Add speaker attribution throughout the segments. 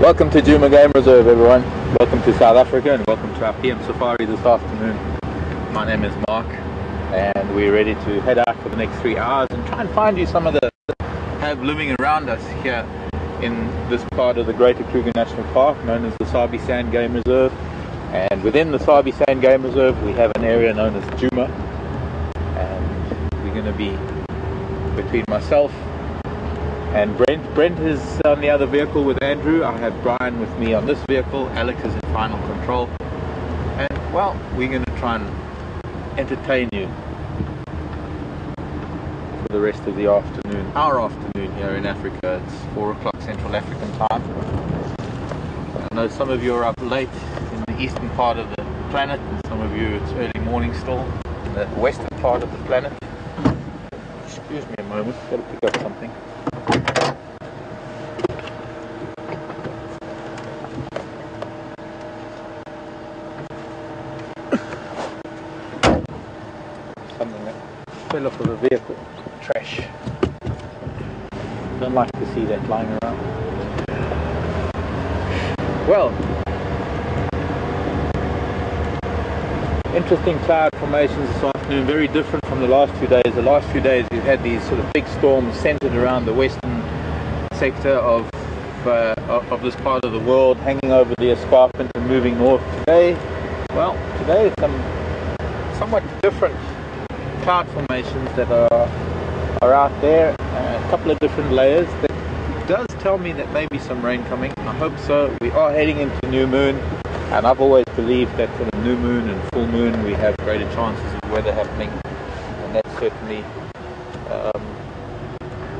Speaker 1: Welcome to Djuma Game Reserve, everyone. Welcome to South Africa and welcome to our PM Safari this afternoon. My name is Mark and we're ready to head out for the next 3 hours and try and find you some of the have living around us here in this part of the Greater Kruger National Park known as the Sabi Sand Game Reserve. And within the Sabi Sand Game Reserve we have an area known as Djuma, and we're going to be between myself and Brent is on the other vehicle with Andrew. I have Brian with me on this vehicle. Alex is in final control. And well, we're going to try and entertain you for the rest of the afternoon. Our afternoon here in Africa. It's 4 o'clock Central African time. I know some of you are up late in the eastern part of the planet, and some of you it's early morning still in the western part of the planet. Excuse me a moment, got to pick up something. Something that fell off of a vehicle. Trash. Don't like to see that lying around. Well, interesting cloud formations this afternoon, very different from the last few days. The last few days we've had these sort of big storms centered around the western sector of this part of the world, hanging over the escarpment and moving north. Today it's some somewhat different cloud formations that are out there, a couple of different layers. That does tell me that maybe some rain coming. I hope so. We are heading into new moon, and I've always believed that for the new moon and full moon we have greater chances of weather happening, and that's certainly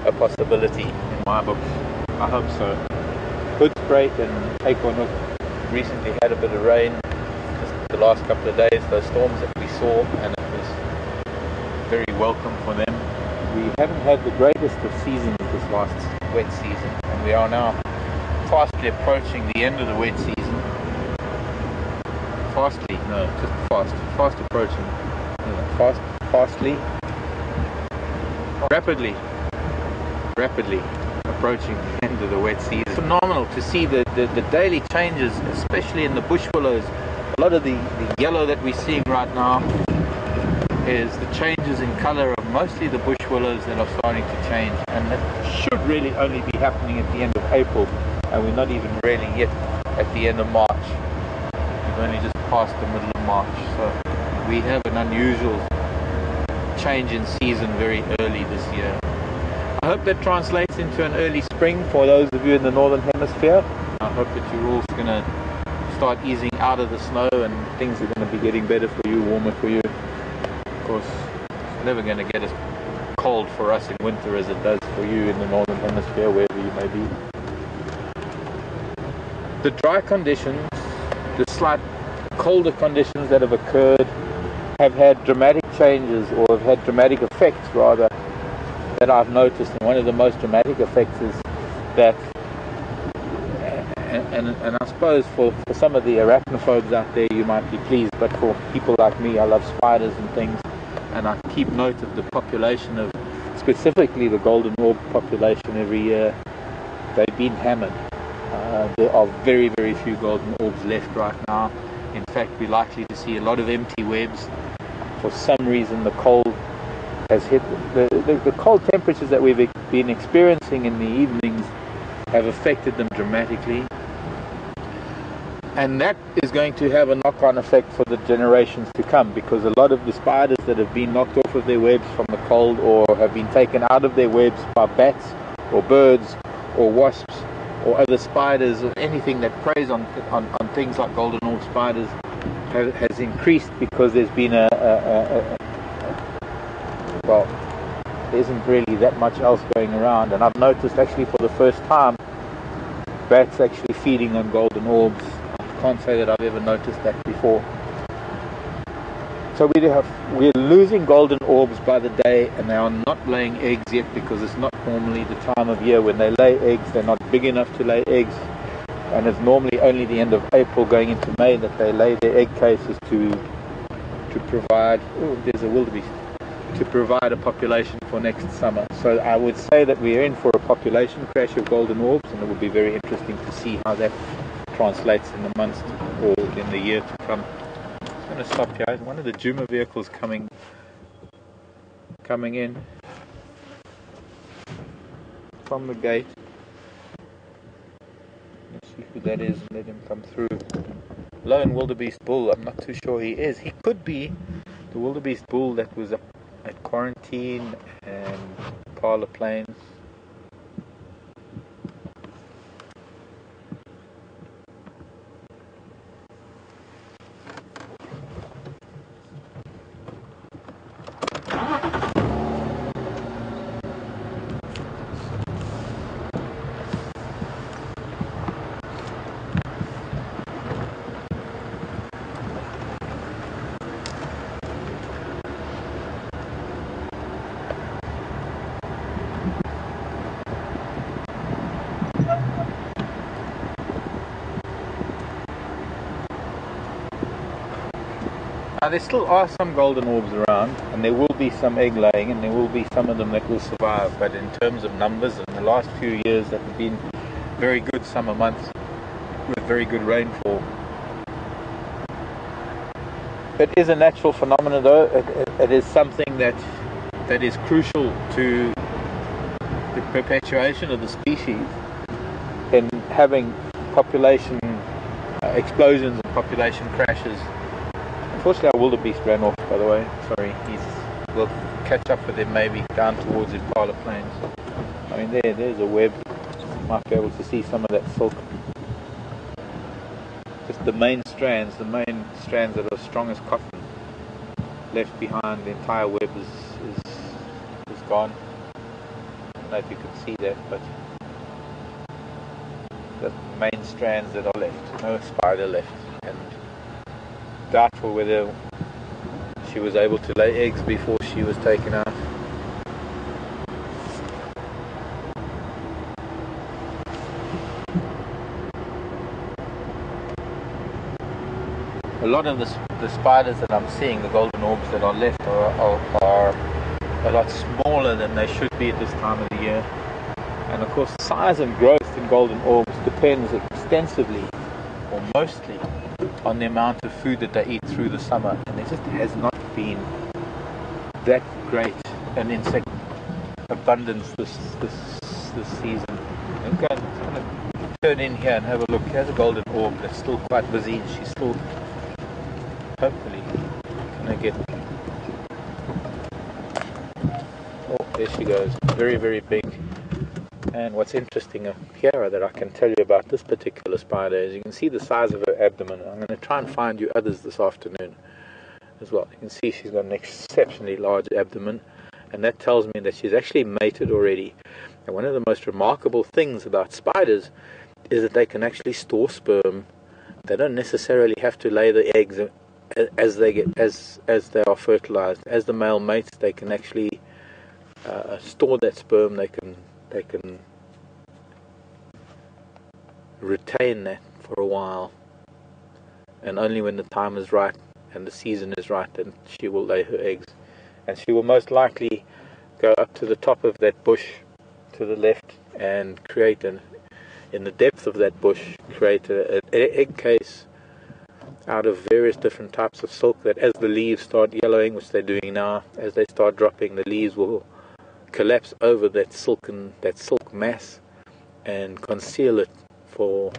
Speaker 1: a possibility in my books. I hope so. Hoedspruit and Acorn recently had a bit of rain just the last couple of days, those storms that we saw, and it was very welcome for them. We haven't had the greatest of seasons this last wet season, and we are now fastly approaching the end of the wet season. Fast approaching. Rapidly approaching the end of the wet season. It's phenomenal to see the daily changes, especially in the bush willows. A lot of the yellow that we're seeing right now is the changes in color of mostly the bush willows that are starting to change, and that should really only be happening at the end of April, and we're not even really yet at the end of March. We've only just passed the middle of March, so we have an unusual change in season very early this year. I hope that translates into an early spring for those of you in the northern hemisphere. I hope that you're all going to start easing out of the snow and things are going to be getting better for you, warmer for you. Of course, it's never going to get as cold for us in winter as it does for you in the northern hemisphere, wherever you may be. The dry conditions, the slight colder conditions that have occurred have had dramatic changes, or have had dramatic effects rather, that I've noticed. And one of the most dramatic effects is that, and I suppose for some of the arachnophobes out there you might be pleased, but for people like me, I love spiders and things, and I keep note of the population of, specifically the golden orb population every year. They've been hammered. There are very, very few golden orbs left right now. In fact, we're likely to see a lot of empty webs. For some reason the cold has hit the cold temperatures that we've been experiencing in the evenings have affected them dramatically, and that is going to have a knock-on effect for the generations to come, because a lot of the spiders that have been knocked off of their webs from the cold, or have been taken out of their webs by bats or birds or wasps or other spiders or anything that preys on things like golden orb spiders, has increased, because there's been well, there isn't really that much else going around. And I've noticed actually for the first time bats actually feeding on golden orbs. I can't say that I've ever noticed that before. So we're losing golden orbs by the day, and they are not laying eggs yet, because it's not normally the time of year when they lay eggs. They're not big enough to lay eggs, and it's normally only the end of April going into May that they lay their egg cases to provide. Oh, there's a wildebeest. to provide a population for next summer. So I would say that we are in for a population crash of golden orbs, and it will be very interesting to see how that translates in the months or in the year to come. I'm going to stop here. One of the Juma vehicles coming in from the gate. Let's see who that is and let him come through. Lone wildebeest bull. I'm not too sure he is. He could be the wildebeest bull that was up at Quarantine and Parler Plains. Now there still are some golden orbs around, and there will be some egg laying, and there will be some of them that will survive, but in terms of numbers, in the last few years that have been very good summer months with very good rainfall. It is a natural phenomenon though. It is something that is crucial to the perpetuation of the species, in having population explosions and population crashes. Unfortunately, our wildebeest ran off, by the way. Sorry, we'll catch up with him maybe down towards the Parler Plains. I mean, there's a web. Might be able to see some of that silk. Just the main strands that are strong as cotton, left behind. The entire web is gone. I don't know if you can see that, but the main strands that are left. No spider left, and doubtful whether she was able to lay eggs before she was taken out. A lot of the spiders that I'm seeing, the golden orbs that are left, are a lot smaller than they should be at this time of the year. And of course, size and growth in golden orbs depends extensively, or mostly, on the amount of food that they eat through the summer, and there just has not been that great an insect abundance this season. I'm going to turn in here and have a look. Here's a golden orb that's still quite busy, and she's still hopefully gonna get. Oh, there she goes. Very, very big. And what's interesting here that I can tell you about this particular spider is you can see the size of her abdomen. I'm going to try and find you others this afternoon as well. You can see she's got an exceptionally large abdomen, and that tells me that she's actually mated already. And one of the most remarkable things about spiders is that they can actually store sperm. They don't necessarily have to lay the eggs as they are fertilized. As the male mates, they can actually store that sperm. They can retain that for a while, and only when the time is right and the season is right, then she will lay her eggs, and she will most likely go up to the top of that bush to the left and create in the depth of that bush create an egg case out of various different types of silk, that as the leaves start yellowing, which they're doing now, as they start dropping, the leaves will collapse over that silk mass and conceal it for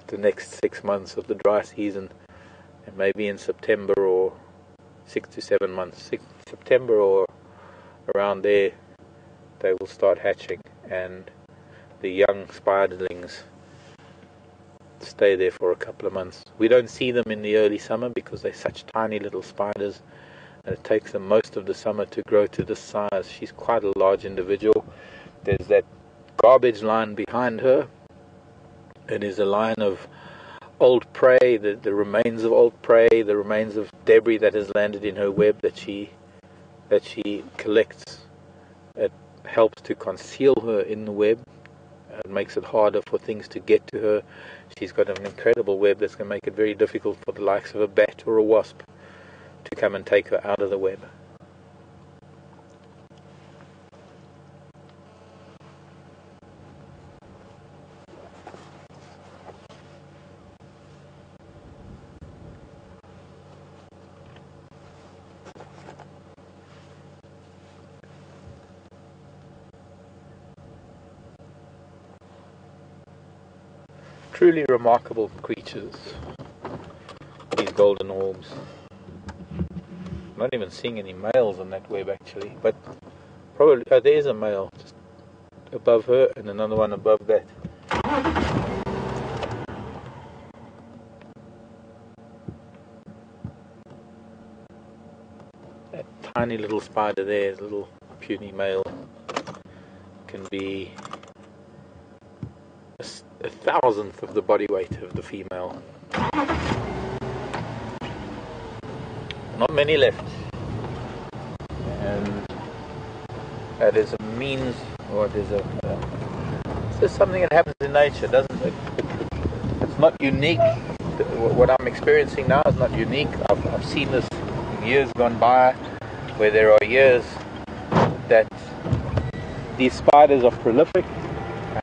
Speaker 1: the next 6 months of the dry season, and maybe in September, or 6 to 7 months, September or around there, they will start hatching, and the young spiderlings stay there for a couple of months. We don't see them in the early summer because they're such tiny little spiders, and it takes them most of the summer to grow to this size. She's quite a large individual. There's that garbage line behind her. It is a line of old prey, the remains of old prey, the remains of debris that has landed in her web that she collects. It helps to conceal her in the web. It makes it harder for things to get to her. She's got an incredible web that's going to make it very difficult for the likes of a bat or a wasp to come and take her out of the web. Truly remarkable creatures, these golden orbs. I'm not even seeing any males on that web actually, but probably, there's a male just above her and another one above that. That tiny little spider there, little puny male, can be a thousandth of the body weight of the female. Not many left, and that is a means, or there's it's just something that happens in nature, doesn't it? It's not unique. What I'm experiencing now is not unique. I've seen this years gone by, where there are years that these spiders are prolific,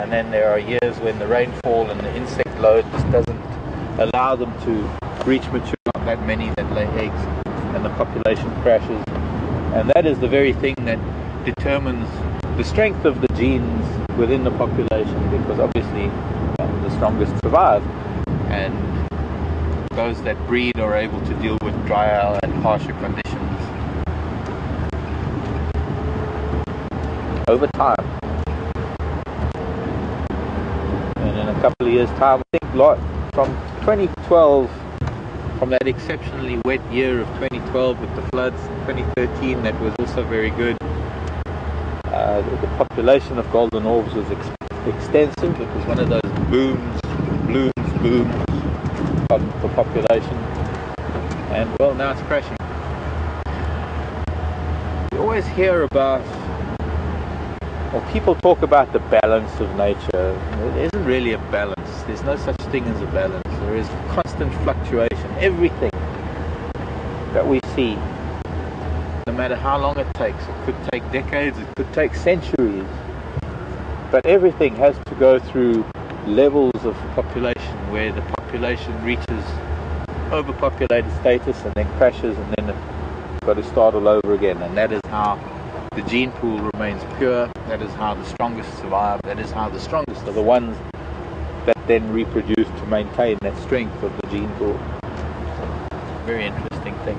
Speaker 1: and then there are years when the rainfall and the insect load just doesn't allow them to reach mature, not that many that lay eggs, and the population crashes. And that is the very thing that determines the strength of the genes within the population, because obviously the strongest survive, and those that breed are able to deal with drier and harsher conditions over time. And in a couple of years' time, I think from 2012, from that exceptionally wet year of 2012 with the floods, 2013 that was also very good, the population of golden orbs was extensive. It was one of those booms of the population, and well, now it's crashing. You always hear about, or people talk about the balance of nature. There isn't really a balance. There's no such thing as a balance. There is constant fluctuation. Everything that we see, no matter how long it takes, it could take decades, it could take centuries, but everything has to go through levels of population where the population reaches overpopulated status and then crashes, and then it's got to start all over again. And that is how the gene pool remains pure. That is how the strongest survive. That is how the strongest are the ones that then reproduce to maintain that strength of the gene pool. Very interesting thing.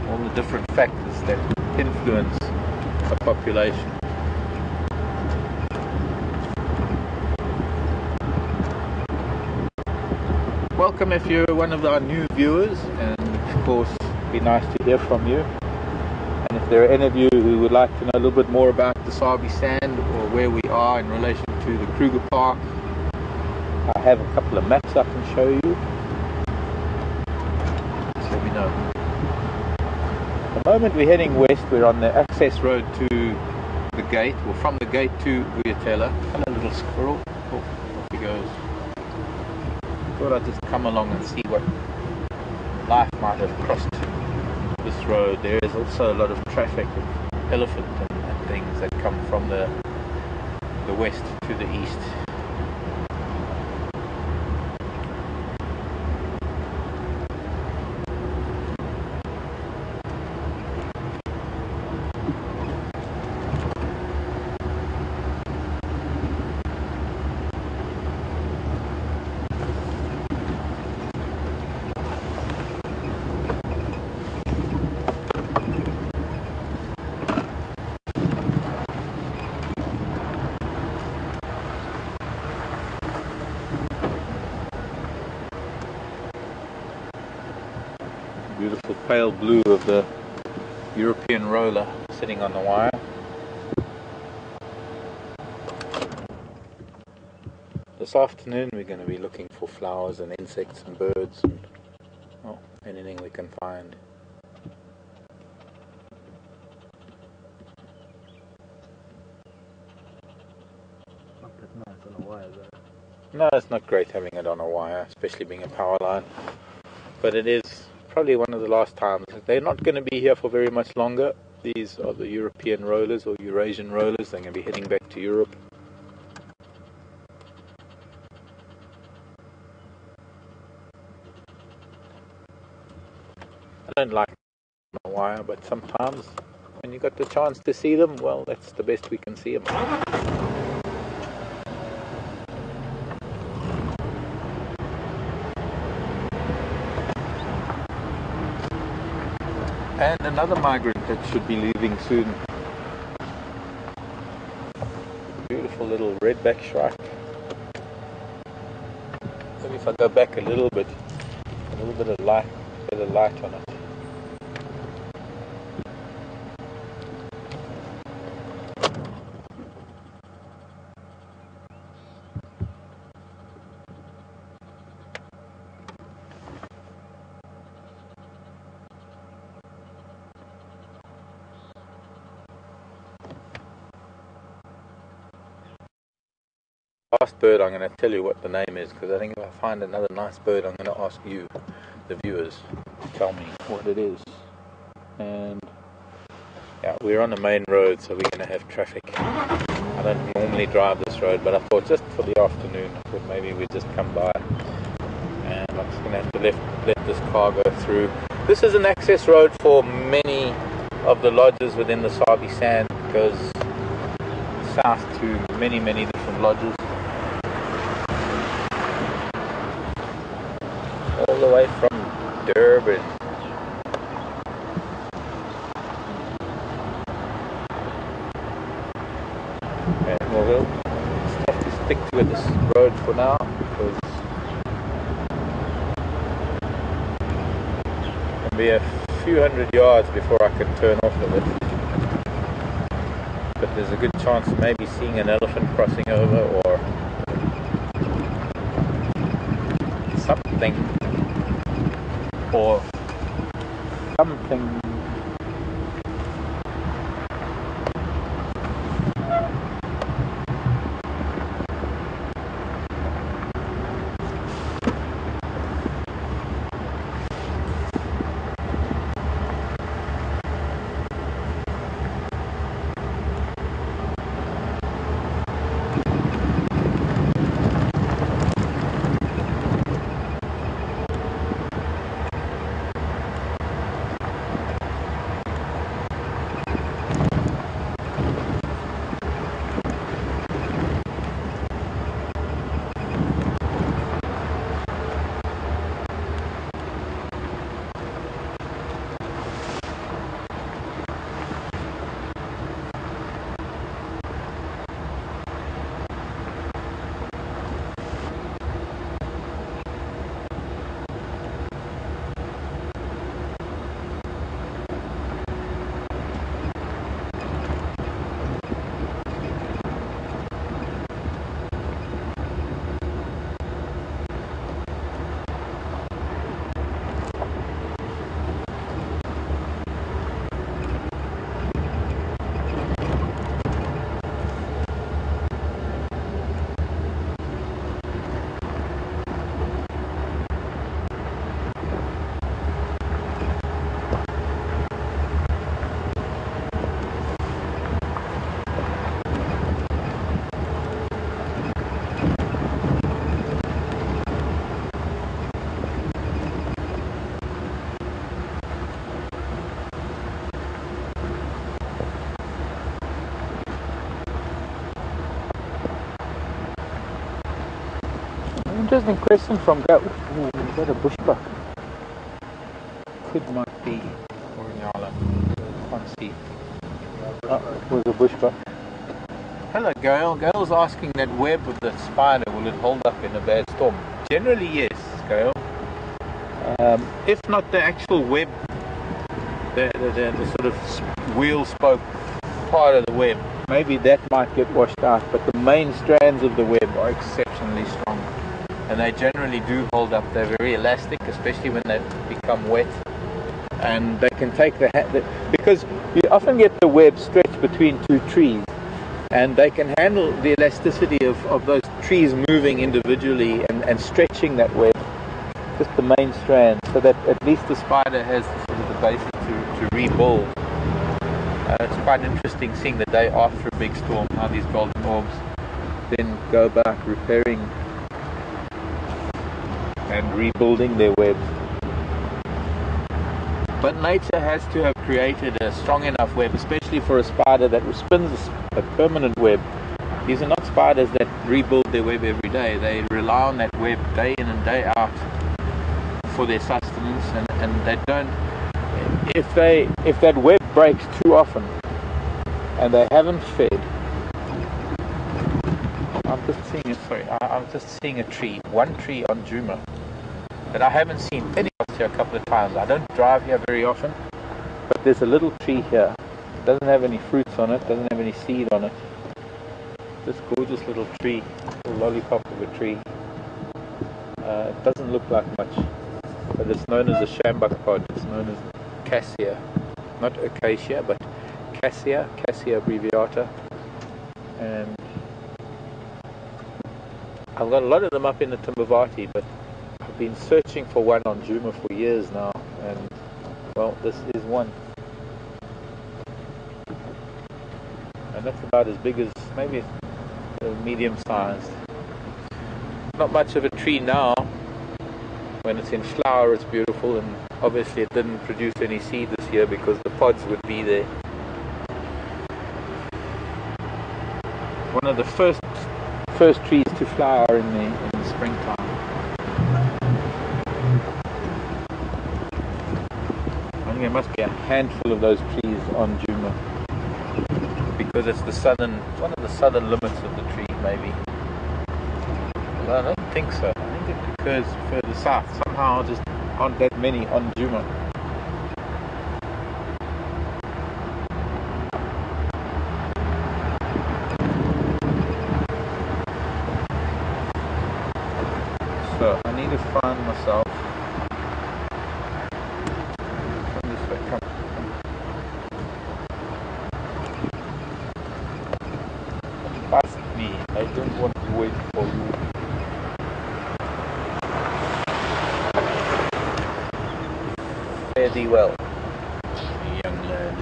Speaker 1: All the different factors that influence a population. Welcome if you're one of our new viewers, and of course it'd be nice to hear from you. And if there are any of you who would like to know a little bit more about the Sabi Sand, or where we are in relation to the Kruger Park, I have a couple of maps I can show you. Just let me know. At the moment we're heading west. We're on the access road to the gate, or from the gate to Vuyatela. And a little squirrel. Oh, off he goes. Thought I'd just come along and see what life might have crossed this road. There is also a lot of traffic of elephant and things that come from the west to the east. Beautiful pale blue of the European roller sitting on the wire. This afternoon we're going to be looking for flowers and insects and birds and anything we can find.
Speaker 2: Not that nice on a wire though.
Speaker 1: No, it's not great having it on a wire, especially being a power line. But it is probably one of the last times. They're not going to be here for very much longer. These are the European rollers, or Eurasian rollers. They're going to be heading back to Europe. I don't like on a wire, but sometimes when you got the chance to see them, well, that's the best we can see them. And another migrant that should be leaving soon. Beautiful little redback shrike. Maybe if I go back a little bit of light, better light on it. Last bird, I'm going to tell you what the name is, because I think if I find another nice bird, I'm going to ask you, the viewers, to tell me what it is. And yeah, we're on the main road, so we're going to have traffic. I don't normally drive this road, but I thought just for the afternoon, I thought maybe we'd just come by. And I'm just going to have to let this car go through. This is an access road for many of the lodges within the Sabi Sand. It goes south to many different lodges. All the way from Durban. Okay, well, we'll just have to stick to this road for now, because it'll be a few hundred yards before I can turn off of it. But there's a good chance of maybe seeing an elephant crossing over, or something. Or something. Interesting question from Go. Ooh, is that a bushbuck? Could might be Orignala. Can't see. Oh, it was a bushbuck. Hello, Gail. Gail's asking that web of the spider, will it hold up in a bad storm? Generally, yes, Gail. If not the actual web, the sort of wheel spoke part of the web, maybe that might get washed out, but the main strands of the web are exceptionally strong. And they generally do hold up. They're very elastic, especially when they become wet. And they can take because you often get the web stretched between two trees, and they can handle the elasticity of those trees moving individually and stretching that web, just the main strand, so that at least the spider has sort of the basis to rebuild. It's quite interesting seeing the day after a big storm how these golden orbs then go about repairing and rebuilding their webs. But nature has to have created a strong enough web, especially for a spider that spins a permanent web. These are not spiders that rebuild their web every day. They rely on that web day in and day out for their sustenance, and they don't. if that web breaks too often and they haven't fed, I'm just seeing a tree, one tree on Djuma that I haven't seen any of here a couple of times. I don't drive here very often, but there's a little tree here. It doesn't have any fruits on it, doesn't have any seed on it. This gorgeous little tree, little lollipop of a tree. It doesn't look like much, but it's known as a shambuk pod. It's known as cassia, not acacia, but cassia breviata. And I've got a lot of them up in the Timbavati, but I've been searching for one on Djuma for years now, and well, this is one. And that's about as big as, maybe medium sized. Not much of a tree now. When it's in flower it's beautiful, and obviously it didn't produce any seed this year because the pods would be there. One of the first trees to flower in the springtime. I think there must be a handful of those trees on Djuma, because it's one of the southern limits of the tree, maybe. Well, I don't think so. I think it occurs further south. Somehow just aren't that many on Djuma. So I need to find myself. Come this way, come. Past me. I don't want to wait for you. Fare thee well, young lad.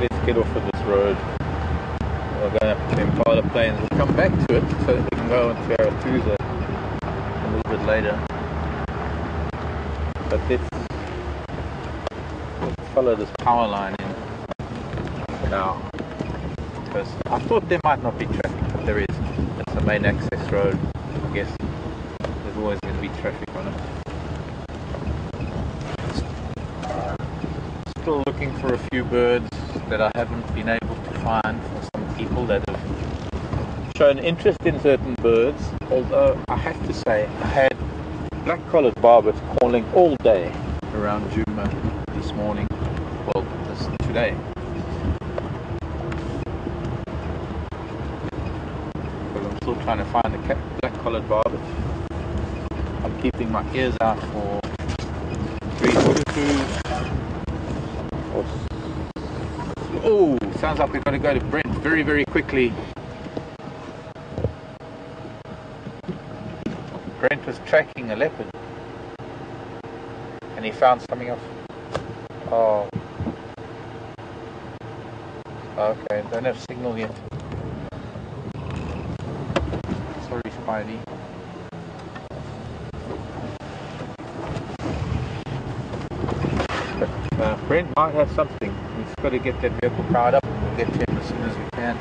Speaker 1: Let's get off of this road. We're going up to Impala Plains. We'll come back to it so that we can go into Arathusa a little bit later. But let's follow this power line in for now. Because I thought there might not be traffic, but there is. It's the main access road. I guess there's always going to be traffic on it. Still looking for a few birds that I haven't been able to find, for some people that have shown interest in certain birds. Although I have to say, I had black-collared barbets calling all day around Djuma this morning. Well, today. But I'm still trying to find the black-collared barbet. I'm keeping my ears out for green cuckoos. Oh, sounds like we've got to go to Brent very, very quickly. Brent was tracking a leopard and he found something else. Oh. Okay, don't have signal yet. Sorry, Spidey. Brent might have something. We've just got to get that vehicle powered up and we'll get to him as soon as we can.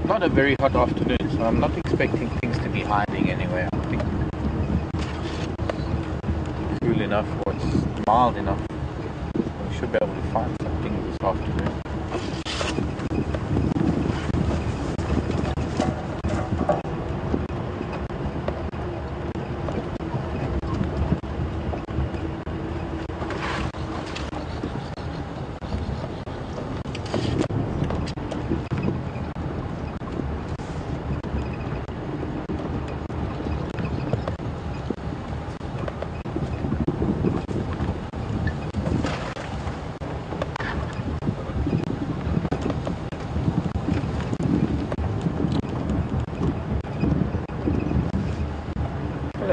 Speaker 1: Not a very hot afternoon, so I'm not expecting things to be hiding anywhere. I think it's cool enough, or it's mild enough. We should be able to find something this afternoon.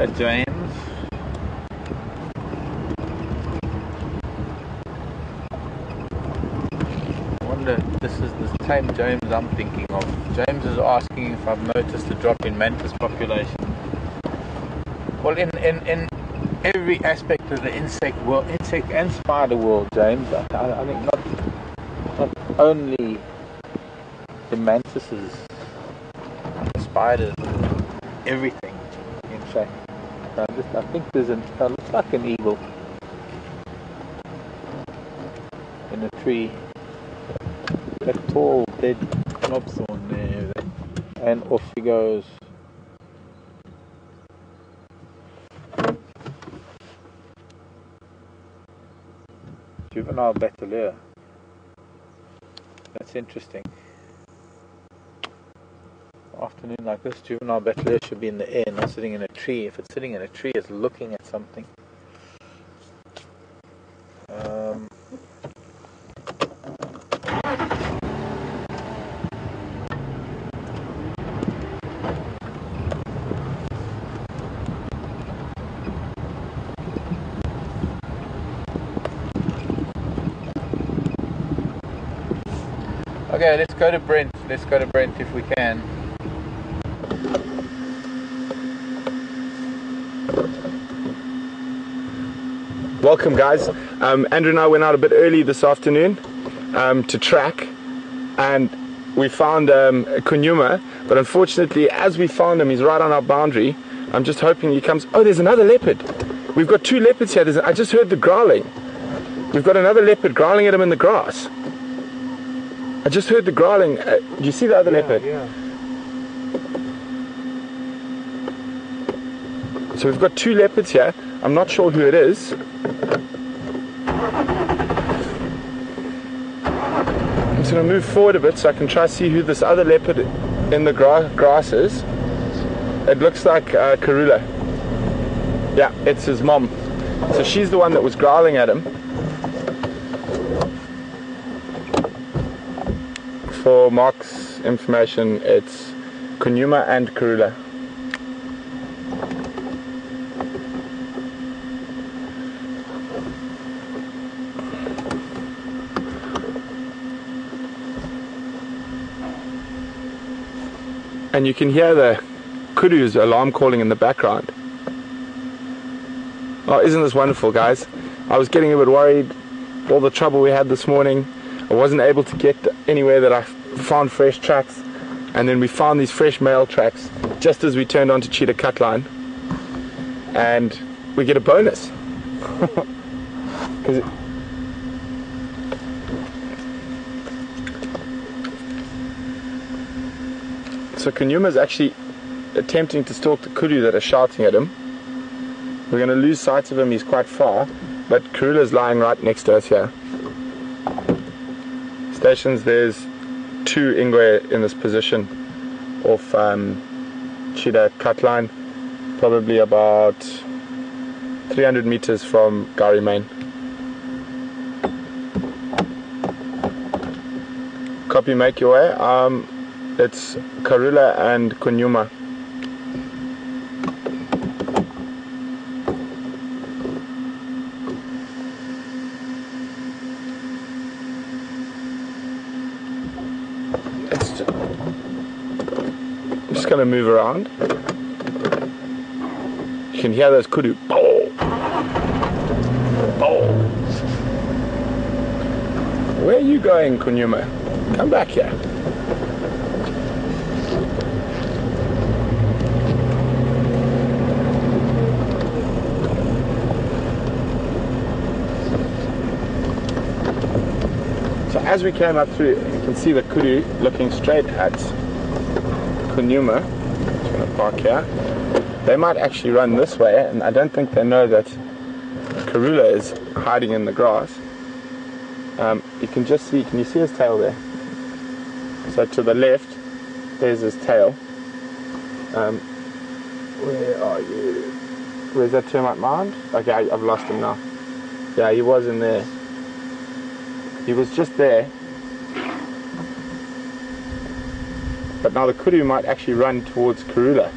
Speaker 1: Hello, James. I wonder if this is the same James I'm thinking of. James is asking if I've noticed a drop in mantis population. Well, in every aspect of the insect world, insect and spider world, James, I think not only the mantises, the spiders, everything, in fact. I think there's looks like an eagle in a tree. That tall dead knobthorn there, and off he goes. Juvenile Bataleur. That's interesting. Afternoon like this, Juvenile Bataleur should be in the air, not sitting in a tree. If it's sitting in a tree, it's looking at something. Okay, let's go to Brent. Let's go to Brent if we can.
Speaker 3: Welcome, guys. Andrew and I went out a bit early this afternoon to track, and we found Kunyuma, but unfortunately as we found him, he's right on our boundary. I'm just hoping he comes. Oh, there's another leopard. We've got two leopards here. I just heard the growling. We've got another leopard growling at him in the grass. I just heard the growling. Do you see the other leopard?
Speaker 2: Yeah.
Speaker 3: So we've got two leopards here. I'm not sure who it is. I'm just going to move forward a bit so I can try to see who this other leopard in the grass is. It looks like Karula. Yeah, it's his mom. So she's the one that was growling at him. For Mark's information, it's Kunyuma and Karula. And you can hear the kudu's alarm calling in the background. Oh, isn't this wonderful, guys? I was getting a bit worried, all the trouble we had this morning. I wasn't able to get anywhere that I found fresh tracks, and then we found these fresh male tracks just as we turned onto Cheetah Cutline, and we get a bonus. So Kunyuma's actually attempting to stalk the kudu that are shouting at him. We're going to lose sight of him, he's quite far, but Karula's lying right next to us here. Stations, there's two Ingwe in this position off Cheetah Cutline, probably about 300 meters from Gari Main. Copy, make your way. It's Karula and Kunyuma. I'm just going to move around. You can hear those kudu. Bow. Bow. Where are you going, Kunyuma? Come back here. So as we came up through, you can see the kudu looking straight at Kunyuma. Just going to park here. They might actually run this way, and I don't think they know that Karula is hiding in the grass. You can just see, can you see his tail there? So to the left, there's his tail. Where are you? Where's that termite mound? Okay, I've lost him now. Yeah, he was in there. He was just there. But now the kudu might actually run towards Karula.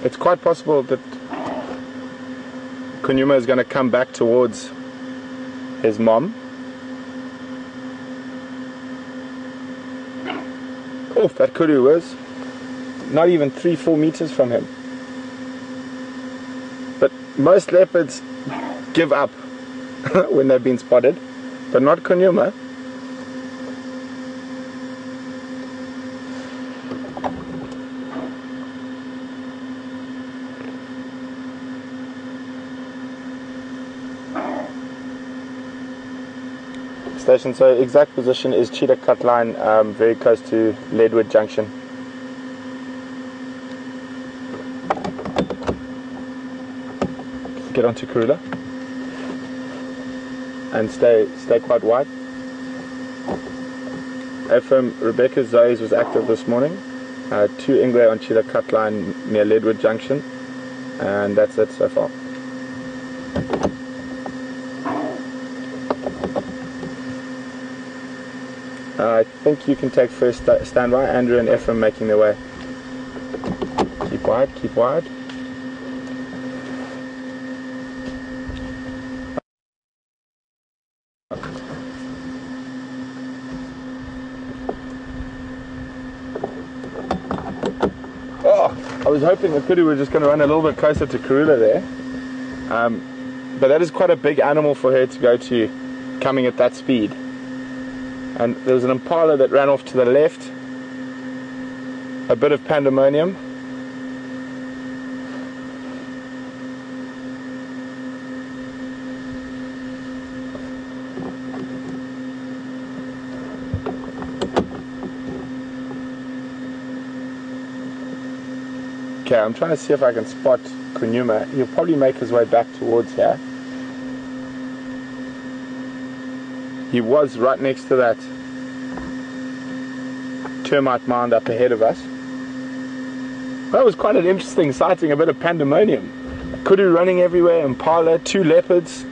Speaker 3: it's quite possible that Kunyuma is going to come back towards his mom. Oh, that kudu was not even 3-4 meters from him. But most leopards give up when they've been spotted, but not Kunyuma. Station, so exact position is Cheetah Cut Line, very close to Leadwood Junction. Get onto Karula and stay quite wide. FM Rebecca Zoe's was active this morning. 2 Ingwe on Cheetah Cut Line near Leadwood Junction, and that's it so far. I think you can take first standby. Andrew and Ephraim making their way. Keep wide, keep wide. Oh, I was hoping the kudu were just going to run a little bit closer to Karula there. But that is quite a big animal for her to go to coming at that speed. And there was an impala that ran off to the left. A bit of pandemonium. Okay, I'm trying to see if I can spot Kunyuma. He'll probably make his way back towards here. He was right next to that termite mound up ahead of us. That was quite an interesting sighting, a bit of pandemonium. Kudu running everywhere, impala, 2 leopards.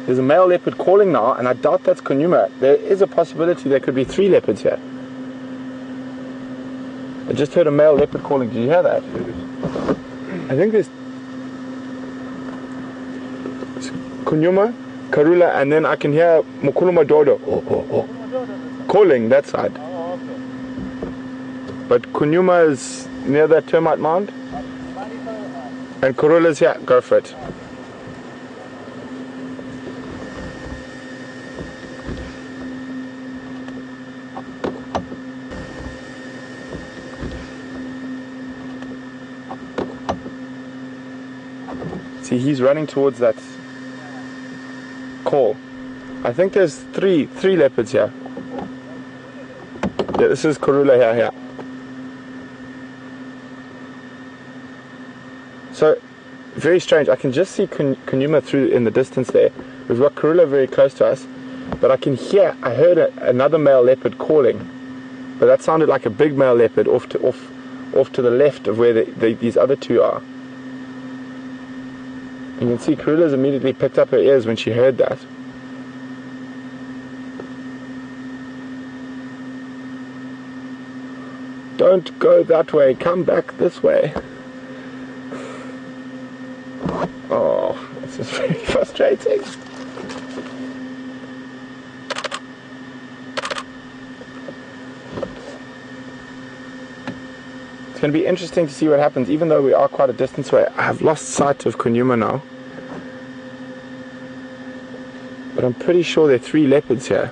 Speaker 3: There's a male leopard calling now, and I doubt that's Kunyuma. There is a possibility there could be 3 leopards here. I just heard a male leopard calling. Did you hear that? I think there's Kunyuma, Karula, and then I can hear Mukuluma Dodo calling that side. But Kunyuma is near that termite mound, and Karula's here. Go for it. See, he's running towards that call. I think there's three leopards here. Yeah, this is Karula here. So, very strange. I can just see Kunyuma through in the distance there. We've got Karula very close to us, but I heard another male leopard calling, but that sounded like a big male leopard off to the left of where these other 2 are. You can see Karula's immediately picked up her ears when she heard that. Don't go that way, come back this way. Oh, this is very frustrating. It's going to be interesting to see what happens, even though we are quite a distance away. I have lost sight of Kunyuma now. But I'm pretty sure there are 3 leopards here.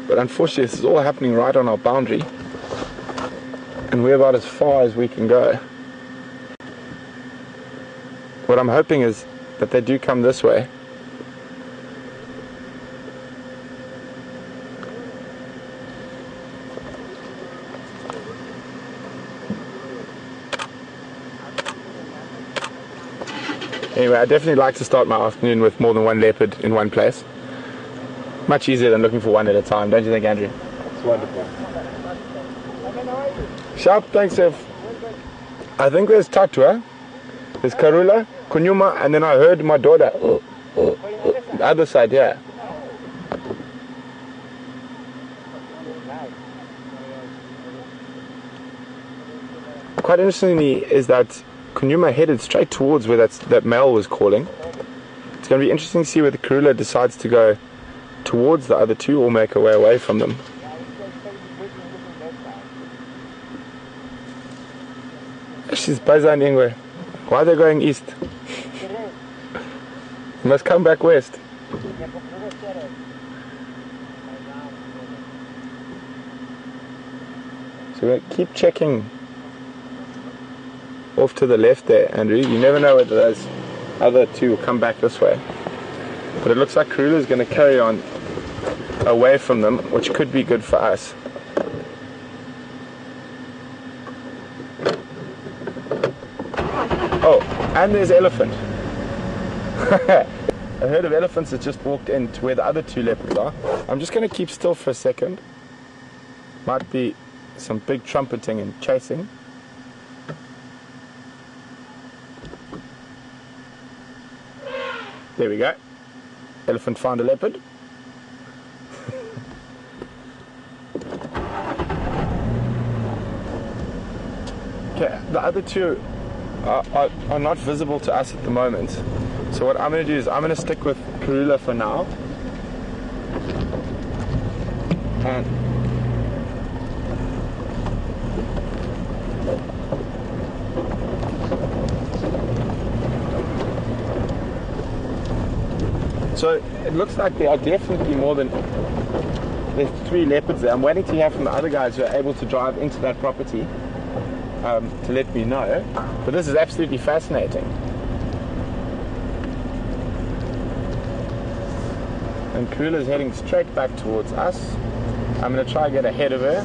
Speaker 3: But unfortunately, this is all happening right on our boundary. And we're about as far as we can go. What I'm hoping is that they do come this way. Anyway, I definitely like to start my afternoon with more than one leopard in one place. Much easier than looking for one at a time, don't you think, Andrew?
Speaker 2: It's wonderful.
Speaker 3: Sharp, thanks, Ev. I think there's Tatua, there's Karula, Kunyuma, and then I heard my daughter. The other side, yeah. Quite interestingly is that Kunyuma headed straight towards where that male was calling. It's going to be interesting to see whether Karula decides to go towards the other two or make her way away from them. She's Bazan Ingwe. Why are they going east? You must come back west. So we're keep checking off to the left there, Andrew. You never know whether those other two will come back this way. But it looks like Karula is going to carry on away from them, which could be good for us. Oh, and there's elephant. A herd of elephants has just walked in to where the other two leopards are. I'm just going to keep still for a second. Might be some big trumpeting and chasing. There we go. Elephant found a leopard. Okay, the other two are not visible to us at the moment. So what I'm going to do is I'm going to stick with Karula for now. And so it looks like there are definitely more than, there's 3 leopards there. I'm waiting to hear from the other guys who are able to drive into that property to let me know. But this is absolutely fascinating. And Karula is heading straight back towards us. I'm going to try and get ahead of her.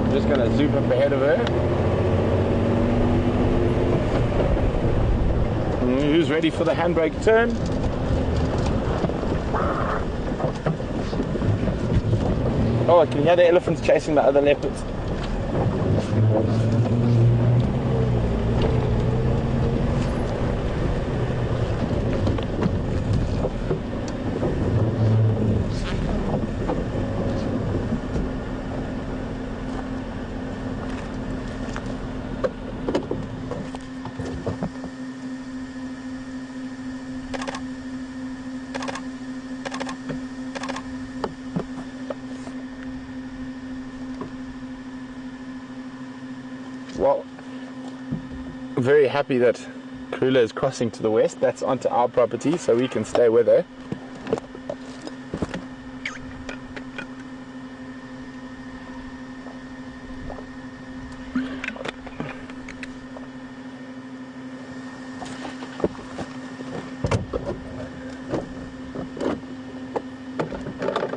Speaker 3: I'm just going to zoom up ahead of her. Who's ready for the handbrake turn? Oh, I can hear the elephants chasing the other leopards. Well, I'm very happy that Karula is crossing to the west. That's onto our property, so we can stay with her.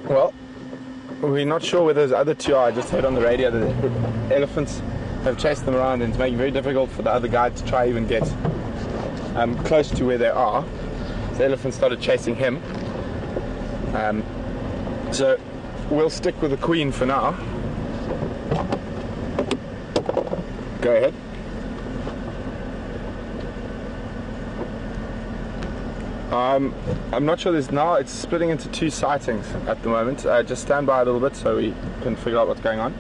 Speaker 3: Well, we're not sure where those other two are. I just heard on the radio that the elephants have chased them around, and it's making it very difficult for the other guy to try even get close to where they are. So the elephant started chasing him. So we'll stick with the queen for now. Go ahead. I'm not sure it's splitting into 2 sightings at the moment. Just stand by a little bit so we can figure out what's going on.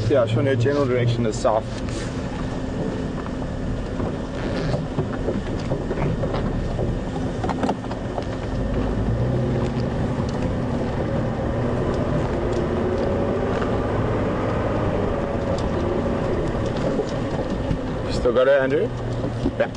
Speaker 3: Yeah, showing her general direction is south. Still got it, Andrew? Yeah.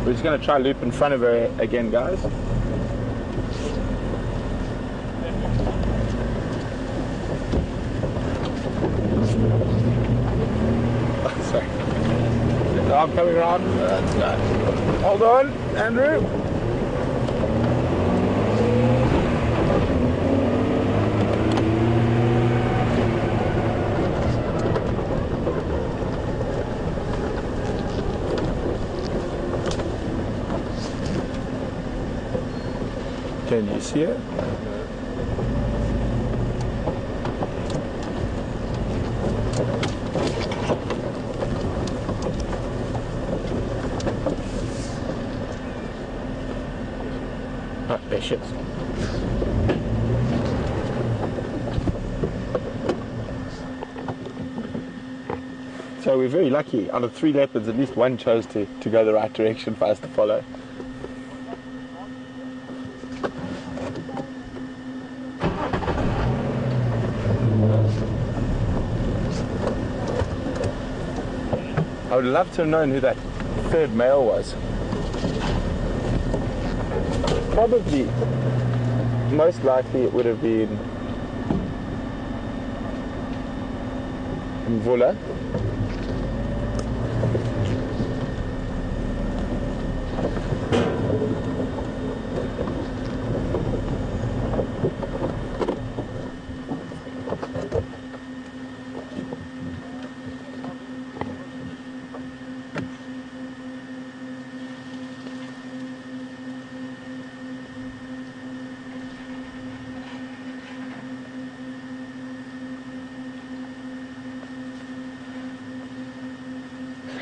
Speaker 3: We're just going to try loop in front of her again, guys. Oh, sorry. I'm coming around. Hold on, Andrew. Can you see it? Oh, there she is. So we're very lucky. Out of 3 leopards, at least one chose to go the right direction for us to follow. I would love to have known who that third male was. Probably, most likely it would have been Mvula.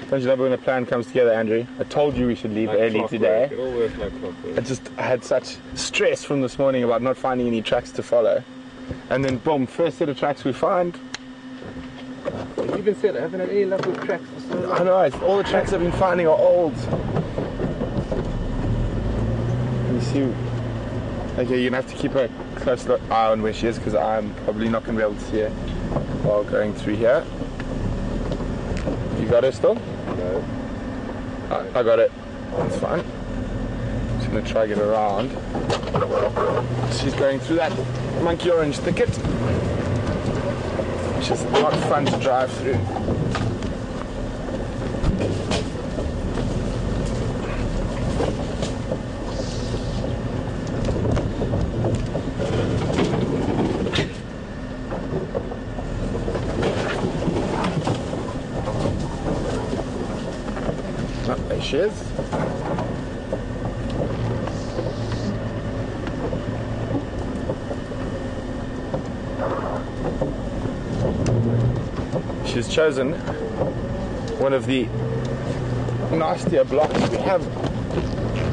Speaker 3: Don't you love it when a plan comes together, Andrew? I told you we should leave early today.
Speaker 2: It all works like clockwork.
Speaker 3: I had such stress from this morning about not finding any tracks to follow. And then boom, first set of tracks we find.
Speaker 2: You even said I haven't had any luck with tracks for so long.
Speaker 3: I know, all the tracks I've been finding are old. Let me see. Okay, you're going to have to keep a close eye on where she is because I'm probably not going to be able to see her while going through here. You got her still?
Speaker 2: No.
Speaker 3: I got it. That's fine. Just going to try to get around. She's going through that monkey orange thicket, which is not fun to drive through. There she is. She's chosen one of the nastier blocks we have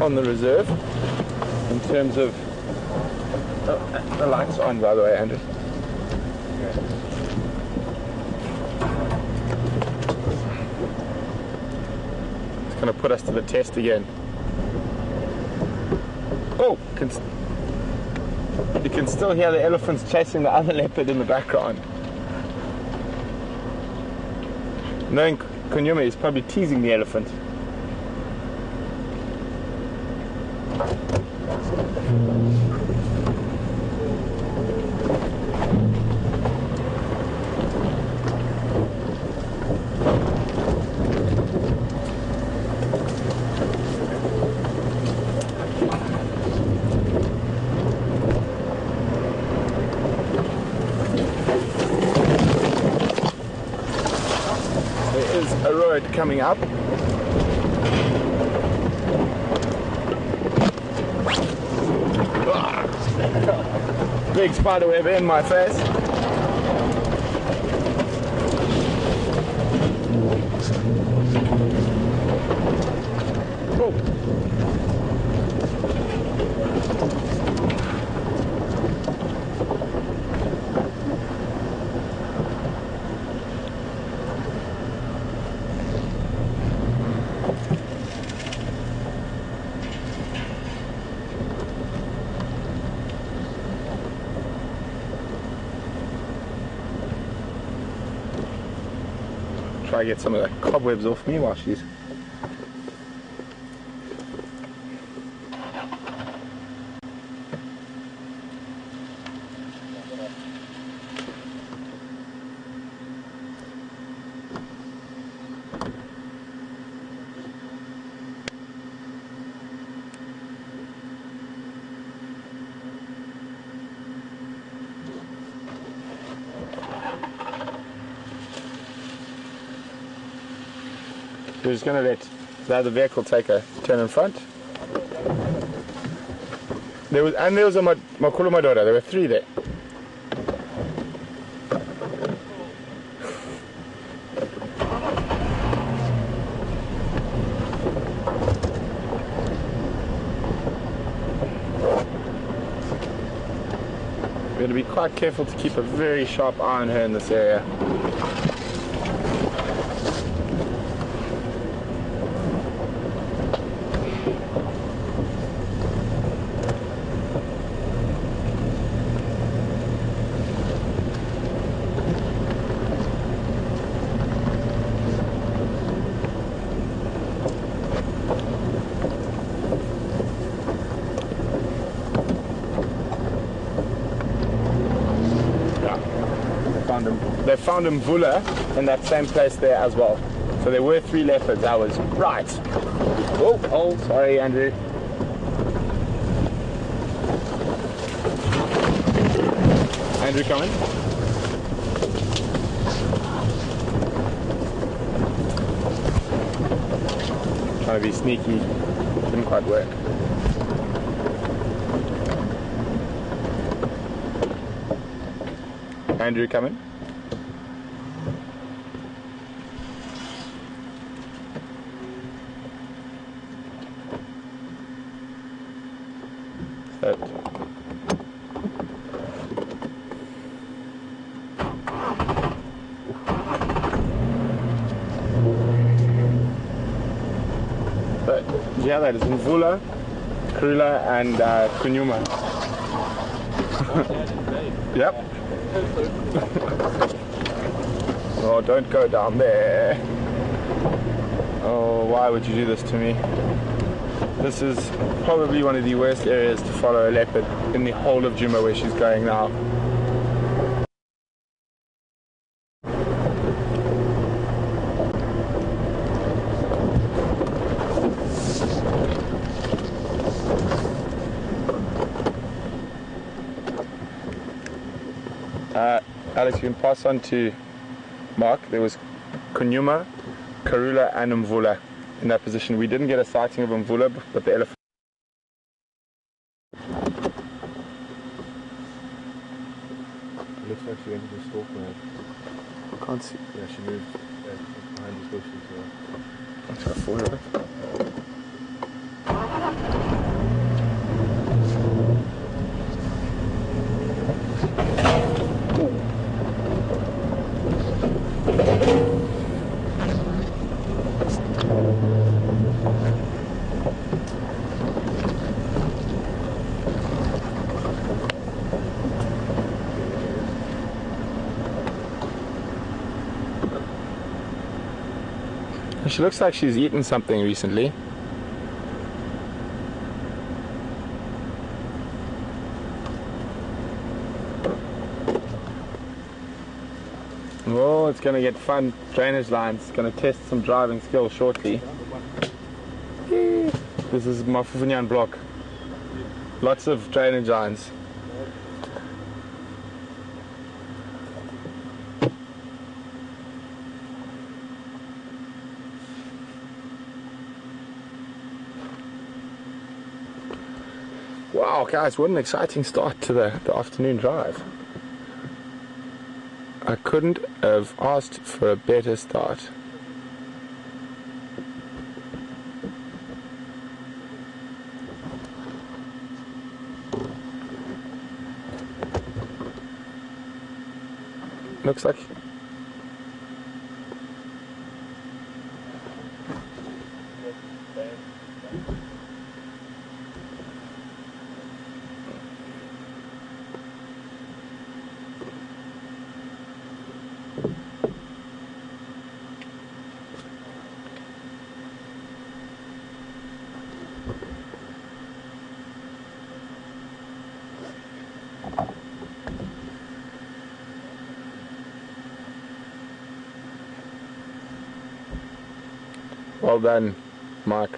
Speaker 3: on the reserve in terms of the lights on, by the way, Andrew. Going to put us to the test again. Oh, you can still hear the elephants chasing the other leopard in the background. Knowing Kunyuma is probably teasing the elephant. boat coming up. Big spider web in my face. Oh. Try to get some of the cobwebs off me while she's... We're just going to let the other vehicle take a turn in front. There was a Makulu Madora. There were 3 there. We're going to be quite careful to keep a very sharp eye on her in this area. They found Mvula in that same place there as well. So there were 3 leopards. I was right. Oh, sorry, Andrew. Andrew, coming. Trying to be sneaky. Didn't quite work. Andrew, coming. But yeah, that is Mvula, Karula, and Kunyuma. Yep. Oh, don't go down there. Oh, why would you do this to me? This is probably one of the worst areas to follow a leopard in the whole of Djuma where she's going now. Alex, you can pass on to Mark. There was Kunyuma, Karula, and Mvula in that position. We didn't get a sighting of Mvula, but the elephant.
Speaker 2: It looks like she entered the stalk now.
Speaker 3: I can't see.
Speaker 2: Yeah, she moved behind this bush as well.
Speaker 3: I'll try to follow it. She looks like she's eaten something recently. Oh, it's going to get fun. Drainage lines. It's going to test some driving skills shortly. This is Mafufunyan block. Lots of drainage lines. Wow, guys, what an exciting start to the afternoon drive. I couldn't have asked for a better start. Looks like well done, Mark.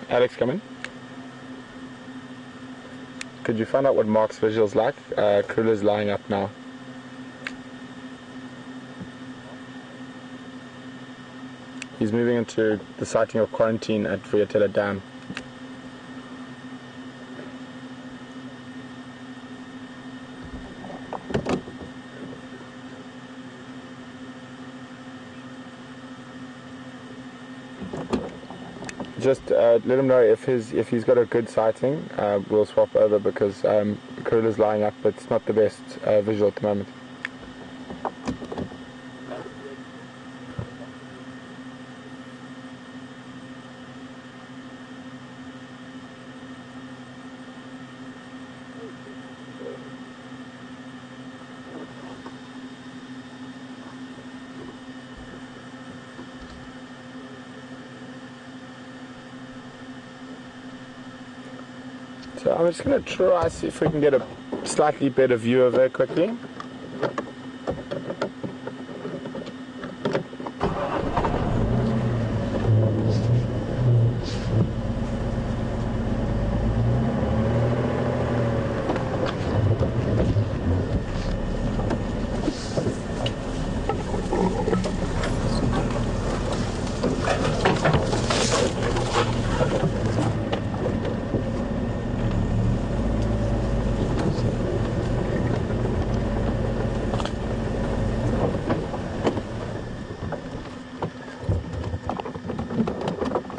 Speaker 3: Alex, come in. Could you find out what Mark's visual's like? Kruler's lying up now. He's moving into the sighting of quarantine at Vuyatela Dam. Just let him know if he's got a good sighting. We'll swap over because Kruler's lying up, but it's not the best visual at the moment. So I'm just going to try see if we can get a slightly better view of her quickly.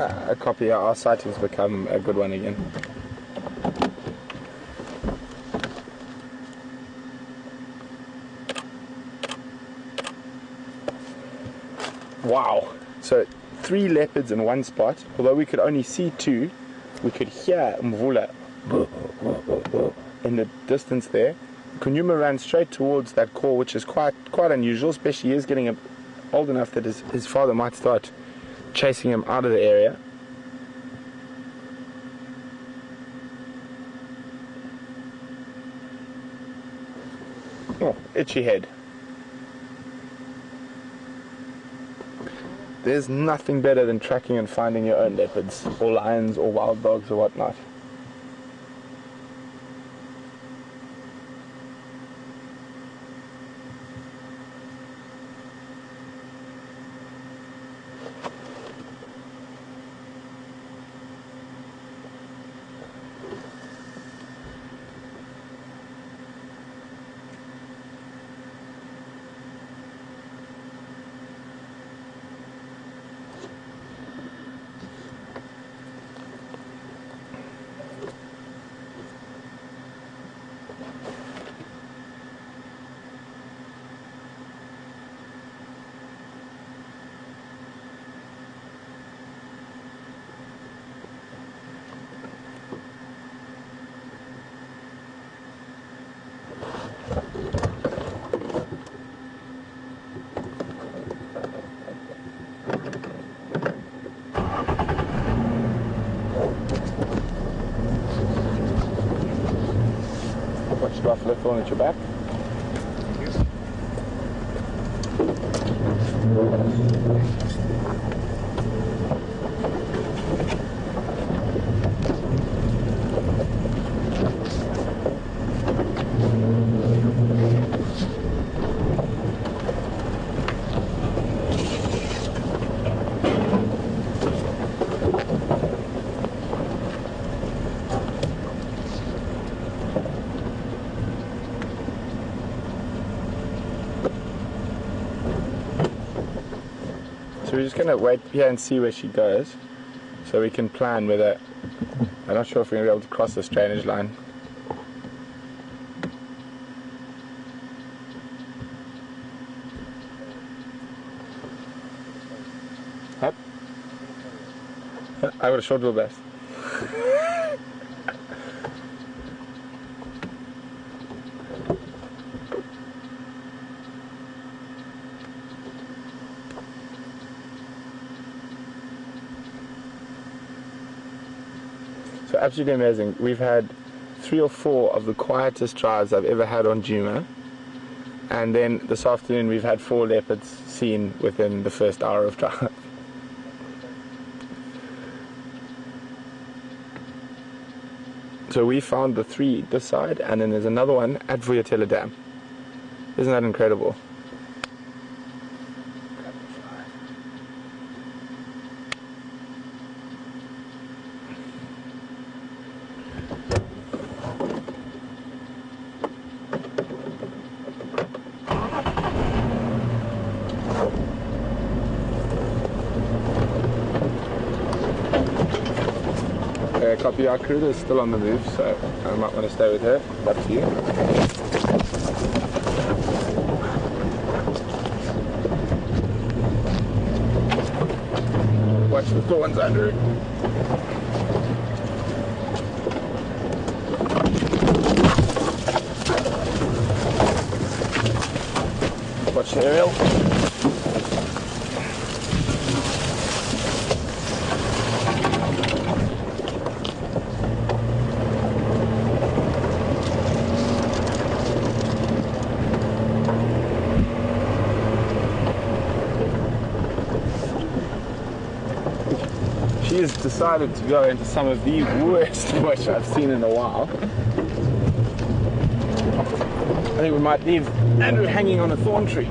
Speaker 3: A copy, our sighting's become a good one again. Wow, so 3 leopards in one spot. Although we could only see 2, we could hear Mvula in the distance there. Kunyuma ran straight towards that call, which is quite unusual, especially he is getting old enough that his father might start chasing him out of the area. Oh, itchy head. There's nothing better than tracking and finding your own leopards, or lions, or wild dogs, or whatnot. the thorn at your back. So we're just going to wait here and see where she goes, so we can plan whether, I'm not sure if we're going to be able to cross this drainage line. Huh? I got a short wheelbase. So absolutely amazing. We've had 3 or 4 of the quietest drives I've ever had on Djuma, and then this afternoon we've had 4 leopards seen within the first hour of drive. So we found the 3 this side, and then there's another one at Vuyatela Dam. Isn't that incredible? Copy, our crew is still on the move, so I might want to stay with her. Up to you. Watch the thorns, Andrew. Watch the aerial. She's decided to go into some of the worst bush I've seen in a while. I think we might leave Andrew hanging on a thorn tree.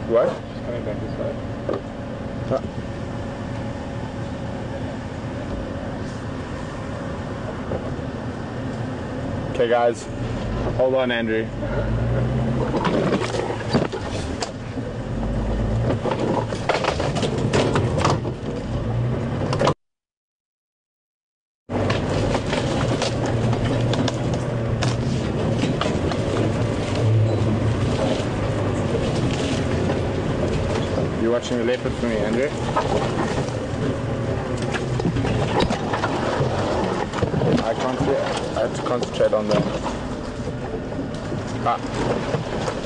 Speaker 3: What?
Speaker 2: Just coming back this way.
Speaker 3: Okay guys, hold on Andrew. You're watching the leopard for me, Andrew. I can't see it. I have to concentrate on that. Ah,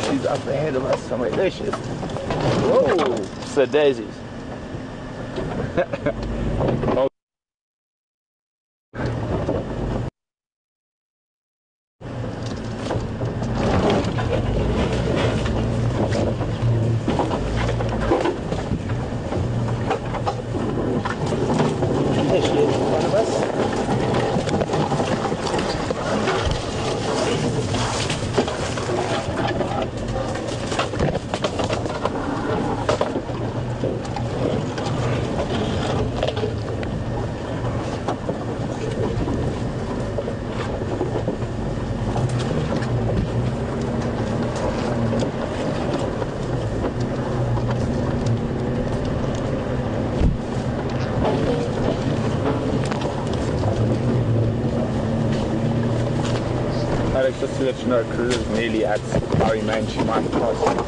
Speaker 3: she's up ahead of us somewhere. There she is. Whoa, Sir Daisies. Oh. Alex, just to let you know, Cruz is nearly at Barry Main. She might cross.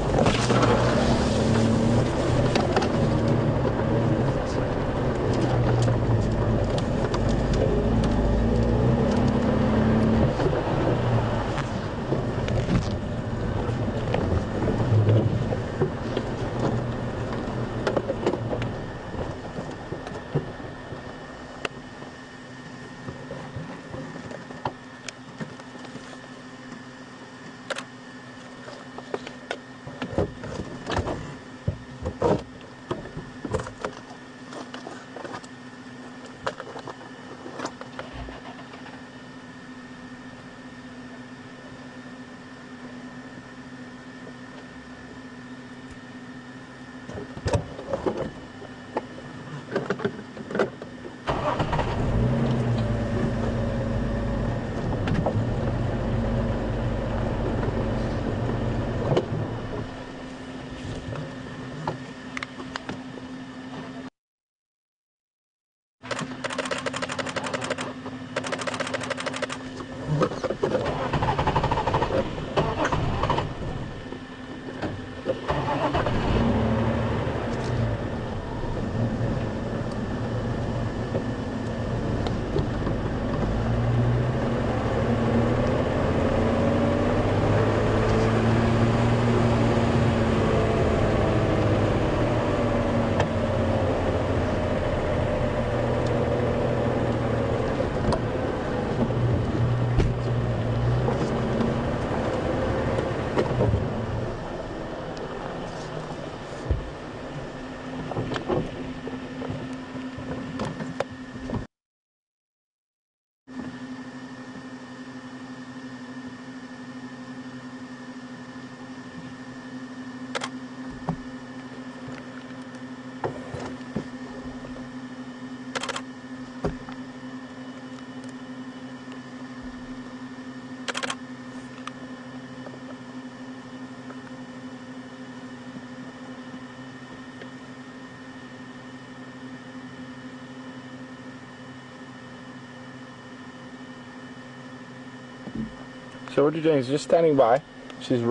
Speaker 3: So what you're doing is just standing by. She's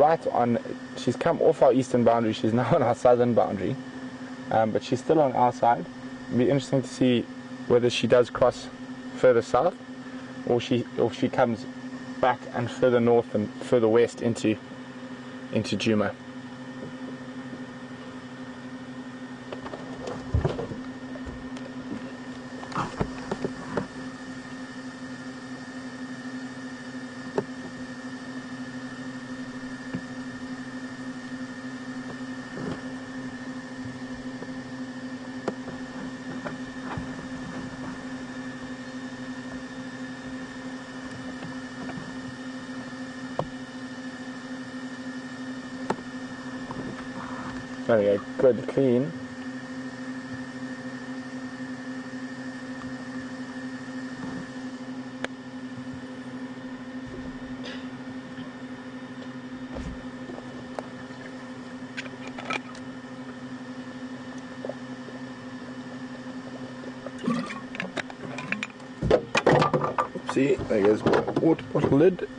Speaker 3: come off our eastern boundary. She's now on our southern boundary, but she's still on our side. It'll be interesting to see whether she does cross further south, or she comes back and further north and further west into Djuma. There we go, good, clean. See, there goes water bottle lid.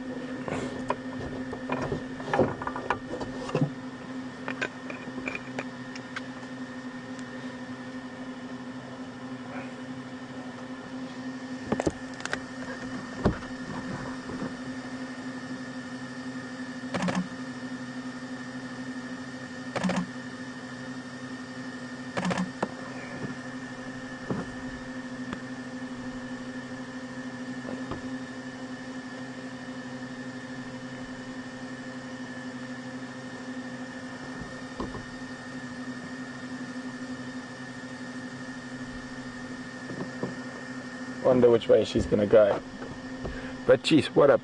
Speaker 3: Wonder which way she's gonna go. But geez, what a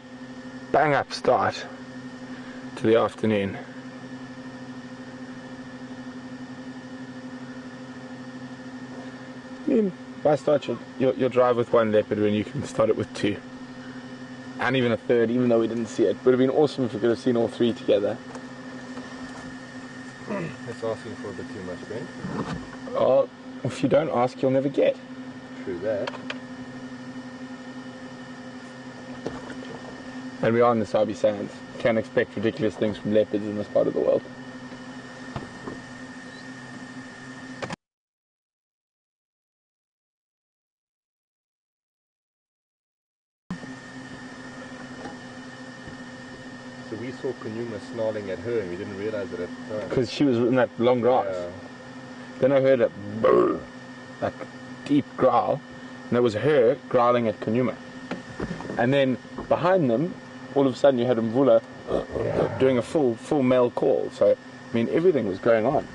Speaker 3: bang up start to the afternoon. I mean, why start your drive with one leopard when you can start it with two? And even a third, even though we didn't see it. Would have been awesome if we could have seen all three together.
Speaker 2: That's asking for a bit too much, Ben.
Speaker 3: Oh, if you don't ask, you'll never get.
Speaker 2: True that.
Speaker 3: And we are in the Sabi Sands. Can expect ridiculous things from leopards in this part of the world.
Speaker 2: So we saw Kunyuma snarling at her and we didn't realize it at the time.
Speaker 3: Because she was in that long grass.
Speaker 2: Yeah.
Speaker 3: Then I heard a brrr, like deep growl, and it was her growling at Kunyuma. And then behind them, all of a sudden you had Mvula doing a full male call. So, I mean, everything was going on.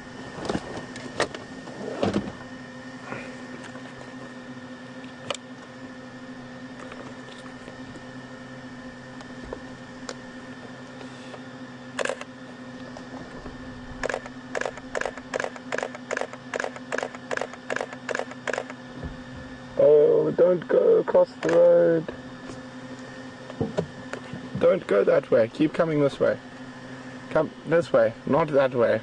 Speaker 3: Oh, don't go across the road. Don't go that way. Keep coming this way. Come this way, not that way.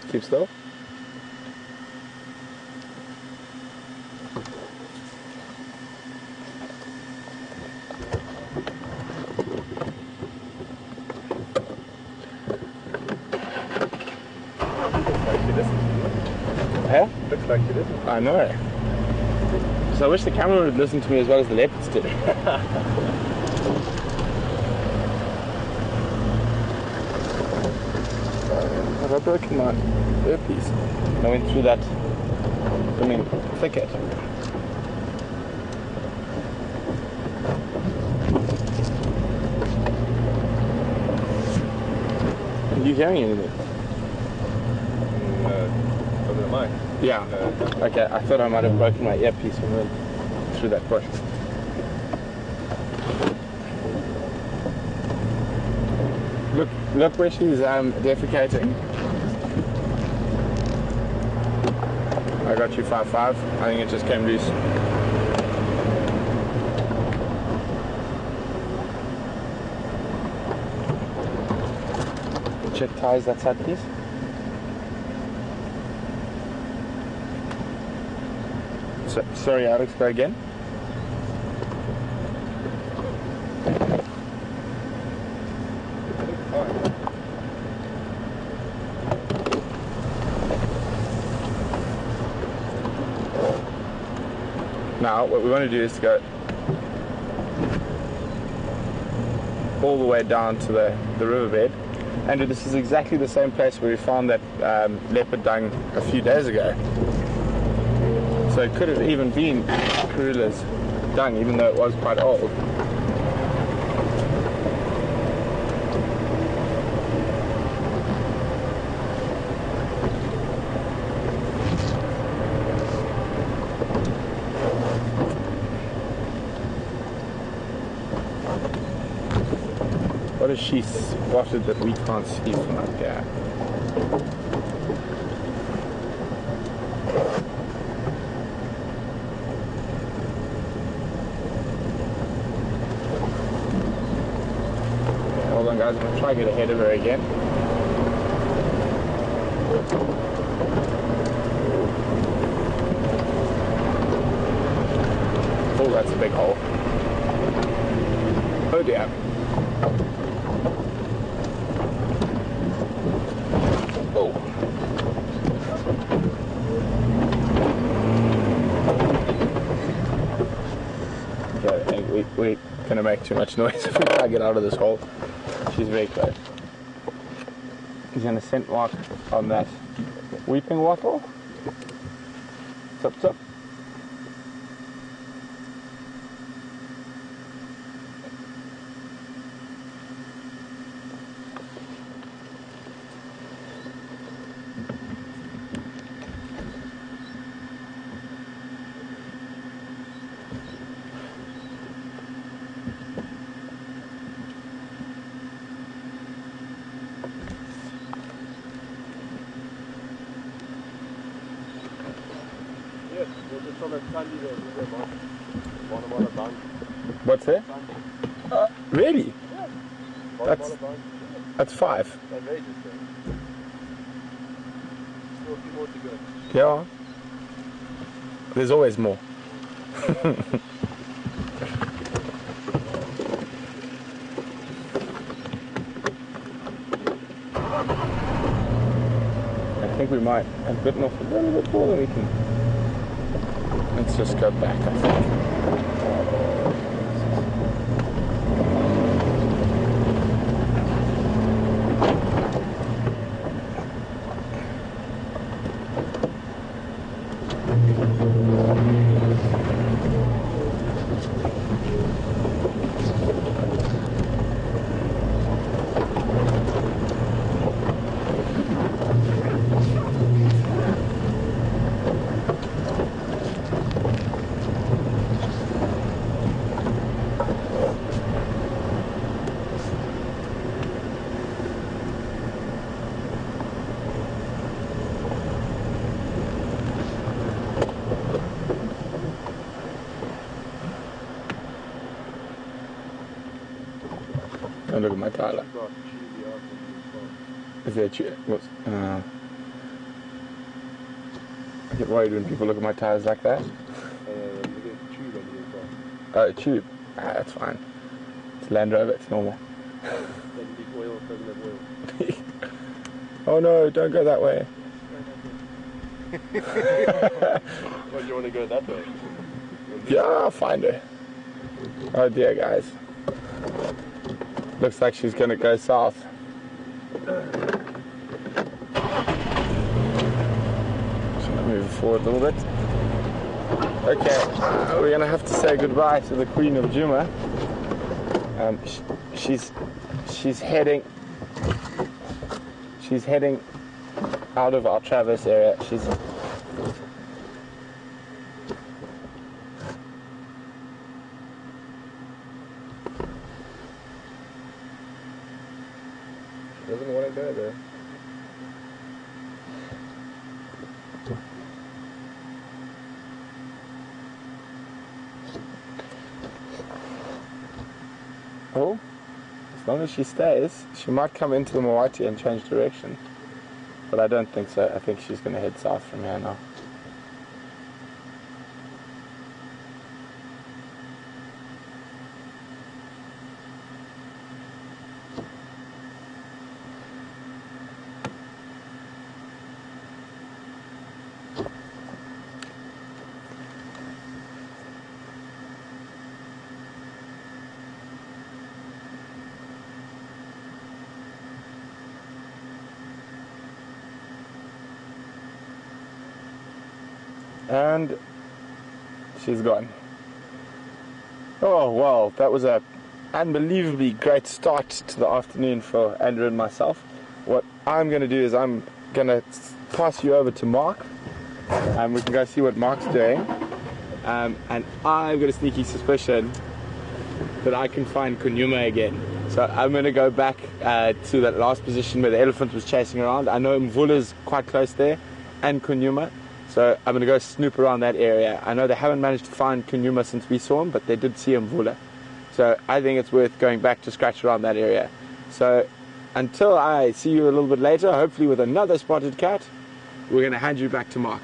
Speaker 3: Keep still. Huh?
Speaker 2: Looks like she didn't.
Speaker 3: I know. So I wish the camera would listen to me as well as the leopards did. Have I broken my earpiece? I went through that, thicket. Are you hearing anything?
Speaker 2: Over the mic.
Speaker 3: Yeah. Okay, I thought I might have broken my earpiece when we went through that bush. Look where she's defecating. I got you 5-5. I think it just came loose. Check ties that side, please. Sorry, Alex, go again. Now, what we want to do is to go all the way down to the riverbed. Andrew, this is exactly the same place where we found that leopard dung a few days ago. So it could have even been Karula's dung, even though it was quite old. What has she spotted that we can't see from up there? Hold on, guys, I'm going to try to get ahead of her again. Oh, that's a big hole. Oh dear. Oh. Okay, I think we're going to make too much noise if we try to get out of this hole. She's very close. He's going to scent mark on that weeping wattle. Sup, sup. What's there? Really? That's 5.
Speaker 2: a few more to go.
Speaker 3: Yeah. There's always more. I think we might have bitten off a little bit more than we can. Let's just go back, I think. Don't look at my Tyler. Is there what's I get worried when people look at my tires like that. Oh, a tube. Ah, that's fine. It's Land Rover, it's normal. Oh no, don't go that way.
Speaker 2: Well, do you want to go that way?
Speaker 3: Yeah, I'll find her. Oh dear, guys. Looks like she's gonna go south. Just gonna move forward a little bit. Okay, we're gonna have to say goodbye to the Queen of Djuma. She's heading out of our Traverse area. She's
Speaker 2: Doesn't want to go there.
Speaker 3: oh, as long as she stays, she might come into the Mawati and change direction. But I don't think so. I think she's going to head south from here now. And she's gone. Oh, well, that was a unbelievably great start to the afternoon for Andrew and myself. What I'm going to do is I'm going to pass you over to Mark, and we can go see what Mark's doing. And I've got a sneaky suspicion that I can find Kunyuma again. So I'm going to go back to that last position where the elephant was chasing around. I know Mvula's quite close there, and Kunyuma. So I'm going to go snoop around that area. I know they haven't managed to find Kunyuma since we saw him, but they did see Mvula. So I think it's worth going back to scratch around that area. So until I see you a little bit later, hopefully with another spotted cat, we're going to hand you back to Mark.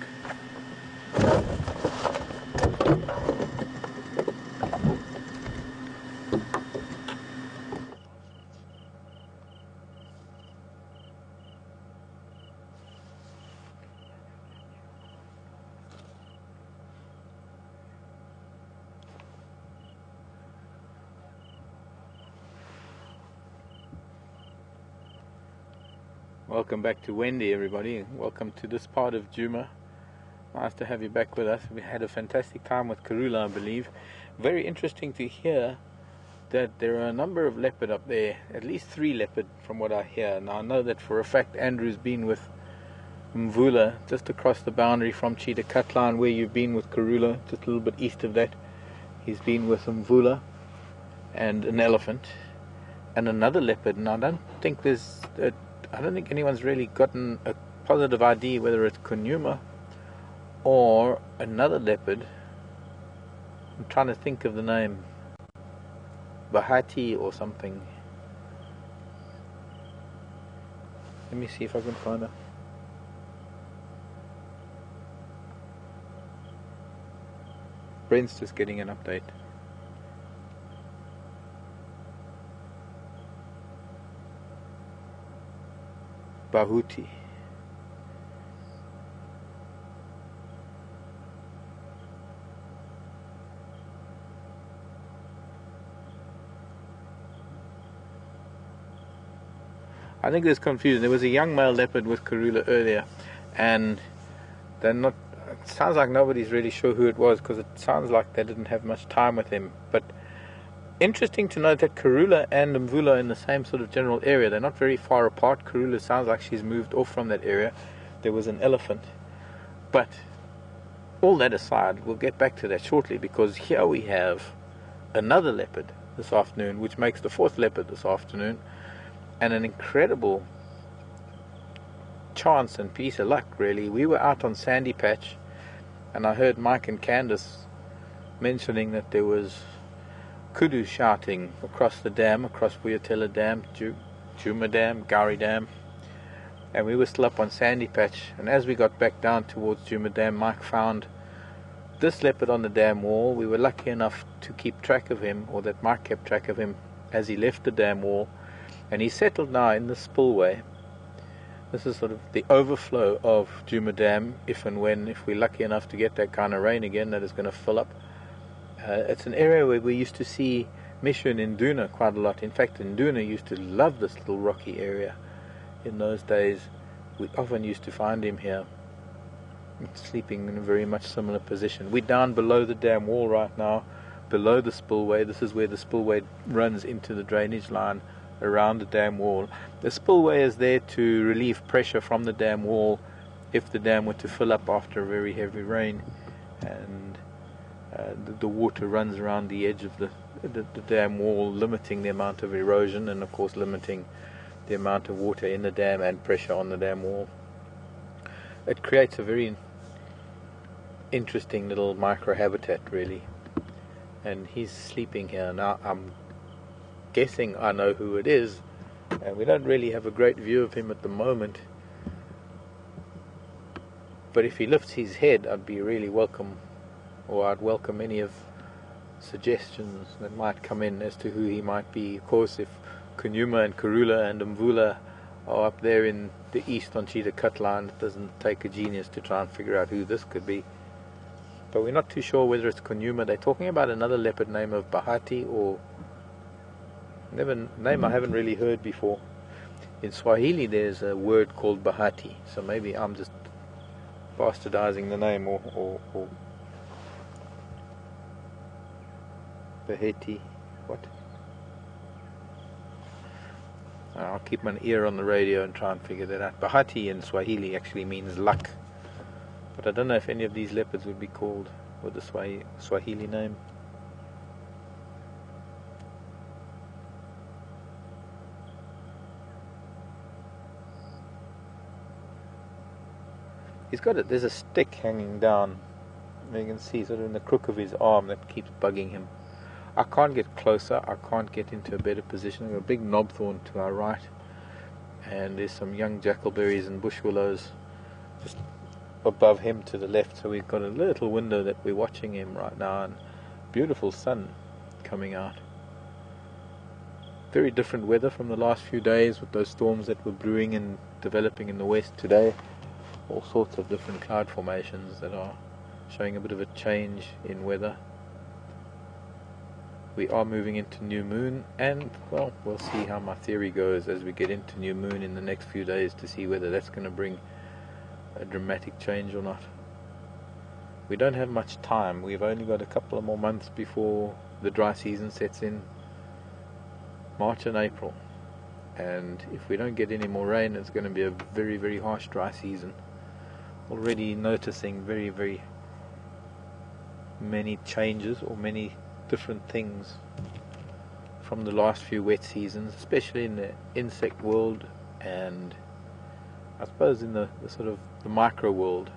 Speaker 1: Welcome back to Wendy, everybody. Welcome to this part of Djuma. Nice to have you back with us. We had a fantastic time with Karula, I believe. Very interesting to hear that there are a number of leopard up there, at least 3 leopard from what I hear. Now I know that for a fact Andrew's been with Mvula just across the boundary from Cheetah Cut Line where you've been with Karula, just a little bit east of that. He's been with Mvula and an elephant and another leopard, and I don't think anyone's really gotten a positive idea whether it's Kunyuma or another leopard. I'm trying to think of the name. Bahati or something. Let me see if I can find her. Brent's just getting an update. Bahuti. I think there's confusion. There was a young male leopard with Karula earlier, and they're not. It sounds like nobody's really sure who it was, because it sounds like they didn't have much time with him. But interesting to note that Karula and Mvula are in the same sort of general area. They're not very far apart. Karula sounds like she's moved off from that area. There was an elephant. But all that aside, we'll get back to that shortly, because here we have another leopard this afternoon, which makes the fourth leopard this afternoon, and an incredible chance and piece of luck, really. We were out on Sandy Patch, and I heard Mike and Candace mentioning that there was kudu shouting across the dam, across Buyatela Dam, Juma Dam, Gowrie Dam, and we were still up on Sandy Patch. And as we got back down towards Juma Dam, Mike found this leopard on the dam wall. We were lucky enough to keep track of him, or that Mike kept track of him as he left the dam wall, and he's settled now in the spillway. This is sort of the overflow of Juma Dam, if we're lucky enough to get that kind of rain again, that is going to fill up. It's an area where we used to see Mishu and Induna quite a lot. In fact, Induna used to love this little rocky area. In those days, we often used to find him here, sleeping in a very much similar position. We're down below the dam wall right now, below the spillway. This is where the spillway runs into the drainage line around the dam wall. The spillway is there to relieve pressure from the dam wall if the dam were to fill up after a very heavy rain, and the water runs around the edge of the dam wall, limiting the amount of erosion, and of course limiting the amount of water in the dam and pressure on the dam wall. It creates a very interesting little microhabitat, really, and he's sleeping here now. I'm guessing I know who it is, and we don't really have a great view of him at the moment, but if he lifts his head, I'd be really welcome, or I'd welcome any of suggestions that might come in as to who he might be. Of course, if Kunyuma and Karula and Mvula are up there in the east on Cheetah Cut Line, it doesn't take a genius to try and figure out who this could be. But we're not too sure whether it's Kunyuma. They're talking about another leopard name of Bahati, or name I haven't really heard before. In Swahili there's a word called Bahati, so maybe I'm just bastardizing the name, or Bahati, what? I'll keep my ear on the radio and try and figure that out. Bahati in Swahili actually means luck, but I don't know if any of these leopards would be called with the Swahili name. He's got there's a stick hanging down, you can see sort of in the crook of his arm, that keeps bugging him. I can't get closer, I can't get into a better position. I've got a big knobthorn to our right, and there's some young jackalberries and bush willows just above him to the left, so we've got a little window that we're watching him right now, and beautiful sun coming out. Very different weather from the last few days, with those storms that were brewing and developing in the west today. All sorts of different cloud formations that are showing a bit of a change in weather. We are moving into new moon, and well, we'll see how my theory goes as we get into new moon in the next few days, to see whether that's going to bring a dramatic change or not. We don't have much time. We've only got a couple of more months before the dry season sets in, March and April, and if we don't get any more rain, it's going to be a very, very harsh dry season. Already noticing very, very many changes, or many different things from the last few wet seasons, especially in the insect world, and I suppose in the sort of the micro world,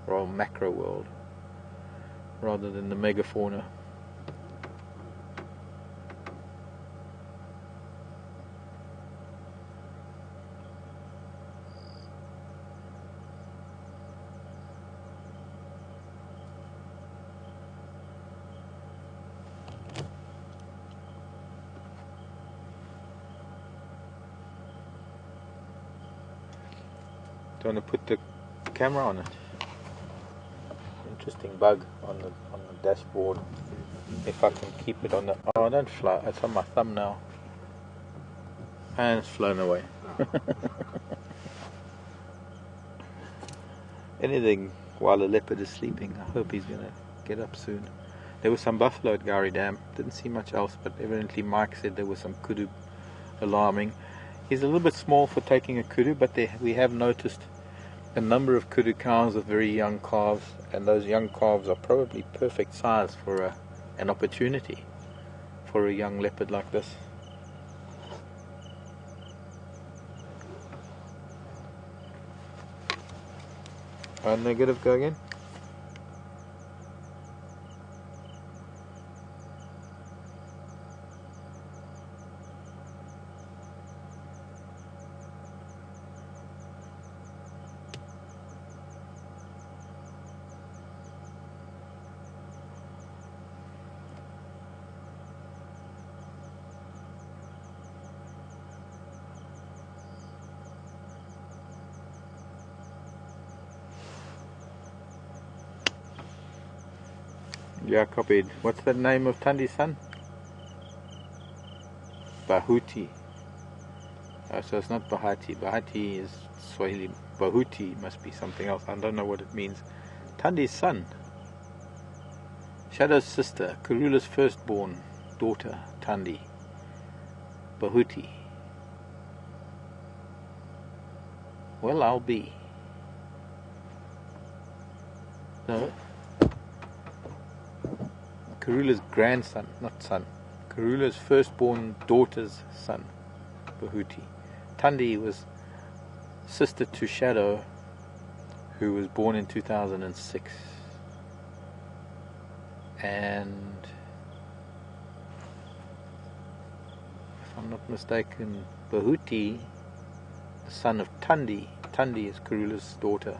Speaker 1: or macro world, rather than the megafauna. going to put the camera on it. Interesting bug on the dashboard. If I can keep it on the... Oh, don't fly. It's on my thumb now. And it's flown away. Anything while the leopard is sleeping. I hope he's going to get up soon. There was some buffalo at Gowrie Dam. Didn't see much else, but evidently Mike said there was some kudu alarming. He's a little bit small for taking a kudu, but we have noticed a number of kudu cows with very young calves, and those young calves are probably perfect size for an opportunity for a young leopard like this. Negative, go again. Yeah, copied. What's the name of Tandi's son? Bahuti. So it's not Bahati. Bahati is Swahili. Bahuti must be something else. I don't know what it means. Tandi's son. Shadow's sister. Karula's firstborn daughter, Tandi. Bahuti. Well, I'll be. No. Karula's grandson, not son. Karula's firstborn daughter's son, Bahuti. Tandi was sister to Shadow, who was born in 2006. And if I'm not mistaken, Bahuti, the son of Tandi. Tandi is Karula's daughter,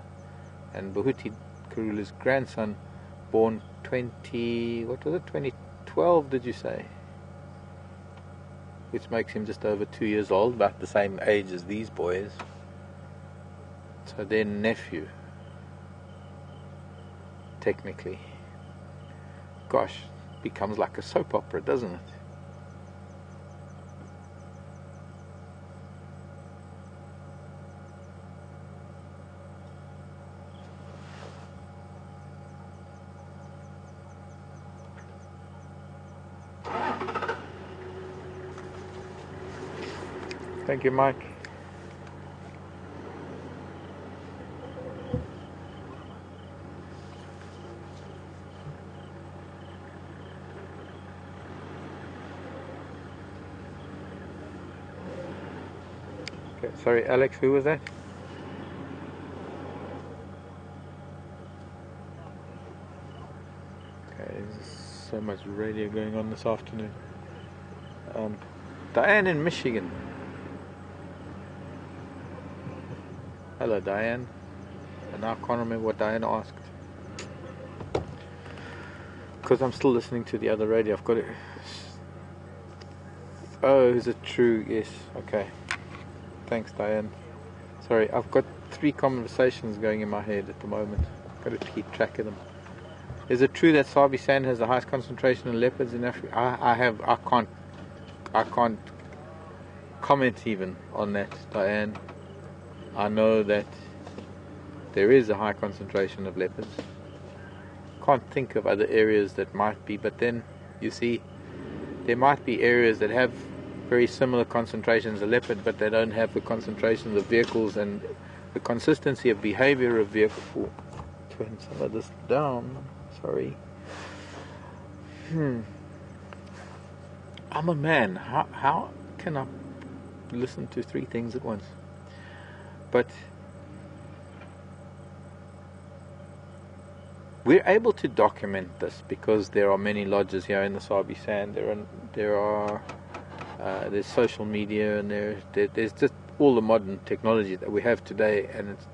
Speaker 1: and Bahuti, Karula's grandson, born 2012 did you say? Which makes him just over 2 years old, about the same age as these boys. So their nephew, technically. Gosh, becomes like a soap opera, doesn't it? Thank you, Mike. Okay, sorry, Alex, who was that? Okay, there's so much radio going on this afternoon. Diane in Michigan. Hello, Diane. And now I can't remember what Diane asked. Because I'm still listening to the other radio. I've got it. Oh, is it true? Yes. Okay. Thanks, Diane. Sorry, I've got 3 conversations going in my head at the moment. I've got to keep track of them. Is it true that Sabi Sand has the highest concentration of leopards in Africa? I can't comment even on that, Diane. I know that there is a high concentration of leopards. Can't think of other areas that might be, but then you see there might be areas that have very similar concentrations of leopard, but they don't have the concentrations of vehicles and the consistency of behavior of vehicles. Turn some of this down. Sorry. I'm a man. How can I listen to 3 things at once? But we're able to document this because there are many lodges here in the Sabi Sand. There's social media, and there's just all the modern technology that we have today, and it's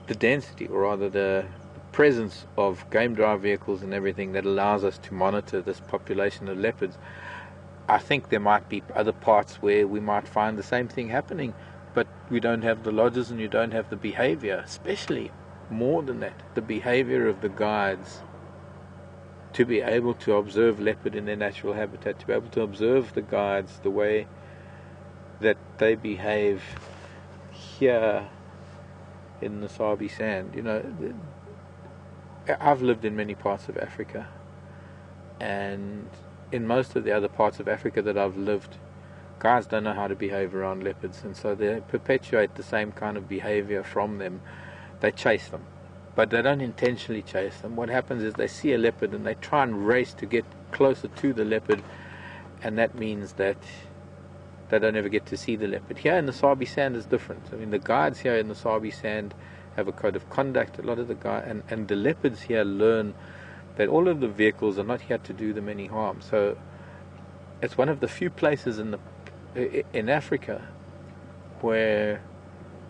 Speaker 1: the density, or rather the presence of game drive vehicles and everything that allows us to monitor this population of leopards. I think there might be other parts where we might find the same thing happening, but we don't have the lodges and you don't have the behavior, especially more than that, the behavior of the guides to be able to observe leopard in their natural habitat, to be able to observe the guides, the way that they behave here in the Sabi Sand. You know, I've lived in many parts of Africa, and in most of the other parts of Africa that I've lived, guys don't know how to behave around leopards, and so they perpetuate the same kind of behavior from them. They chase them, but they don't intentionally chase them. What happens is they see a leopard and they try and race to get closer to the leopard, and that means that they don't ever get to see the leopard. Here in the Sabi Sand is different. I mean, the guides here in the Sabi Sand have a code of conduct. A lot of the guys and the leopards here learn that all of the vehicles are not here to do them any harm. So it's one of the few places in Africa where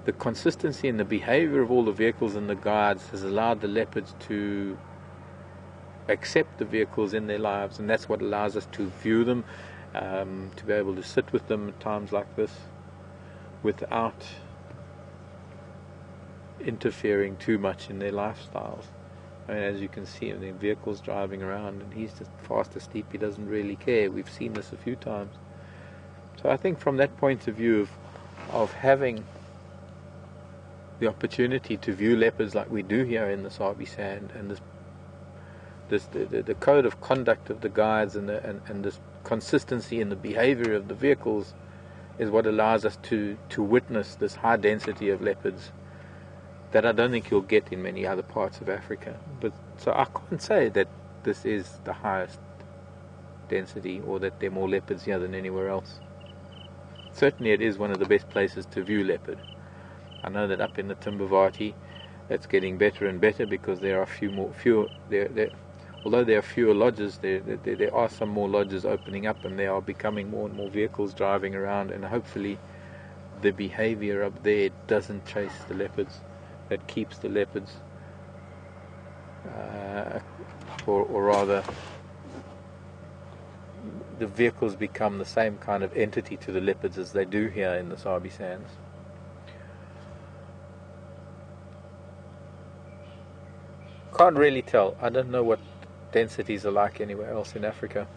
Speaker 1: the consistency in the behavior of all the vehicles and the guards has allowed the leopards to accept the vehicles in their lives, and that's what allows us to view them, to be able to sit with them at times like this without interfering too much in their lifestyles. I mean, as you can see, the vehicles driving around and he's just fast asleep. He doesn't really care. We've seen this a few times. So I think from that point of view of having the opportunity to view leopards like we do here in the Sabi Sand, and the code of conduct of the guides and this consistency in the behavior of the vehicles is what allows us to witness this high density of leopards that I don't think you'll get in many other parts of Africa. But so I can't say that this is the highest density or that there are more leopards here than anywhere else. Certainly it is one of the best places to view leopard. I know that up in the Timbavati it's getting better and better because there are although there are fewer lodges, there are some more lodges opening up, and there are becoming more and more vehicles driving around, and hopefully the behavior up there doesn't chase the leopards, that keeps the leopards, or rather the vehicles become the same kind of entity to the leopards as they do here in the Sabi Sands. Can't really tell. I don't know what densities are like anywhere else in Africa.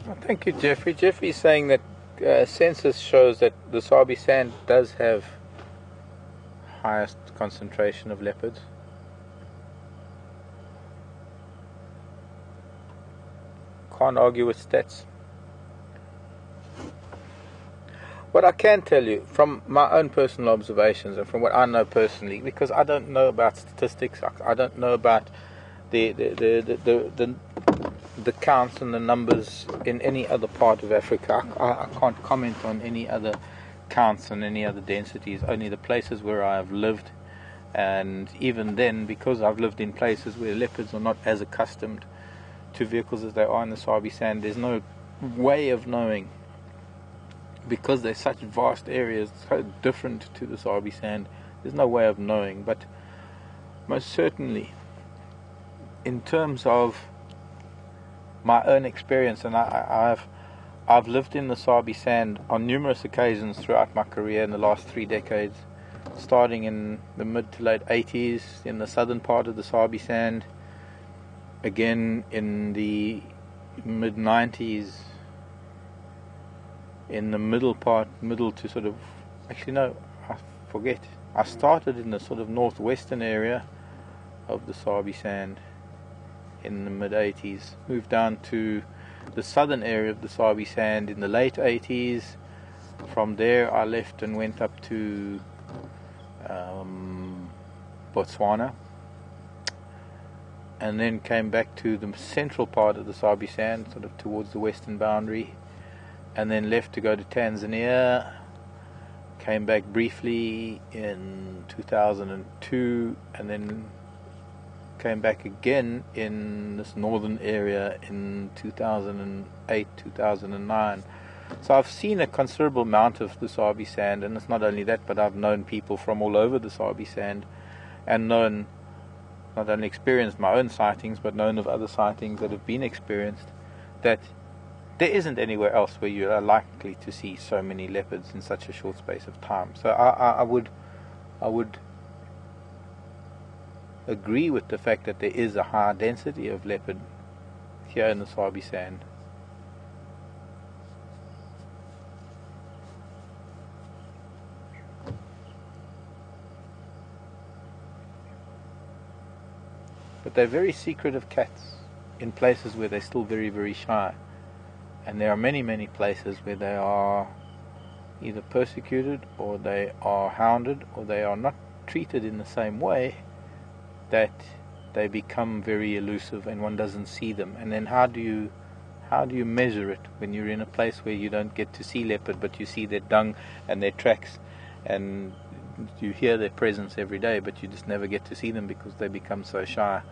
Speaker 1: Well, thank you, Jeffrey. Jeffrey's saying that census shows that the Sabi Sand does have highest concentration of leopards. Can't argue with stats. What I can tell you from my own personal observations and from what I know personally, because I don't know about statistics, I don't know about the counts and the numbers in any other part of Africa. I can't comment on any other counts and any other densities, only the places where I have lived. And even then, because I've lived in places where leopards are not as accustomed to vehicles as they are in the Sabi Sand, there's no way of knowing, because they're such vast areas, so different to the Sabi Sand, there's no way of knowing. But most certainly, in terms of my own experience, and I've lived in the Sabi Sand on numerous occasions throughout my career in the last 3 decades, starting in the mid to late 80s in the southern part of the Sabi Sand, again in the mid 90s in the middle to sort of, actually no, I forget, I started in the sort of northwestern area of the Sabi Sand in the mid 80s, moved down to the southern area of the Sabi Sand in the late 80s. From there I left and went up to Botswana, and then came back to the central part of the Sabi Sand, sort of towards the western boundary, and then left to go to Tanzania. Came back briefly in 2002, and then came back again in this northern area in 2008, 2009. So I've seen a considerable amount of the Sabi Sand, and it's not only that, but I've known people from all over the Sabi Sand, and known, not only experienced my own sightings, but known of other sightings that have been experienced, that there isn't anywhere else where you are likely to see so many leopards in such a short space of time. So I would agree with the fact that there is a high density of leopard here in the Sabi Sand. But they're very secretive cats in places where they're still very, very shy. And there are many, many places where they are either persecuted, or they are hounded, or they are not treated in the same way, that they become very elusive and one doesn't see them. And then how do you measure it when you're in a place where you don't get to see leopard, but you see their dung and their tracks, and you hear their presence every day, but you just never get to see them because they become so shy.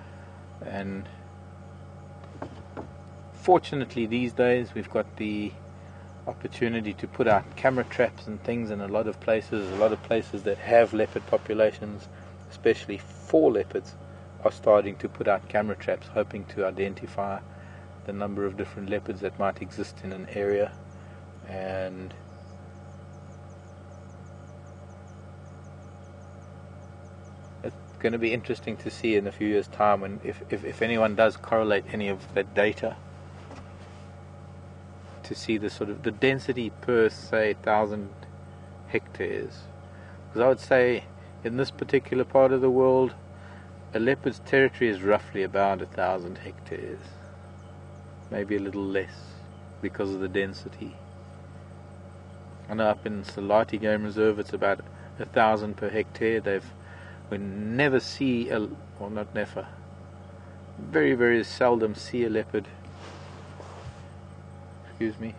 Speaker 1: And fortunately these days we've got the opportunity to put out camera traps and things in a lot of places that have leopard populations, especially 4 leopards, are starting to put out camera traps, hoping to identify the number of different leopards that might exist in an area. And it's going to be interesting to see in a few years' time, when if anyone does correlate any of that data, to see the sort of the density per, say, 1,000 hectares. Because I would say in this particular part of the world, a leopard's territory is roughly about 1,000 hectares, maybe a little less because of the density. I know up in Salati Game Reserve it's about 1,000 per hectare. We never see not never, very, very seldom see a leopard. Excuse me.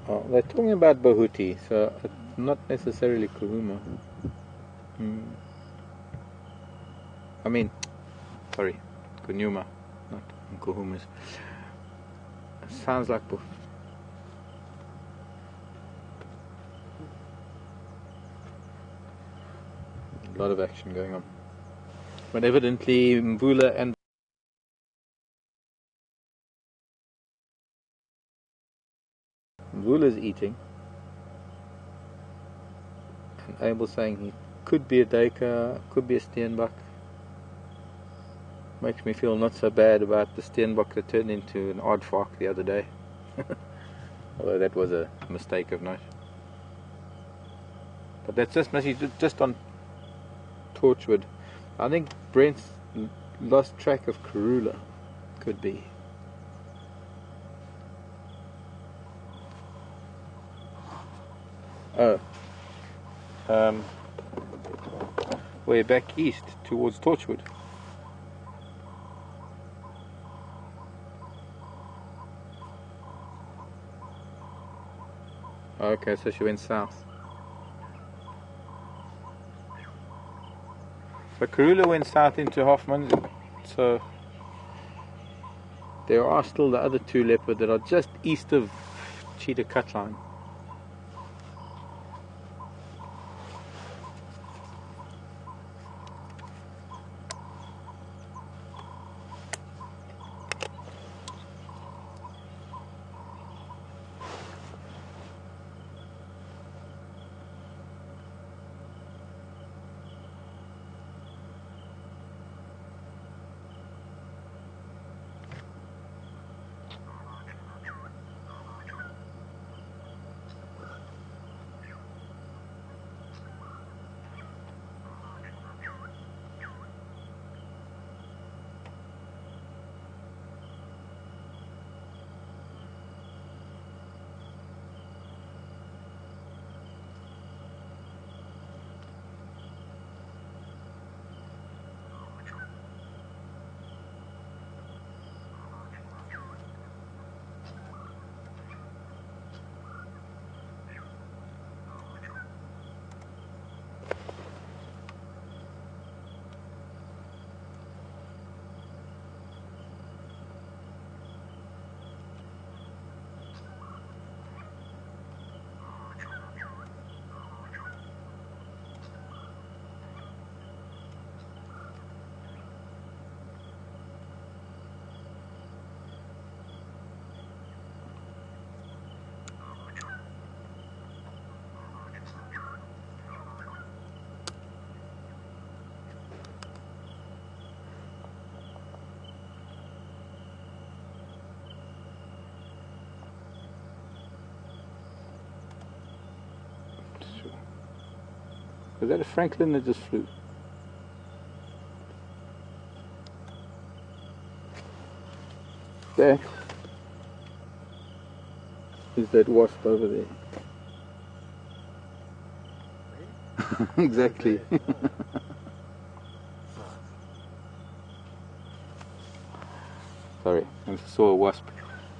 Speaker 1: Oh, they're talking about Bahuti, so not necessarily Kuhuma. I mean, sorry, Kunyuma, not Nkuhumas. Sounds like a lot of action going on. But evidently Mvula and Mvula's eating, and Abel saying he could be a duiker, could be a steenbok. Makes me feel not so bad about the steenbok that turned into an aardvark the other day. Although that was a mistake of note. But that's just on Torchwood. I think Brent's lost track of Karula. Could be. Oh. We're back east towards Torchwood. Okay, so she went south. So Karula went south into Hoffman, so there are still the other two leopard that are just east of Cheetah Cutline. Was that a Franklin that just flew? That is that wasp over there. Exactly. Sorry, I saw a wasp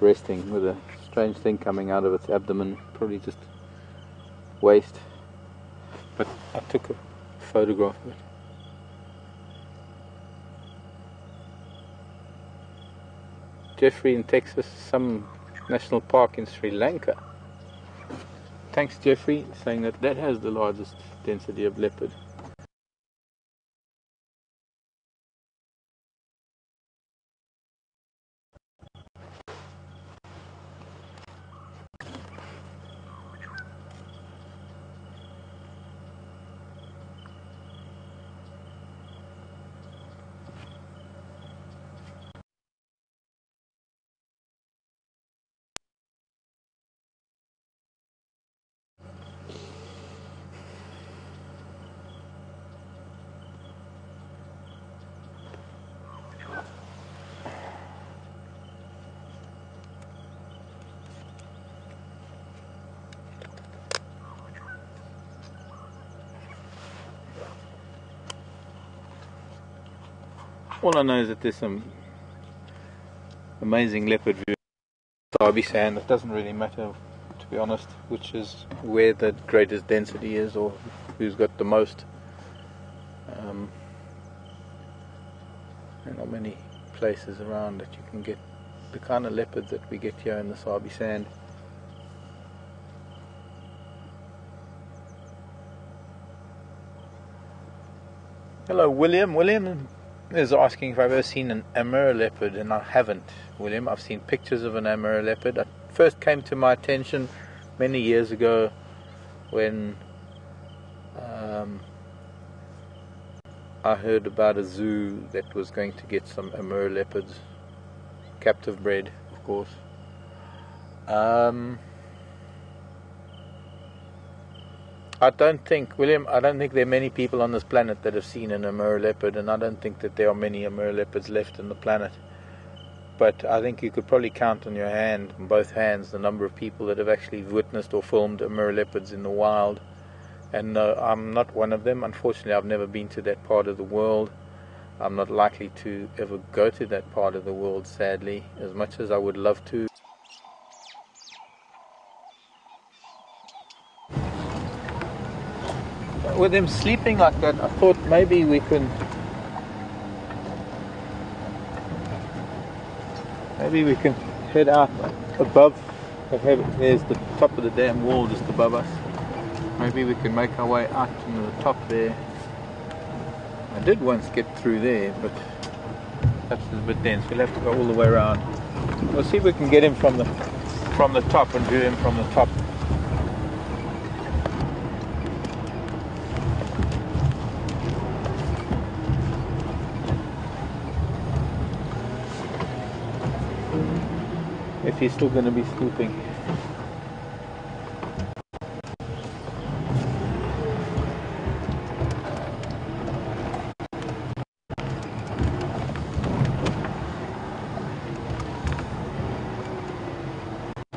Speaker 1: resting with a strange thing coming out of its abdomen, probably just waste. But I took a photograph of it. Jeffrey in Texas, some national park in Sri Lanka. Thanks, Jeffrey, saying that that has the largest density of leopard. All I know is that there's some amazing leopard view in Derby Sand. It doesn't really matter, to be honest, which is where the greatest density is or who's got the most. There are not many places around that you can get the kind of leopards that we get here in the Sabi Sand. Hello, William. William is asking if I've ever seen an Amur leopard, and I haven't, William. I've seen pictures of an Amur leopard. It first came to my attention many years ago when I heard about a zoo that was going to get some Amur leopards, captive bred, of course. I don't think, William, I don't think there are many people on this planet that have seen an Amur leopard, and I don't think that there are many Amur leopards left on the planet. But I think you could probably count on your hand, on both hands, the number of people that have actually witnessed or filmed Amur leopards in the wild. And no, I'm not one of them. Unfortunately, I've never been to that part of the world. I'm not likely to ever go to that part of the world, sadly, as much as I would love to. With them sleeping like that, I thought maybe we can head out above. There's the top of the dam wall just above us. Maybe we can make our way out to the top there. I did once get through there, but that's a bit dense. We'll have to go all the way around. We'll see if we can get him from the top and view him from the top. If he's still going to be sleeping.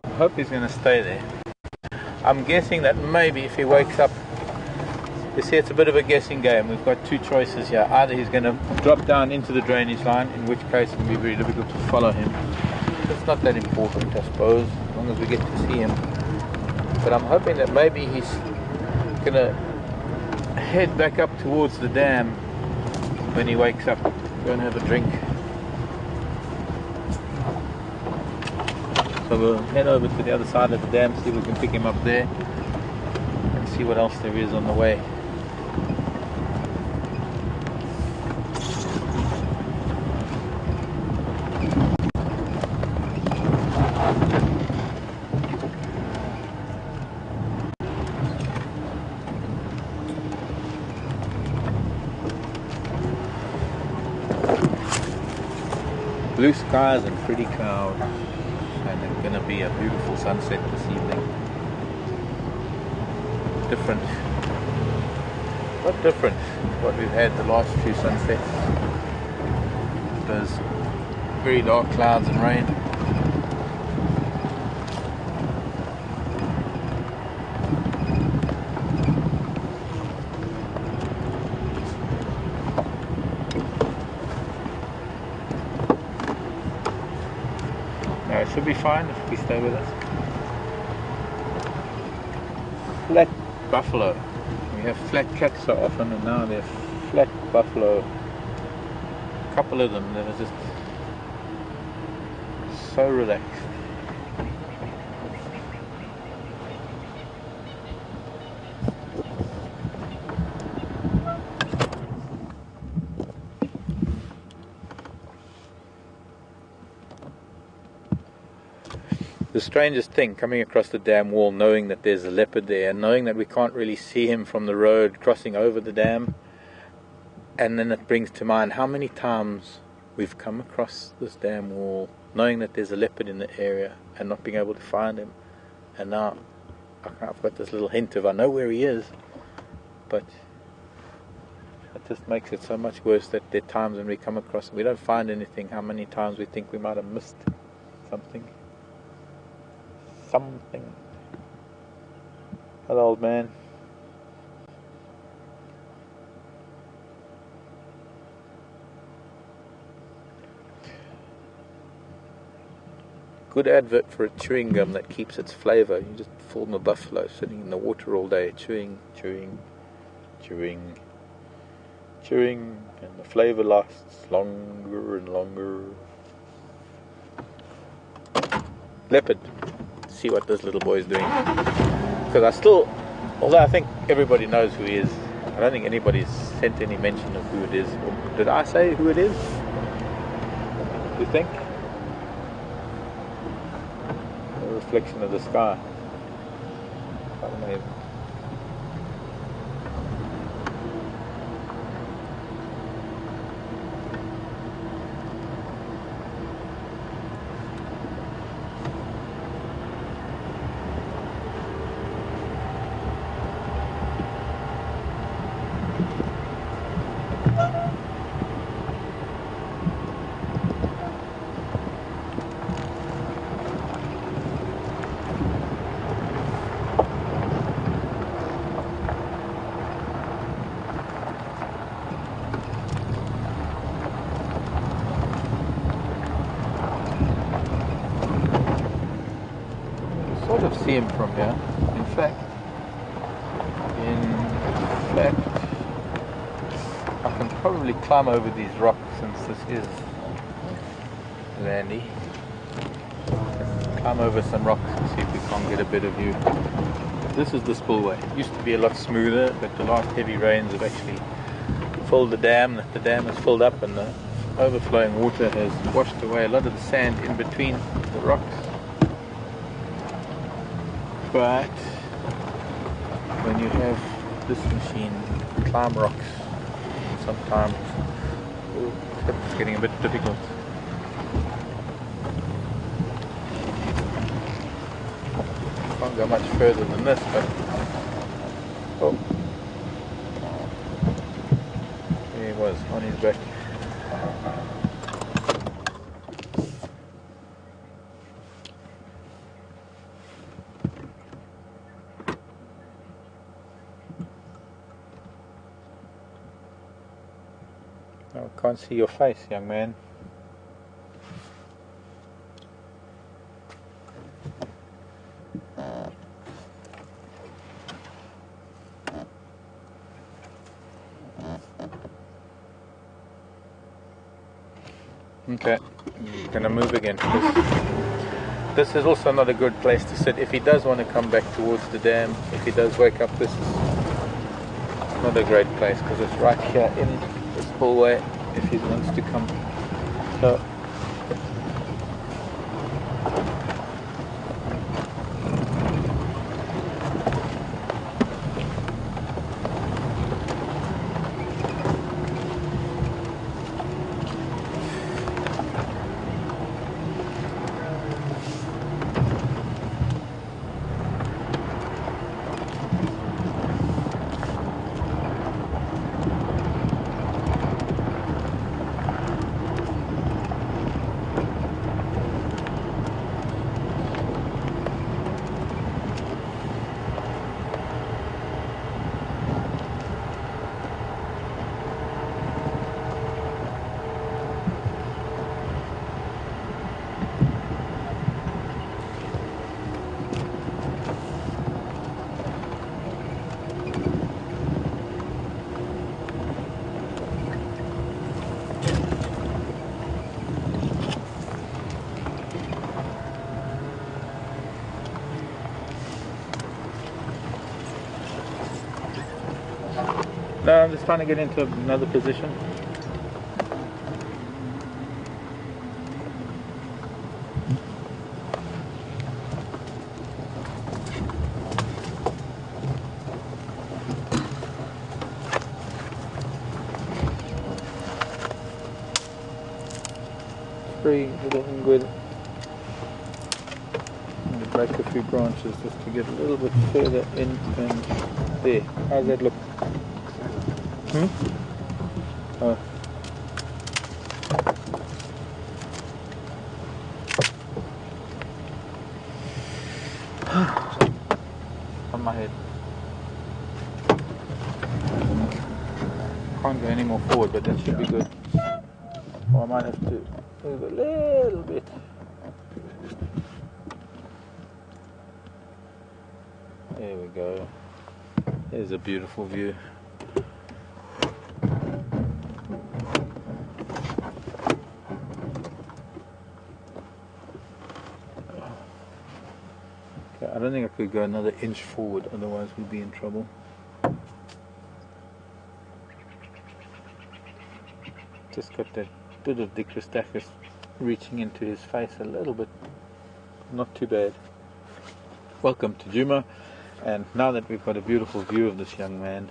Speaker 1: I hope he's going to stay there. I'm guessing that maybe if he wakes up, you see, it's a bit of a guessing game. We've got two choices here. Either he's going to drop down into the drainage line, in which case it will be very difficult to follow him. It's not that important, I suppose, as long as we get to see him. But I'm hoping that maybe he's going to head back up towards the dam when he wakes up. Go and have a drink. So we'll head over to the other side of the dam, see if we can pick him up there, and see what else there is on the way. Blue skies and pretty clouds, and it's going to be a beautiful sunset this evening. Different, not different to what we've had the last few sunsets. There's very dark clouds and rain. It should be fine if we stay with us. Flat buffalo. We have flat cats so often, and now they're flat buffalo. A couple of them that are just so relaxed. The strangest thing, coming across the dam wall, knowing that there's a leopard there, and knowing that we can't really see him from the road crossing over the dam, and then it brings to mind how many times we've come across this dam wall, knowing that there's a leopard in the area, and not being able to find him. And now I've got this little hint of I know where he is, but it just makes it so much worse that there are times when we come across him, we don't find anything, how many times we think we might have missed something. Hello, old man. Good advert for a chewing gum that keeps its flavor. You just film a buffalo sitting in the water all day, chewing, chewing, chewing, chewing, and the flavor lasts longer and longer. Leopard. See what this little boy is doing. Because although I think everybody knows who he is, I don't think anybody's sent any mention of who it is. Or did I say who it is? You think? The reflection of the sky. Quite amazing. Sort of see him from here. In fact, I can probably climb over these rocks since this is Landy. Climb over some rocks and see if we can't get a better view. This is the spillway. It used to be a lot smoother, but the last heavy rains have actually filled the dam. The dam has filled up and the overflowing water has washed away a lot of the sand in between the rocks. But when you have this machine climb rocks, sometimes it's getting a bit difficult. Can't go much further than this, but oh, there he was on his back. I can't see your face, young man. Okay, I'm gonna move again. This is also not a good place to sit. If he does want to come back towards the dam, if he does wake up, this is not a great place because it's right here in the spillway if he wants to come. So no, I'm just trying to get into another position. Free little ingrid. I'm going to break a few branches just to get a little bit further in and there. How's that look? Oh. On my head. Can't go any more forward, but that should be good. Or I might have to move a little bit. There we go. There's a beautiful view. Okay, I don't think I could go another inch forward, otherwise we'd be in trouble. Just got that bit of Dicrostachys reaching into his face a little bit. Not too bad. Welcome to Djuma, and now that we've got a beautiful view of this young man,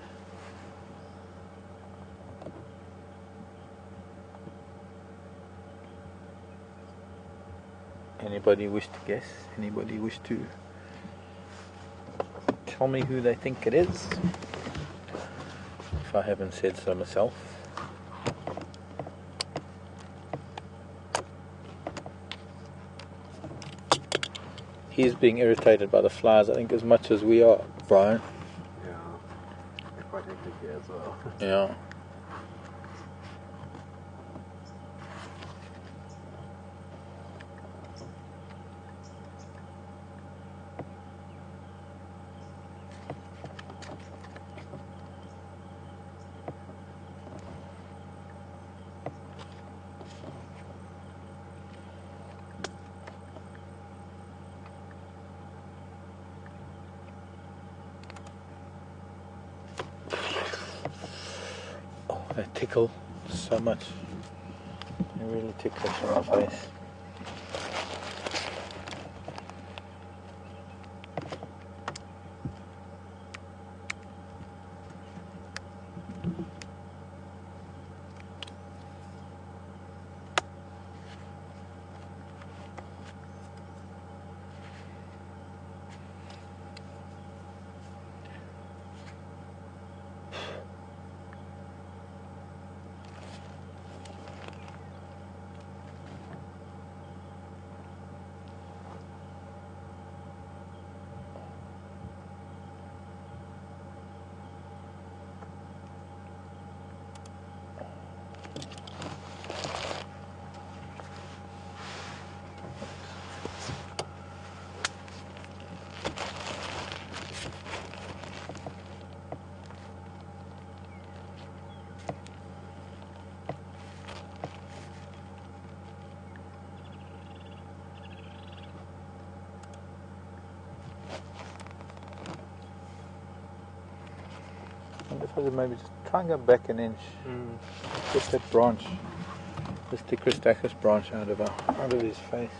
Speaker 1: anybody wish to guess? Anybody wish to tell me who they think it is? If I haven't said so myself. He's being irritated by the flies, I think, as much as we are, Brian.
Speaker 2: Yeah. Quite hectic here as well.
Speaker 1: Yeah. They tickle so much. They really tickle us in my face. I wonder if I could maybe just try and go back an inch. Get that branch, this Dicrostachys branch out of his face.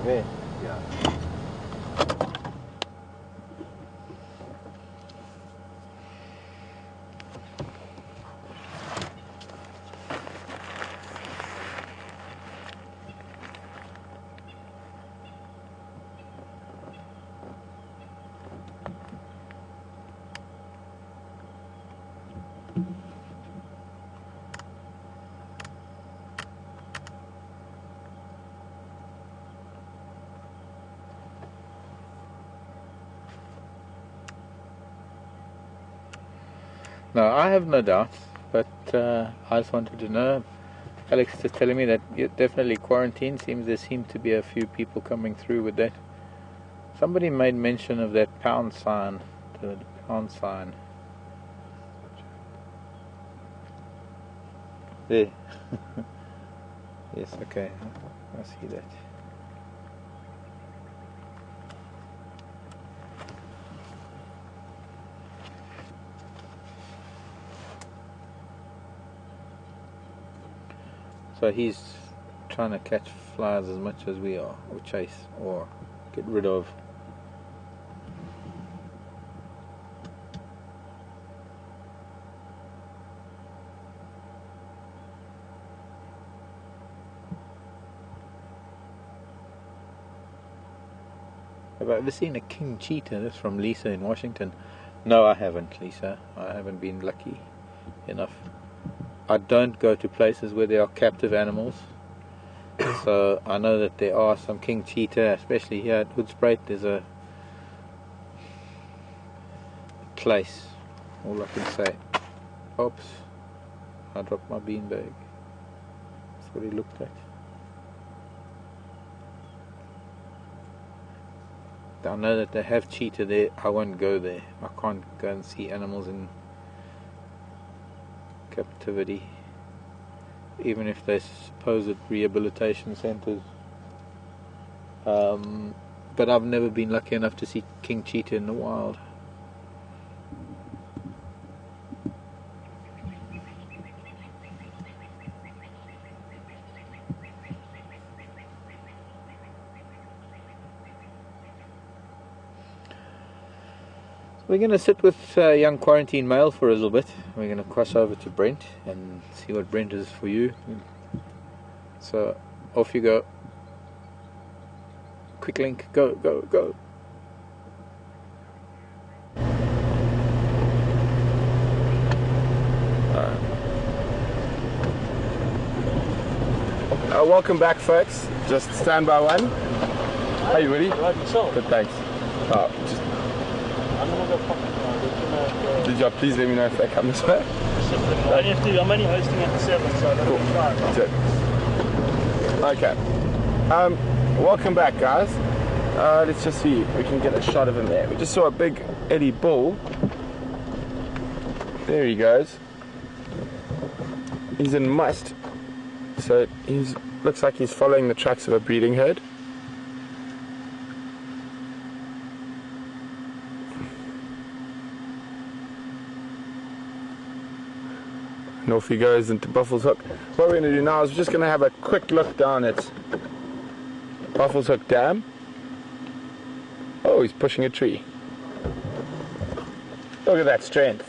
Speaker 1: There.
Speaker 2: Yeah.
Speaker 1: No, I have no doubt, but I just wanted to know. Alex is telling me that definitely quarantine there seem to be a few people coming through with that. Somebody made mention of that pound sign, the pound sign. There. Yes, okay, I see that. So he's trying to catch flies as much as we are, or chase, or get rid of. Have I ever seen a king cheetah? That's from Lisa in Washington. No, I haven't, Lisa. I haven't been lucky enough. I don't go to places where there are captive animals. So I know that there are some king cheetah, especially here at Hoedspruit. There's a place, all I can say. Oops, I dropped my beanbag. That's what he looked at. I know that they have cheetah there. I won't go there. I can't go and see animals in captivity, even if they're supposed rehabilitation centres. But I've never been lucky enough to see king cheetah in the wild. We're going to sit with young quarantine male for a little bit. We're going to cross over to Brent and see what Brent is for you. So off you go. Quick link, go, go, go.
Speaker 3: Welcome back, folks. Just stand by one. Are you ready?
Speaker 2: Right, yourself.
Speaker 3: Good, thanks. Just, did you please let me know if that comes back?
Speaker 2: I'm only hosting at the 7, so that'll be fine.
Speaker 3: Okay. Welcome back, guys. Let's just see if we can get a shot of him there. We just saw a big Eddie bull. There he goes. He's in must. So he's looks like he's following the tracks of a breeding herd. And off he goes into Buffelshoek. What we're going to do now is we're just going to have a quick look down at Buffelshoek Dam. Oh, he's pushing a tree. Look at that strength.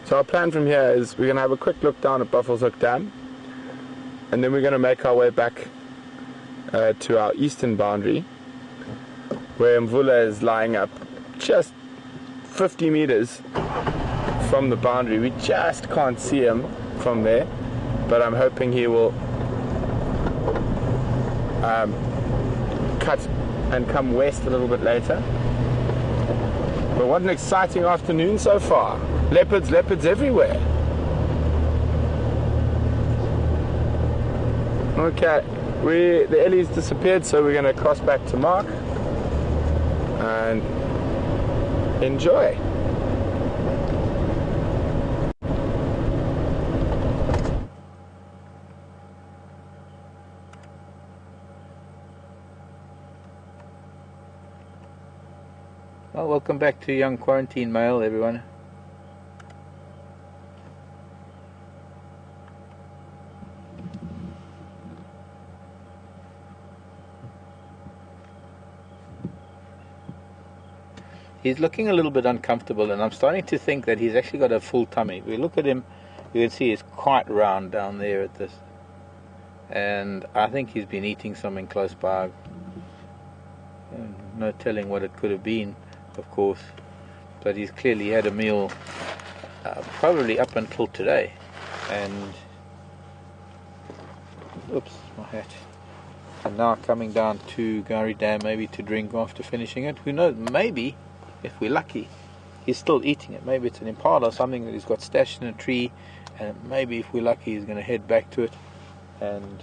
Speaker 3: So our plan from here is we're going to have a quick look down at Buffelshoek Dam, and then we're going to make our way back to our eastern boundary, where Mvula is lying up just 50 meters from the boundary. We just can't see him from there, but I'm hoping he will cut and come west a little bit later. But what an exciting afternoon so far. Leopards everywhere. Okay, the Ellie's disappeared, so we're going to cross back to Mark and enjoy.
Speaker 1: Well, welcome back to Young Quarantine Male, everyone. He's looking a little bit uncomfortable, and I'm starting to think that he's actually got a full tummy. If we look at him, you can see he's quite round down there at this. And I think he's been eating something close by. No telling what it could have been, of course. But he's clearly had a meal probably up until today. And, oops, my hat. And now coming down to Gowrie Dam maybe to drink after finishing it. Who knows, maybe, if we're lucky, he's still eating it. Maybe it's an impala or something that he's got stashed in a tree, and maybe if we're lucky he's going to head back to it. And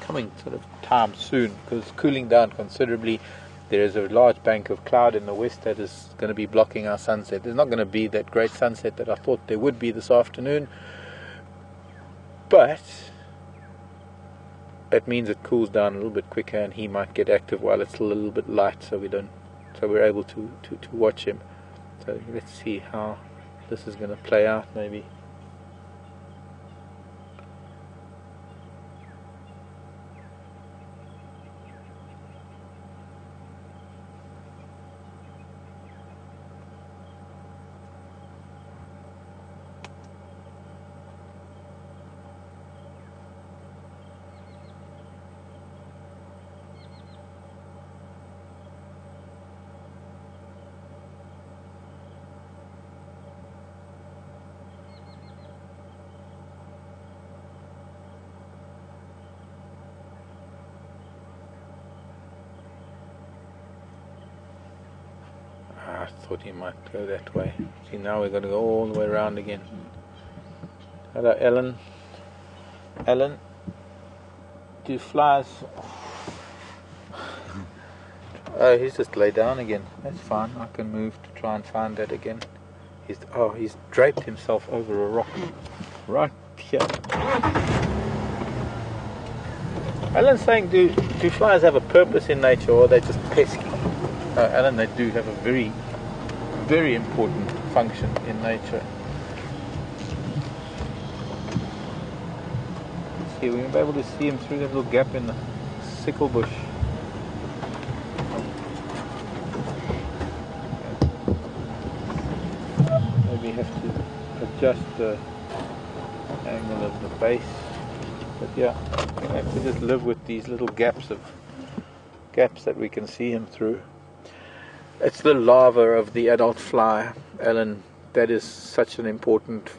Speaker 1: coming sort of time soon, because it's cooling down considerably. There is a large bank of cloud in the west that is going to be blocking our sunset. There's not going to be that great sunset that I thought there would be this afternoon, but it means it cools down a little bit quicker, and he might get active while it's still a little bit light, so we're able to watch him. So let's see how this is going to play out. Maybe I thought he might go that way. See, now we're going to go all the way around again. Hello, Ellen. Ellen, do flies Oh, he's just laid down again. That's fine. I can move to try and find that again. He's draped himself over a rock right here. Alan's saying, do flies have a purpose in nature, or are they just pesky? No, Alan, they do have a very, very important function in nature. See, we'll be able to see him through that little gap in the sickle bush. Maybe have to adjust the angle of the base. But yeah, we have to just live with these little gaps that we can see him through. It's the larva of the adult fly, Alan. That is such an important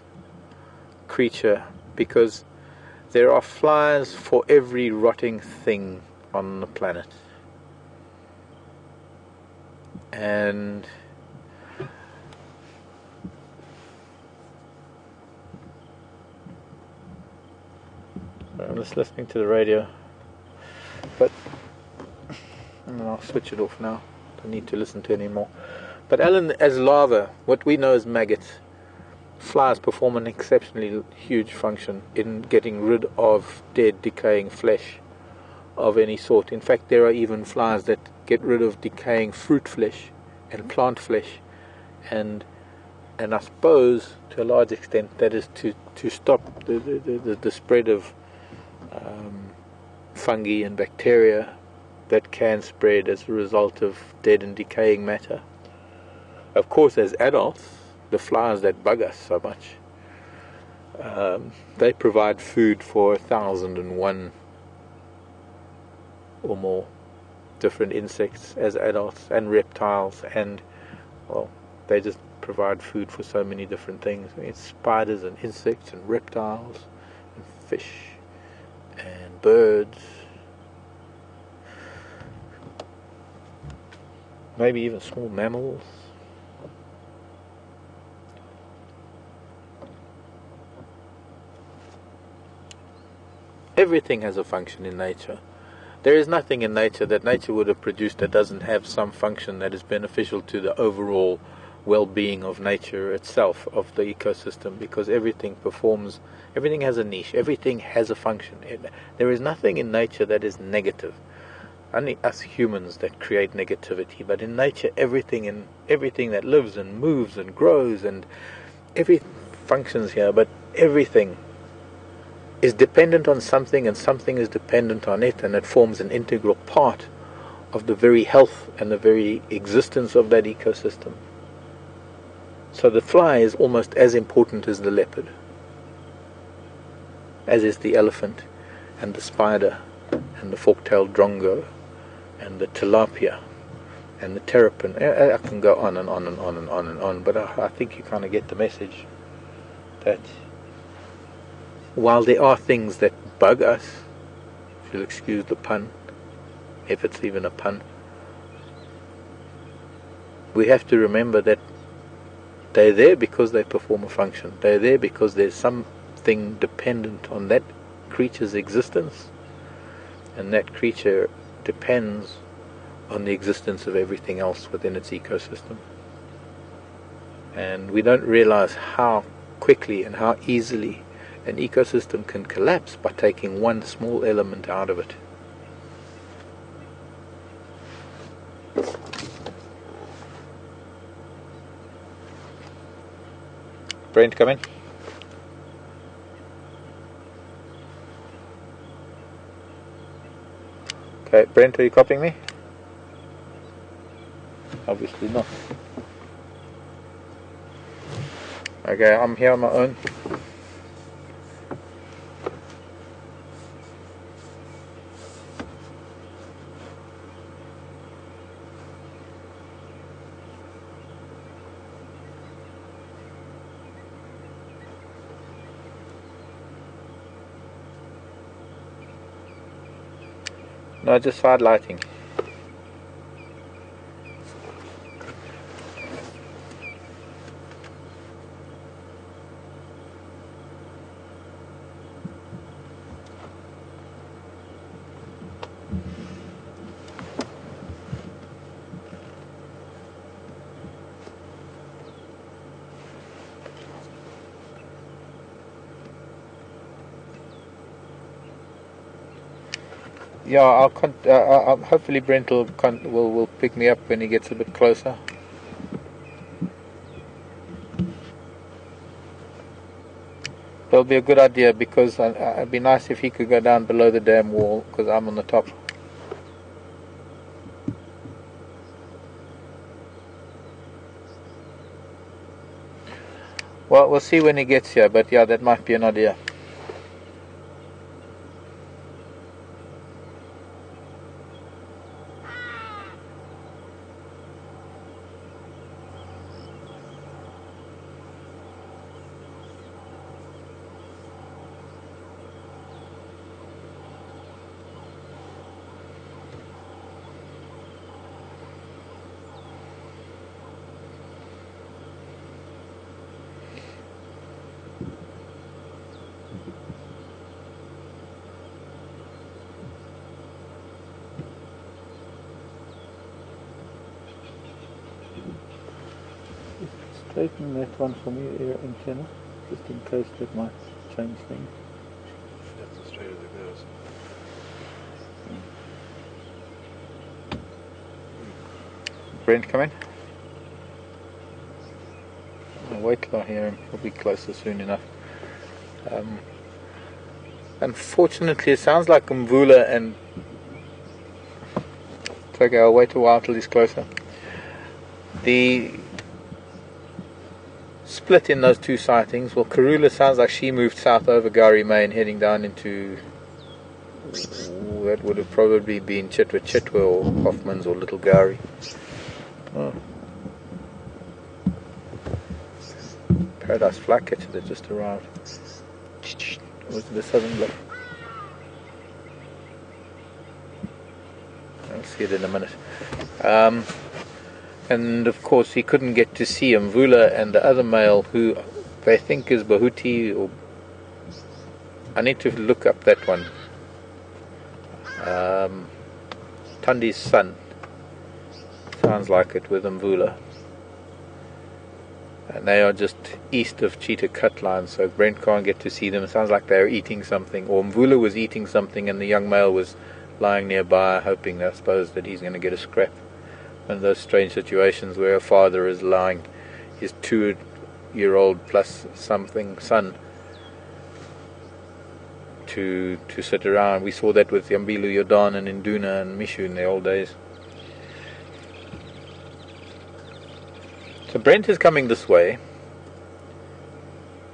Speaker 1: creature, because there are flies for every rotting thing on the planet. And I'm just listening to the radio, but I'll switch it off now. Don't need to listen to it anymore. But Alan, as larvae, what we know as maggots, flies perform an exceptionally huge function in getting rid of dead, decaying flesh of any sort. In fact, there are even flies that get rid of decaying fruit flesh and plant flesh, and I suppose to a large extent that is to stop the spread of fungi and bacteria that can spread as a result of dead and decaying matter. Of course, as adults, the flies that bug us so much, they provide food for 1,001 or more different insects as adults, and reptiles, and, well, they just provide food for so many different things. I mean, spiders and insects and reptiles and fish and birds, maybe even small mammals. Everything has a function in nature. There is nothing in nature that nature would have produced that doesn't have some function that is beneficial to the overall well-being of nature itself, of the ecosystem, because everything has a niche, everything has a function. There is nothing in nature that is negative. Only us humans that create negativity, but in nature everything that lives and moves and grows and everything functions here, but everything is dependent on something, and something is dependent on it, and it forms an integral part of the very health and the very existence of that ecosystem. So the fly is almost as important as the leopard, as is the elephant and the spider and the fork-tailed drongo and the tilapia and the terrapin. I can go on and on and on and on and on, but I think you kind of get the message that while there are things that bug us, if you'll excuse the pun, if it's even a pun, we have to remember that they're there because they perform a function. They're there because there's something dependent on that creature's existence, and that creature depends on the existence of everything else within its ecosystem. And we don't realize how quickly and how easily an ecosystem can collapse by taking one small element out of it. Brent, come in. Okay, Brent, are you copying me? Obviously not. Okay, I'm here on my own. No, just side lighting. Yeah, hopefully Brent will pick me up when he gets a bit closer. That'll be a good idea, because it'd be nice if he could go down below the dam wall, because I'm on the top. Well, we'll see when he gets here, but yeah, that might be an idea. Straighten that one for me, your antenna, just in case that might change things.
Speaker 2: That's as straight as it goes.
Speaker 1: Brent, come in. I'll wait till I hear him. He'll be closer soon enough. Unfortunately, it sounds like Mvula and... It's okay, I'll wait a while till he's closer. The split in those two sightings, well, Karula sounds like she moved south over Gari Main, heading down into... that would have probably been Chitwa or Hoffman's or Little Gari. Oh. Paradise Flycatcher that just arrived. Was it the Southern Bluff? I'll see it in a minute. And of course he couldn't get to see Mvula and the other male, who they think is Bahuti, or I need to look up that one. Tundi's son. Sounds like it, with Mvula. And they are just east of Cheetah Cut Line, so Brent can't get to see them. It sounds like they're eating something, or Mvula was eating something and the young male was lying nearby, hoping, I suppose, that he's going to get a scrap. One of those strange situations where a father is allowing his 2-year-old plus something son to sit around. We saw that with Yambilu Yodan and Induna and Mishu in the old days. So Brent is coming this way,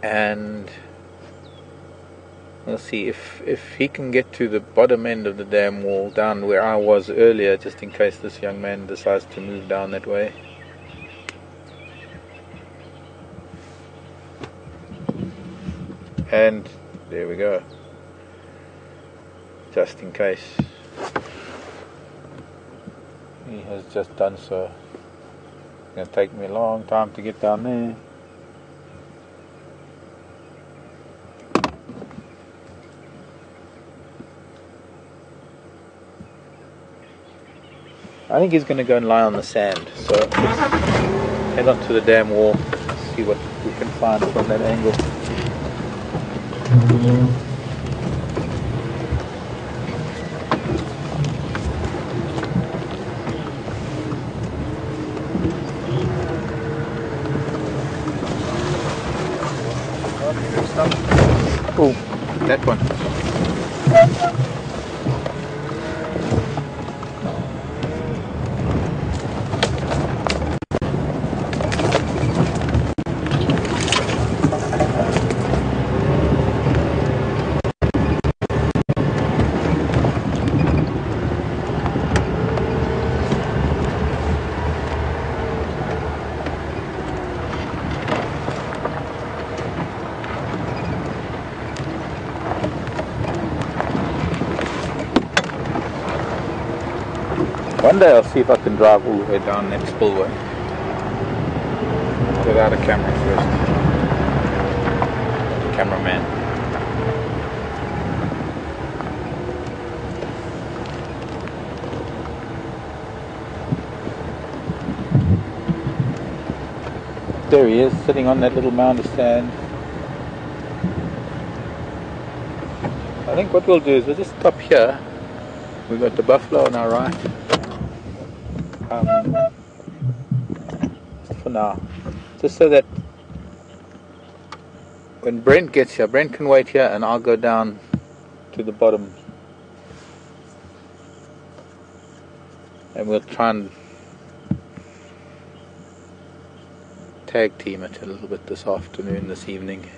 Speaker 1: and we'll see if he can get to the bottom end of the dam wall, down where I was earlier, just in case this young man decides to move down that way. And there we go, just in case. He has just done so. It's going to take me a long time to get down there. I think he's going to go and lie on the sand, so let's head on to the dam wall, see what we can find from that angle. Oh, that one. One day I'll see if I can drive all the way down that spillway without a camera first. Cameraman. There he is, sitting on that little mound of sand. I think what we'll do is we'll just stop here We've got the buffalo on our right. For now, just so that when Brent gets here, Brent can wait here and I'll go down to the bottom and we'll try and tag team it a little bit this afternoon, this evening.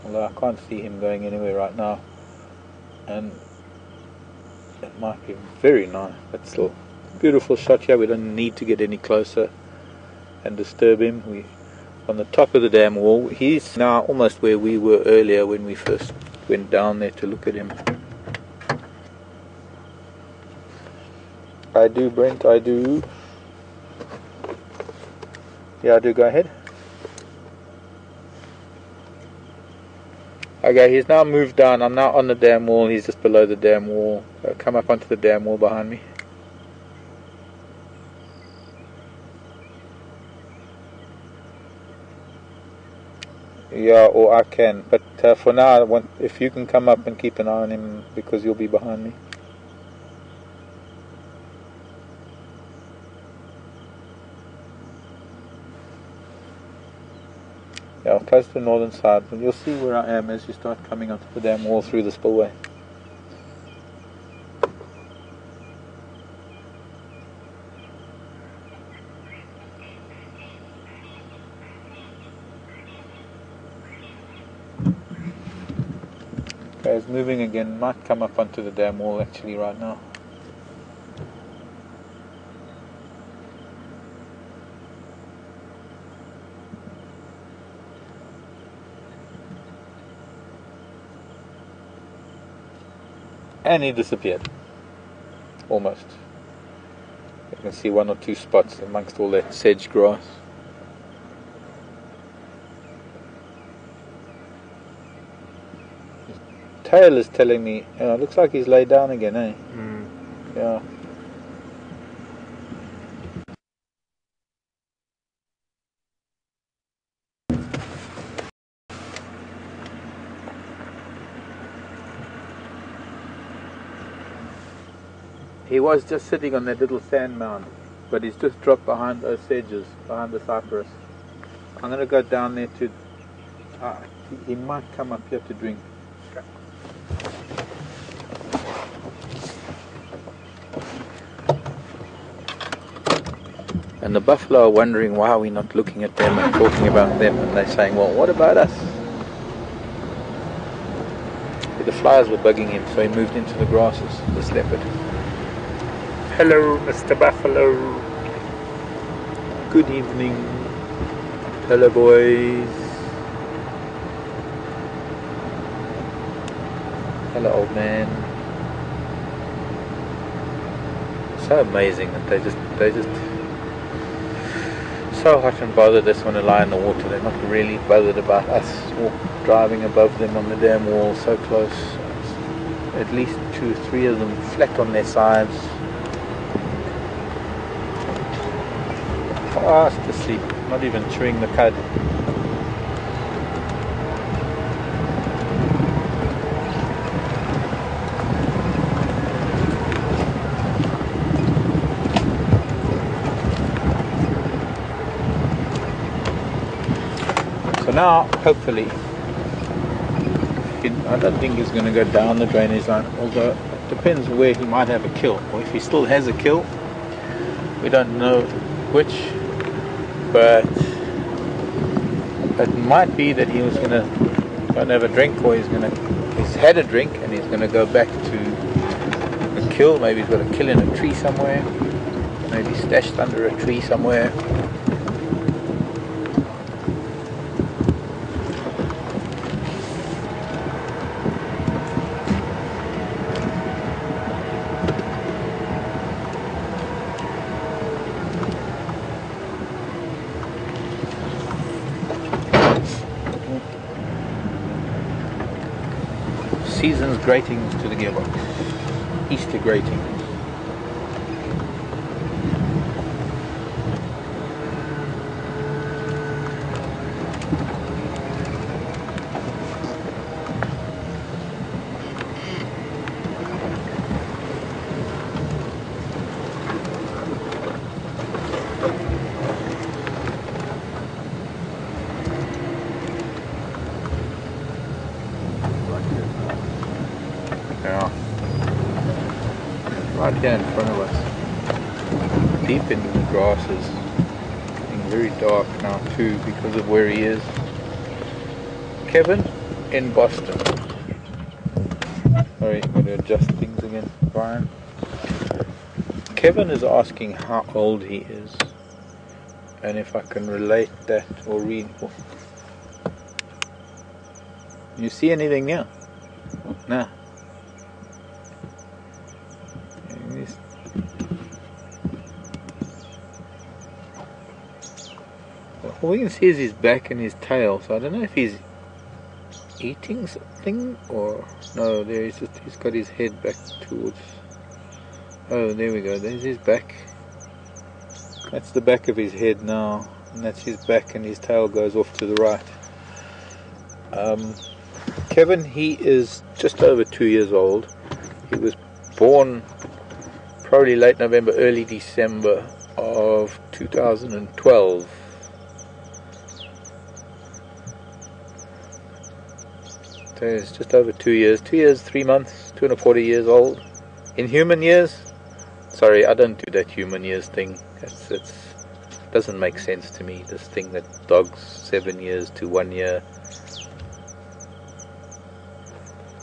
Speaker 1: Although I can't see him going anywhere right now, and it might be very nice, but still beautiful shot here. We don't need to get any closer and disturb him. We're on the top of the dam wall. He's now almost where we were earlier when we first went down there to look at him. I do, Brent, I do. Yeah, I do, go ahead. Okay, he's now moved down. I'm now on the dam wall. He's just below the dam wall. Come up onto the dam wall behind me. Yeah, or I can. But for now, I want, if you can come up and keep an eye on him because you'll be behind me. Yeah, close to the northern side, and you'll see where I am as you start coming onto the dam wall through the spillway. Okay, it's moving again, might come up onto the dam wall actually right now. And he disappeared. Almost. You can see one or two spots amongst all that sedge grass. His tail is telling me, it looks like he's laid down again, eh? Yeah. He was just sitting on that little sand mound, but he's just dropped behind those sedges, behind the cypress. I'm going to go down there to... he might come up here to drink. And the buffalo are wondering why we're not looking at them and talking about them, and they're saying, well, what about us? The flies were bugging him, so he moved into the grasses, this leopard. Hello, Mr. Buffalo. Good evening. Hello, boys. Hello, old man. So amazing that they just so hot and bothered they just want to lie in the water. They're not really bothered about us driving above them on the dam wall so close. At least 2 or 3 of them flat on their sides. Fast asleep, not even chewing the cud. So now, hopefully, I don't think he's going to go down the drainage line, although it depends where he might have a kill, or if he still has a kill. We don't know which. But it might be that he was going to go and have a drink, or he's had a drink and he's going to go back to a kill. Maybe he's got a kill in a tree somewhere, maybe stashed under a tree somewhere. Season's gratings to the gearbox. Easter gratings. right here in front of us, deep into the grasses, getting very dark now too because of where he is. Kevin in Boston. Sorry, I'm going to adjust things again, Brian. Kevin is asking how old he is and if I can relate that or read. You see anything now? No. All we can see is his back and his tail, so I don't know if he's eating something or no. There he's got his head back towards. Oh, there we go. There's his back. That's the back of his head now, and that's his back, and his tail goes off to the right. Kevin, he is just over 2 years old. He was born probably late November, early December of 2012. So he's just over 2 years. 2 years, 3 months, 240 years old. In human years, sorry, I don't do that human years thing. It doesn't make sense to me. This thing that dogs 7 years to 1 year.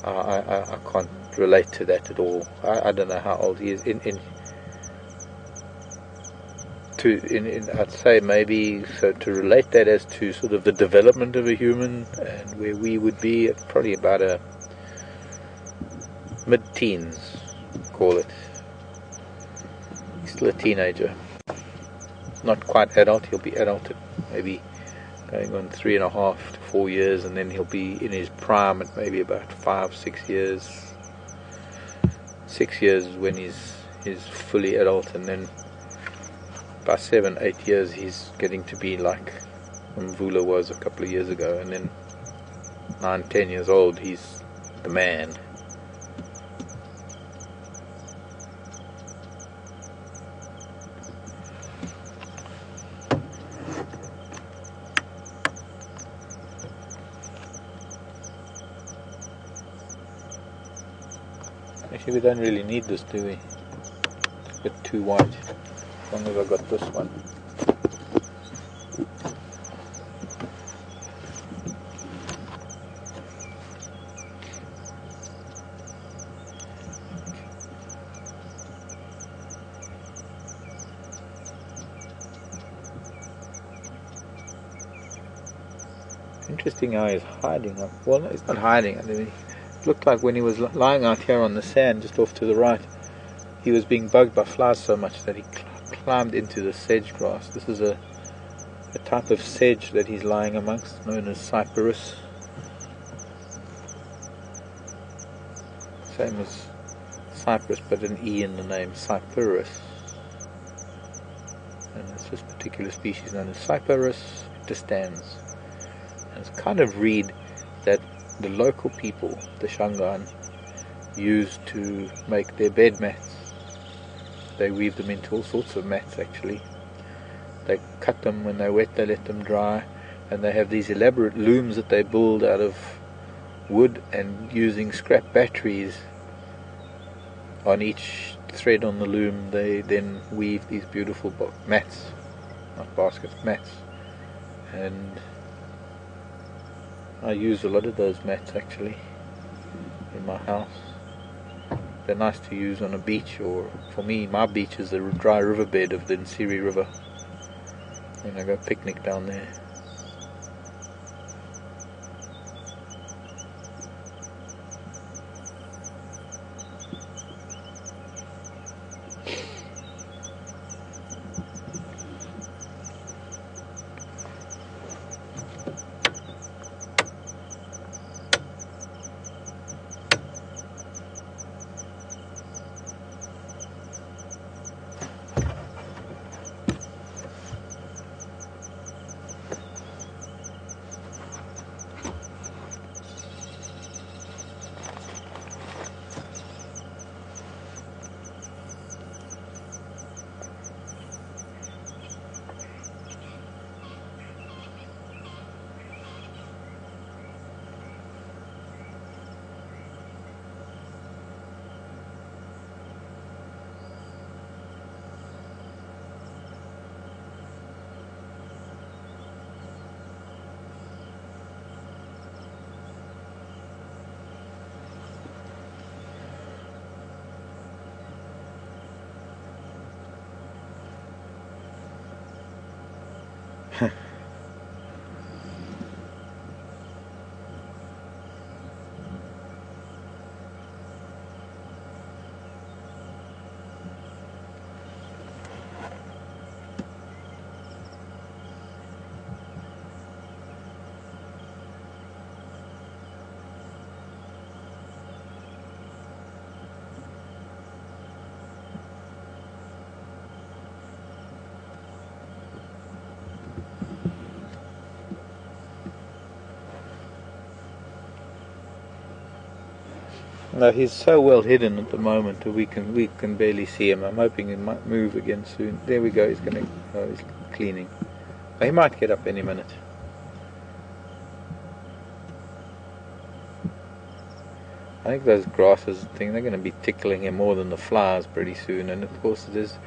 Speaker 1: I can't relate to that at all. I don't know how old he is. I'd say maybe so to relate that as to sort of the development of a human and where we would be at probably about a mid-teens, call it. He's still a teenager. Not quite adult. He'll be adult at maybe going on 3.5 to 4 years, and then he'll be in his prime at maybe about 5-6 years. 6 years is when he's fully adult, and then by 7-8 years he's getting to be like Mvula was a couple of years ago, and then 9-10 years old he's the man. Actually, we don't really need this, do we? It's a bit too white. As long as I got this one. Interesting how he's hiding. Well, no, he's not hiding. I mean, it looked like when he was lying out here on the sand just off to the right, he was being bugged by flies so much that he climbed into the sedge grass. This is a type of sedge that he's lying amongst, known as cyperus. Same as cypress, but an E in the name, cyperus. And it's this particular species known as Cyperus distans. And it's kind of reed that the local people, the Shangaan, use to make their bed mats. They weave them into all sorts of mats actually. They cut them when they're wet, they let them dry, and they have these elaborate looms that they build out of wood and using scrap batteries on each thread on the loom. They then weave these beautiful mats, not baskets, mats. And I use a lot of those mats actually in my house. They're nice to use on a beach, or for me, my beach is the dry riverbed of the Nsiri River. And I go picnic down there. No, he's so well hidden at the moment that we can barely see him. I'm hoping he might move again soon. There we go. He's he's cleaning. He might get up any minute. I think those grasses they're going to be tickling him more than the flowers pretty soon. And of course, there's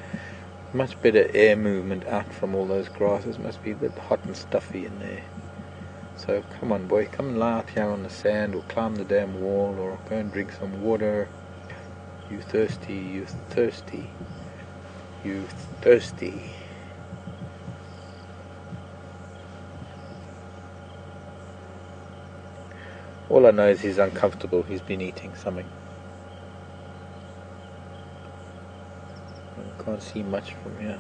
Speaker 1: much better air movement out from all those grasses. Must be a bit hot and stuffy in there. So come on, boy, come and lie out here on the sand, or climb the damn wall, or go and drink some water. You thirsty, you thirsty, you thirsty. All I know is he's uncomfortable. He's been eating something. I can't see much from here.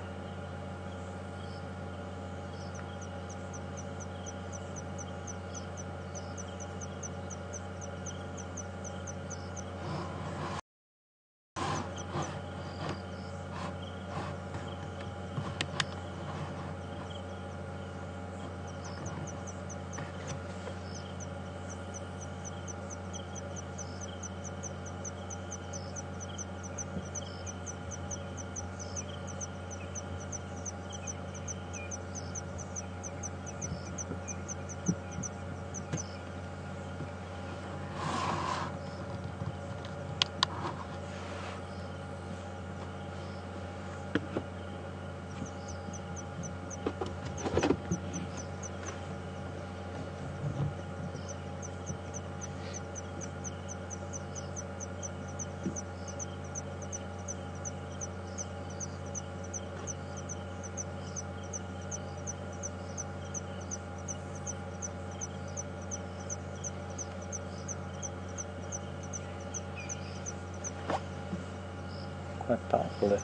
Speaker 1: Quite powerful there.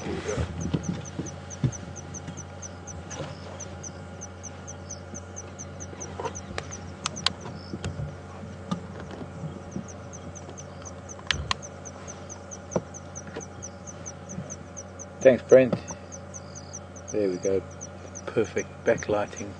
Speaker 1: Here we go. Thanks, Brent. There we go. Perfect backlighting.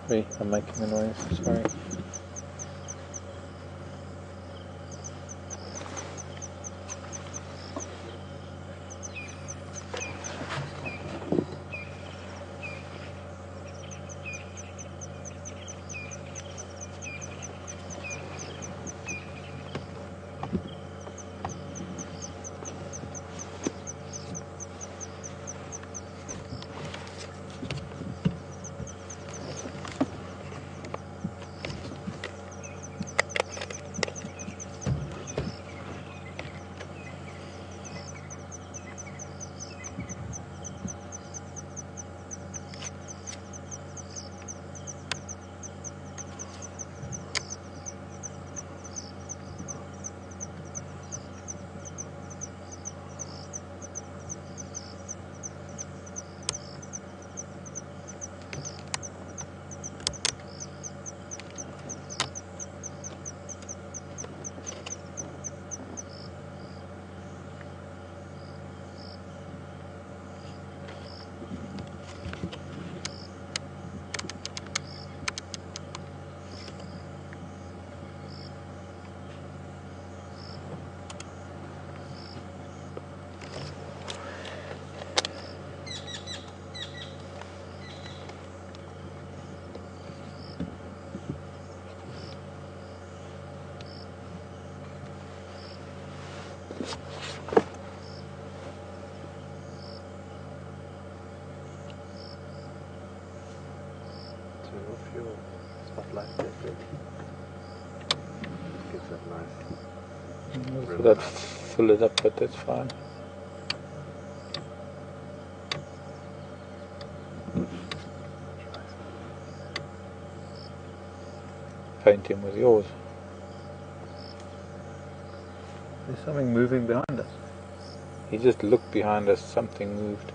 Speaker 1: Sorry, I'm making a noise, sorry.
Speaker 2: Gets that nice.
Speaker 1: So that fill it up, but that's fine. Paint him with yours. There's something moving behind us. He just looked behind us, something moved.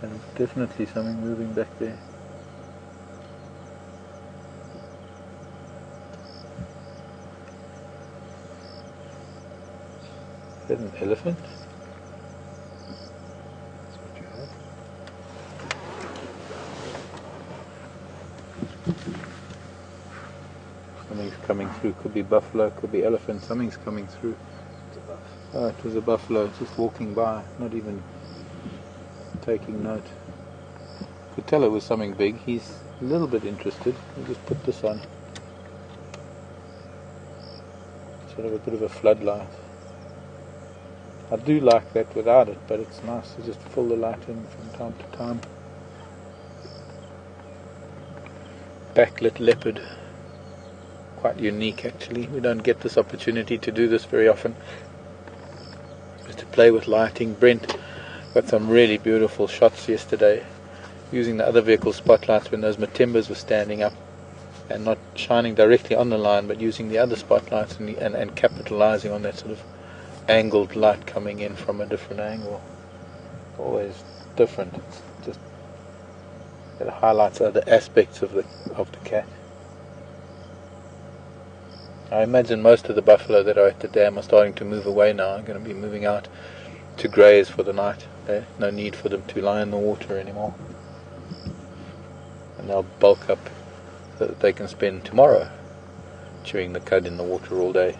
Speaker 1: And definitely something moving back there. Is that an elephant?
Speaker 2: That's what you have.
Speaker 1: Something's coming through. Could be buffalo, could be elephant. Something's coming through.
Speaker 2: It's a buff.
Speaker 1: Oh, it was a buffalo just walking by, not even taking note. Could tell it was something big. He's a little bit interested. We'll just put this on. Sort of a bit of a floodlight. I do like that without it, but it's nice to just fill the light in from time to time. Backlit leopard. Quite unique actually. We don't get this opportunity to do this very often. Just to play with lighting. Brent got some really beautiful shots yesterday using the other vehicle spotlights when those Matimbas were standing up and not shining directly on the line, but using the other spotlights and capitalizing on that sort of angled light coming in from a different angle. Always different. It's just it highlights other aspects of the cat. I imagine most of the buffalo that are at the dam are starting to move away now. Are going to be moving out to graze for the night. There's no need for them to lie in the water anymore. And they'll bulk up so that they can spend tomorrow chewing the cud in the water all day.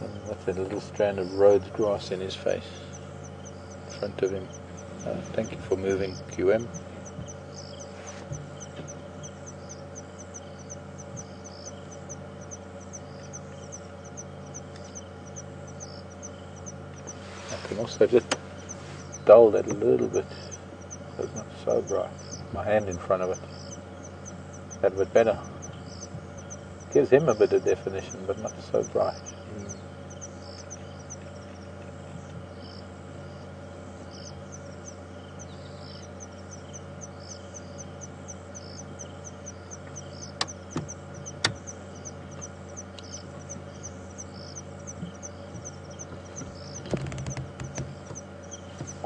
Speaker 1: And what's that little strand of Rhodes grass in his face? In front of him. Thank you for moving, QM. I can also just dull that a little bit so it's not so bright. My hand in front of it. That a bit better. Gives him a bit of definition, but not so bright.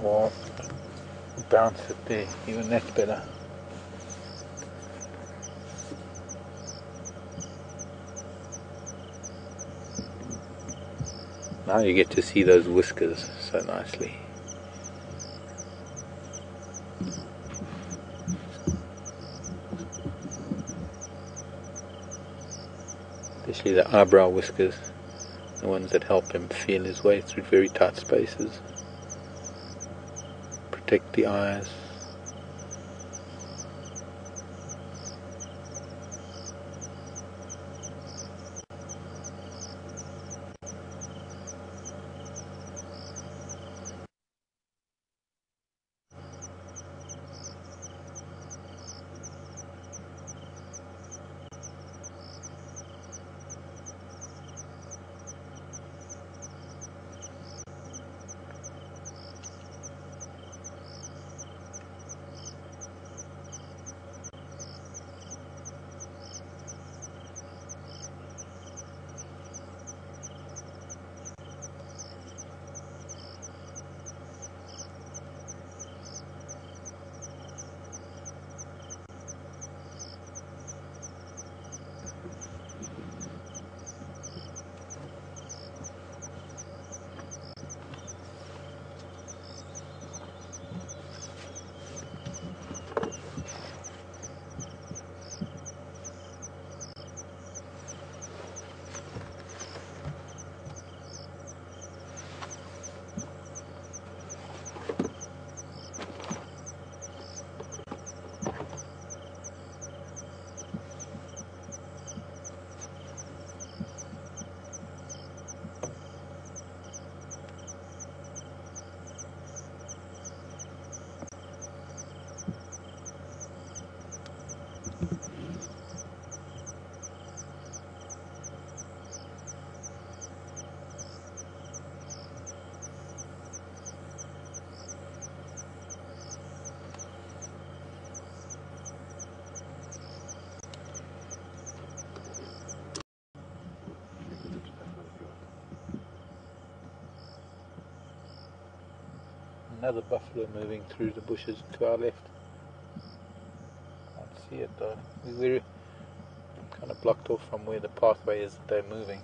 Speaker 1: Or bounce it there, even that's better. Now you get to see those whiskers so nicely. Especially the eyebrow whiskers, the ones that help him feel his way through very tight spaces. Protect the eyes. another buffalo moving through the bushes to our left. Can't see it though. We're kind of blocked off from where the pathway is that they're moving.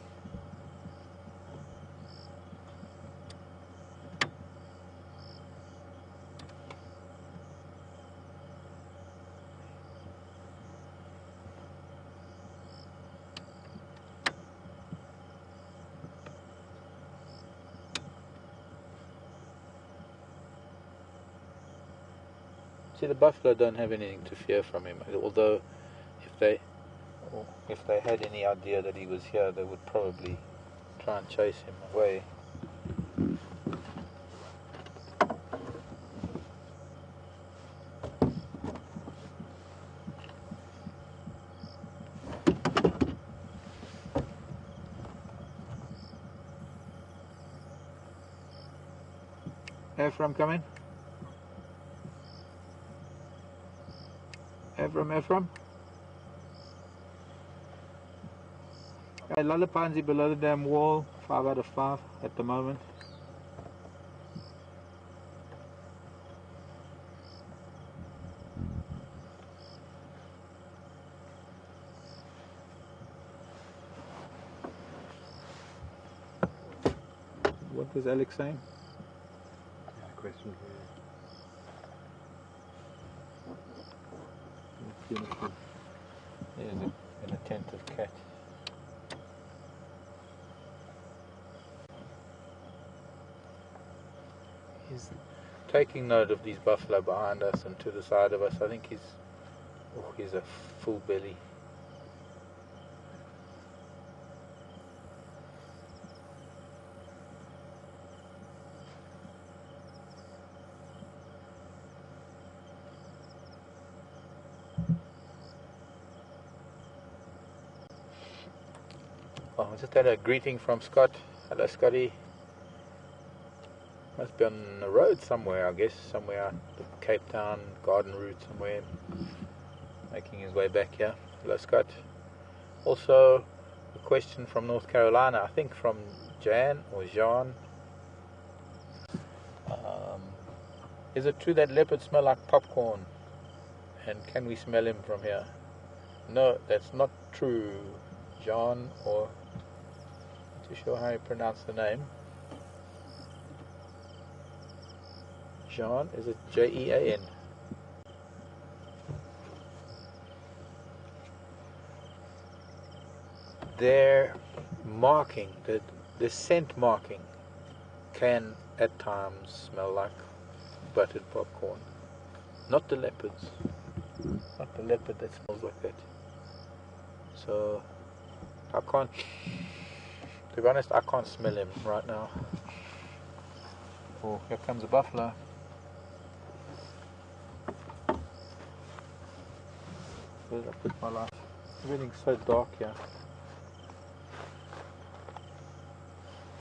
Speaker 1: See, the buffalo don't have anything to fear from him, although if they had any idea that he was here, they would probably try and chase him away. Ephraim, come in. Ephraim. Okay, Lalapanzi below the dam wall, 5 out of 5 at the moment. What was Alex saying?
Speaker 2: Question for you.
Speaker 1: Beautiful. There's an attentive cat. He's taking note of these buffalo behind us and to the side of us. I think he's a full belly. Oh, I just had a greeting from Scott. Hello, Scotty. Must be on the road somewhere, I guess. Somewhere, the Cape Town garden route somewhere. Making his way back here. Hello, Scott. Also, a question from North Carolina. I think from Jan or Jean. Is it true that leopards smell like popcorn? And can we smell him from here? No, that's not true, John, or not too sure how you pronounce the name. Jean, is it Jean? Their marking, the scent marking, can at times smell like buttered popcorn. Not the leopards. Not the leopard that smells like that. So I can't, to be honest, I can't smell him right now. Oh, here comes a buffalo. Where did I put my light? Everything's so dark here.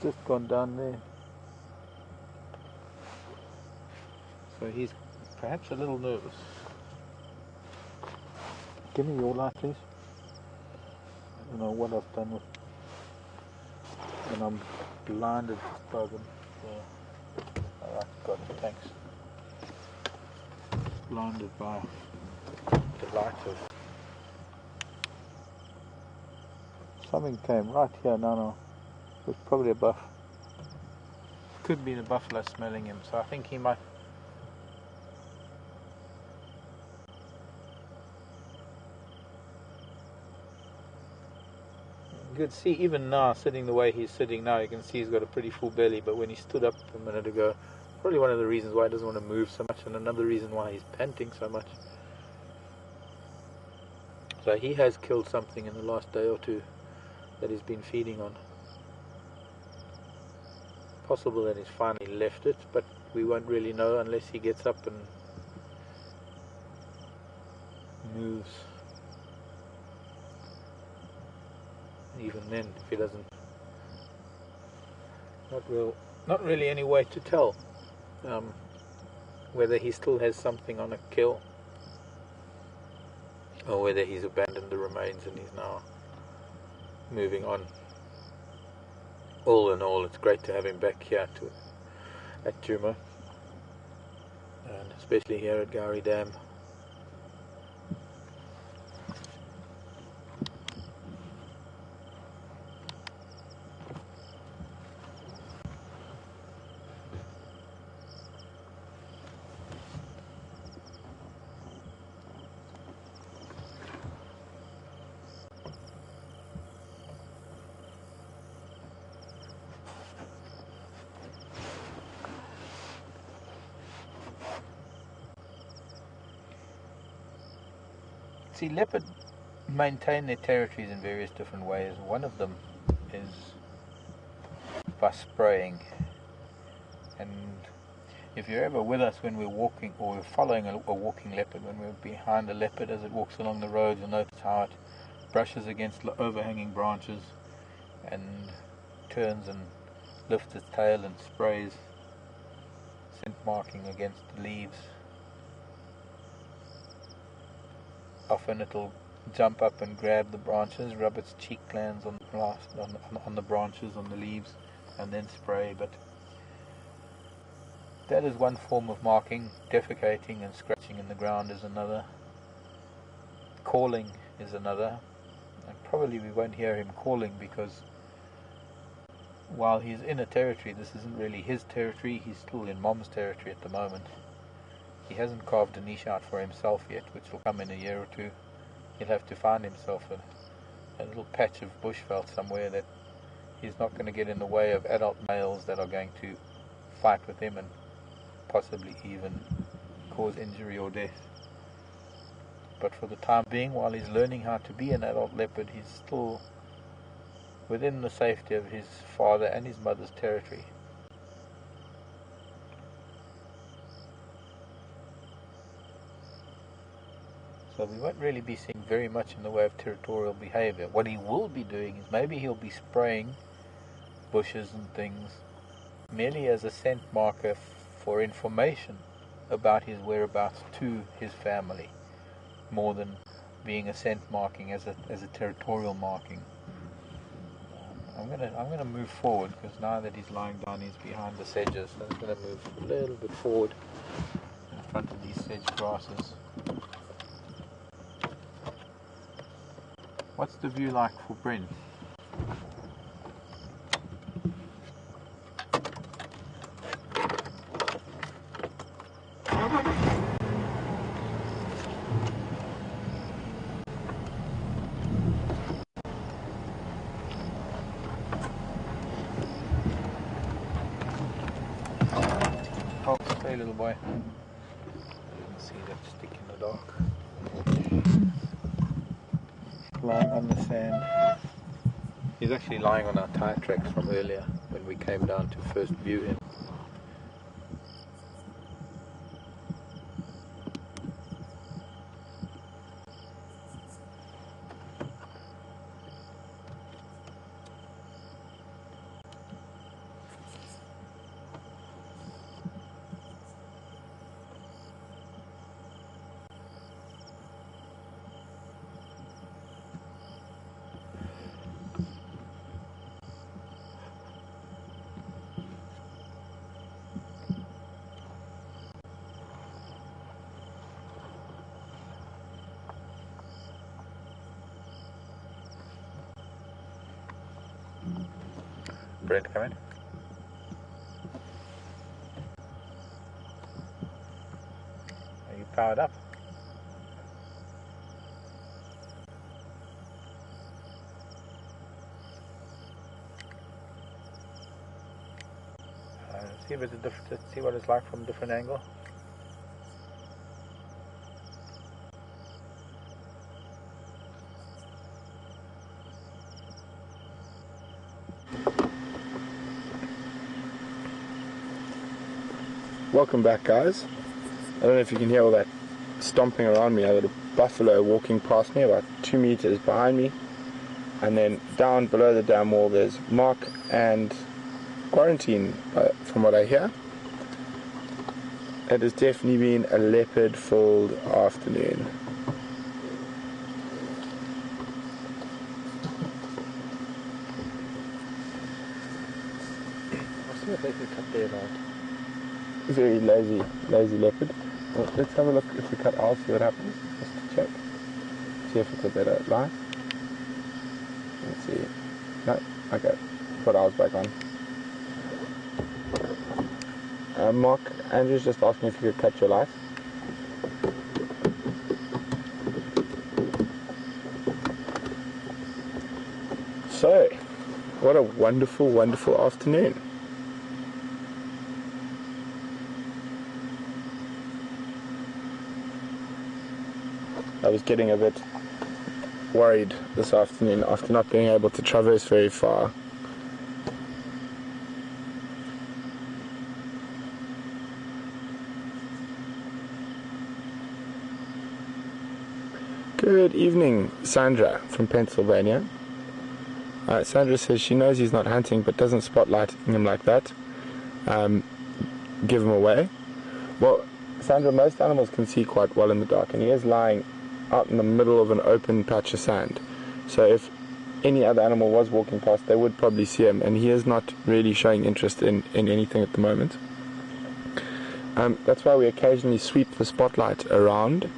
Speaker 1: Just gone down there. So he's perhaps a little nervous. Give me your light, please. I don't know what I've done with, and I'm blinded by them. So, alright, got it, thanks. Blinded by the light of something came right here. No, it was probably a buff. Could be the buffalo smelling him. So I think he might. You could see even now, sitting the way he's sitting now, you can see he's got a pretty full belly, but when he stood up a minute ago, probably one of the reasons why he doesn't want to move so much, and another reason why he's panting so much. So he has killed something in the last day or two that he's been feeding on. Possible that he's finally left it, but we won't really know unless he gets up and moves. Even then, if he doesn't, not really any way to tell whether he still has something on a kill or whether he's abandoned the remains and he's now moving on. All in all, it's great to have him back here at Djuma. and especially here at Gowrie Dam. See, leopard maintain their territories in various different ways. One of them is by spraying. And if you're ever with us when we're walking, or we're following a walking leopard, when we're behind a leopard as it walks along the road, you'll notice how it brushes against overhanging branches and turns and lifts its tail and sprays scent marking against the leaves. Often it'll jump up and grab the branches, rub its cheek glands on the branches, on the leaves, and then spray. But that is one form of marking. Defecating and scratching in the ground is another. Calling is another. And probably we won't hear him calling, because while he's in a territory, this isn't really his territory. He's still in Mom's territory at the moment. He hasn't carved a niche out for himself yet, which will come in a year or two. He'll have to find himself a little patch of bushveld somewhere that he's not going to get in the way of adult males that are going to fight with him and possibly even cause injury or death. But for the time being, while he's learning how to be an adult leopard, he's still within the safety of his father and his mother's territory. So we won't really be seeing very much in the way of territorial behavior. What he will be doing is maybe he'll be spraying bushes and things merely as a scent marker for information about his whereabouts to his family, more than being a scent marking as a territorial marking. I'm gonna move forward, because now that he's lying down, he's behind the sedges. So I'm gonna move a little bit forward in front of these sedge grasses. What's the view like for Brent? Oh, stay, little boy. I didn't see that stick in the dark. Lying on the sand. He's actually lying on our tire tracks from earlier when we came down to first view him. Brent, come in. Are you powered up? See if it's a different. See what it's like from a different angle.
Speaker 3: Welcome back, guys. I don't know if you can hear all that stomping around me. I got a buffalo walking past me about 2 meters behind me, and then down below the dam wall there's Mark and Quarantine, from what I hear. It has definitely been a leopard-filled afternoon.
Speaker 1: I'll see if they can cut their light.
Speaker 3: Very lazy leopard. Well, let's have a look if we cut ours, see what happens. Just to check. See if it's a better light. Let's see. No, okay. Put ours back on. Mark, Andrew's just asked me if you could cut your light. So, what a wonderful, wonderful afternoon. I was getting a bit worried this afternoon after not being able to traverse very far. Good evening, Sandra from Pennsylvania. Sandra says she knows he's not hunting but doesn't spotlight him like that. Give him away. Well, Sandra, most animals can see quite well in the dark, and he is lying out in the middle of an open patch of sand. So if any other animal was walking past, they would probably see him, and he is not really showing interest in anything at the moment. That's why we occasionally sweep the spotlight around,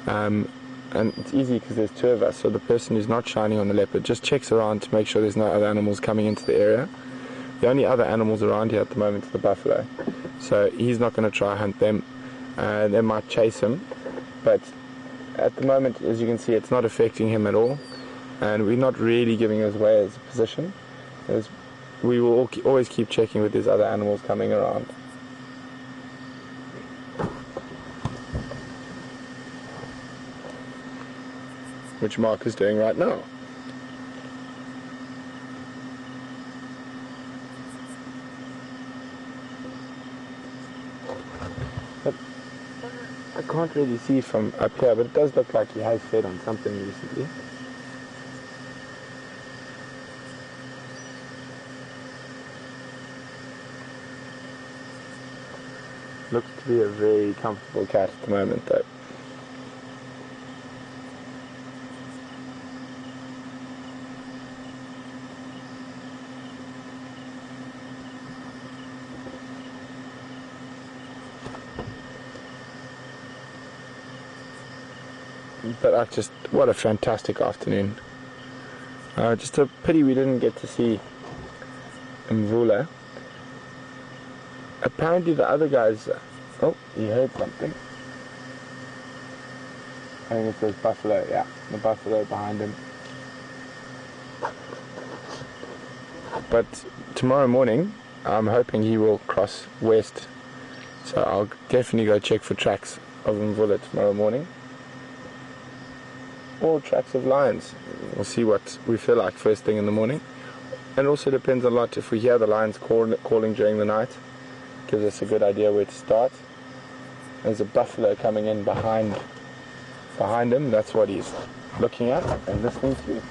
Speaker 3: and it's easy because there's two of us, so the person who's not shining on the leopard just checks around to make sure there's no other animals coming into the area. The only other animals around here at the moment is the buffalo, so he's not going to try hunt them. They might chase him, but at the moment, as you can see, it's not affecting him at all, and we're not really giving us away as a position, as we will always keep checking with these other animals coming around. Which Mark is doing right now. But I can't really see from up here, but it does look like he has fed on something recently. Looks to be a very comfortable cat at the moment though. But what a fantastic afternoon. Just a pity we didn't get to see Mvula. Apparently the other guys... Oh, he heard something. I think it says buffalo, yeah. The buffalo behind him. But tomorrow morning, I'm hoping he will cross west. So I'll definitely go check for tracks of Mvula tomorrow morning. Or tracks of lions. We'll see what we feel like first thing in the morning. And it also depends a lot if we hear the lions calling during the night. Gives us a good idea where to start. There's a buffalo coming in behind him. That's what he's looking at and listening to.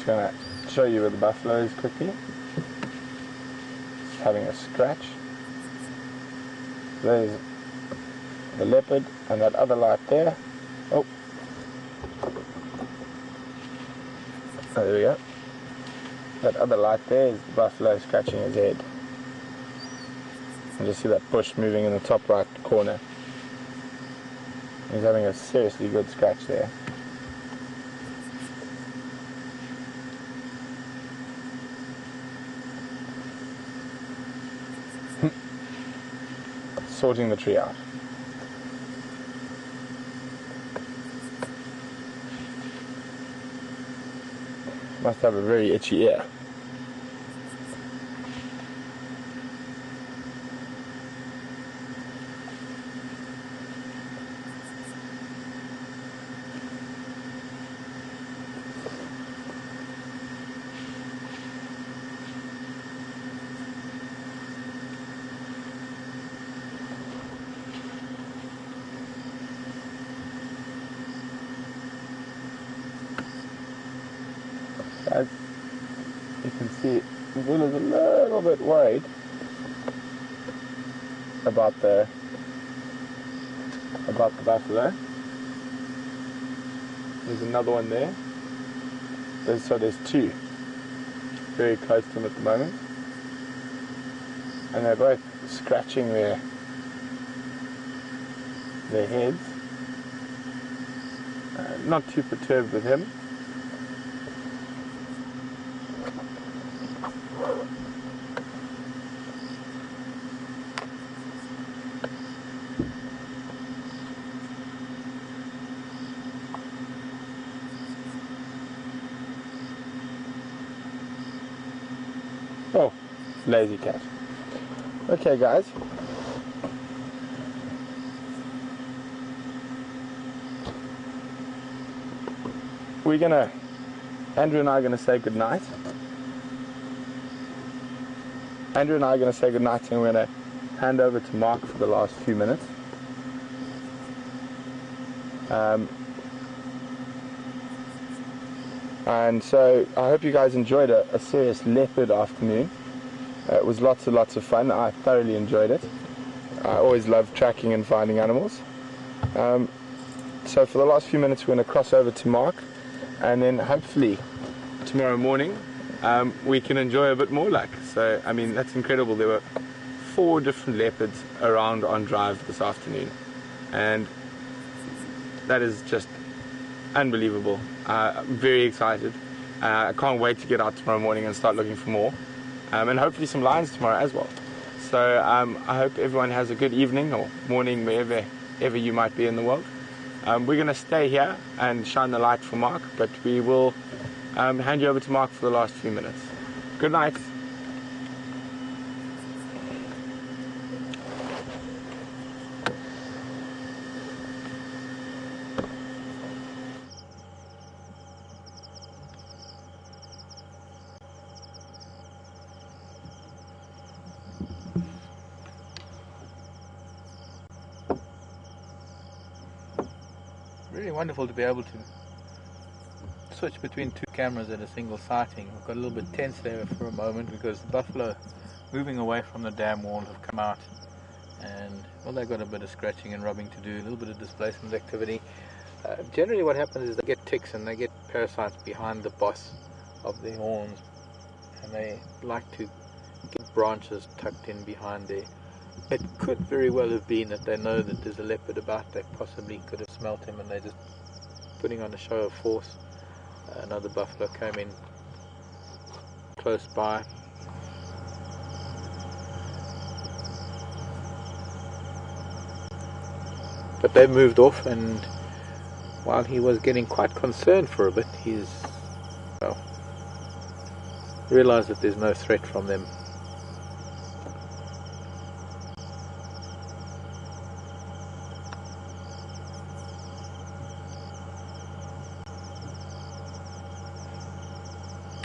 Speaker 3: I'm going to show you where the buffalo is quickly. It's having a scratch. There's the leopard and that other light there. Oh, there we go. That other light there is the buffalo scratching his head. And just see that bush moving in the top right corner. He's having a seriously good scratch there. Sorting the tree out. Must have a very itchy ear. As you can see, Will is a little bit worried about the buffalo. There's another one there. There's two very close to him at the moment, and they're both scratching their heads. Not too perturbed with him. Oh, lazy cat. Okay, guys. Andrew and I are gonna say goodnight. And we're gonna hand over to Mark for the last few minutes. And so I hope you guys enjoyed a serious leopard afternoon. It was lots and lots of fun. I thoroughly enjoyed it. I always love tracking and finding animals. So for the last few minutes we're going to cross over to Mark, and then hopefully tomorrow morning we can enjoy a bit more luck. So I mean, that's incredible. There were 4 different leopards around on drive this afternoon, and that is just unbelievable. I'm very excited. I can't wait to get out tomorrow morning and start looking for more, and hopefully some lions tomorrow as well. So I hope everyone has a good evening or morning wherever you might be in the world. We're going to stay here and shine the light for Mark, but we will hand you over to Mark for the last few minutes. Good night.
Speaker 1: Really wonderful to be able to switch between 2 cameras at a single sighting. We've got a little bit tense there for a moment because the buffalo moving away from the dam wall have come out, and well, they've got a bit of scratching and rubbing to do, a little bit of displacement activity. Generally what happens is they get ticks and they get parasites behind the boss of their horns, and they like to get branches tucked in behind there. It could very well have been that they know that there's a leopard about. They possibly could have smelt him and they're just putting on a show of force. Another buffalo came in close by. But they moved off, and while he was getting quite concerned for a bit, he's realized that there's no threat from them.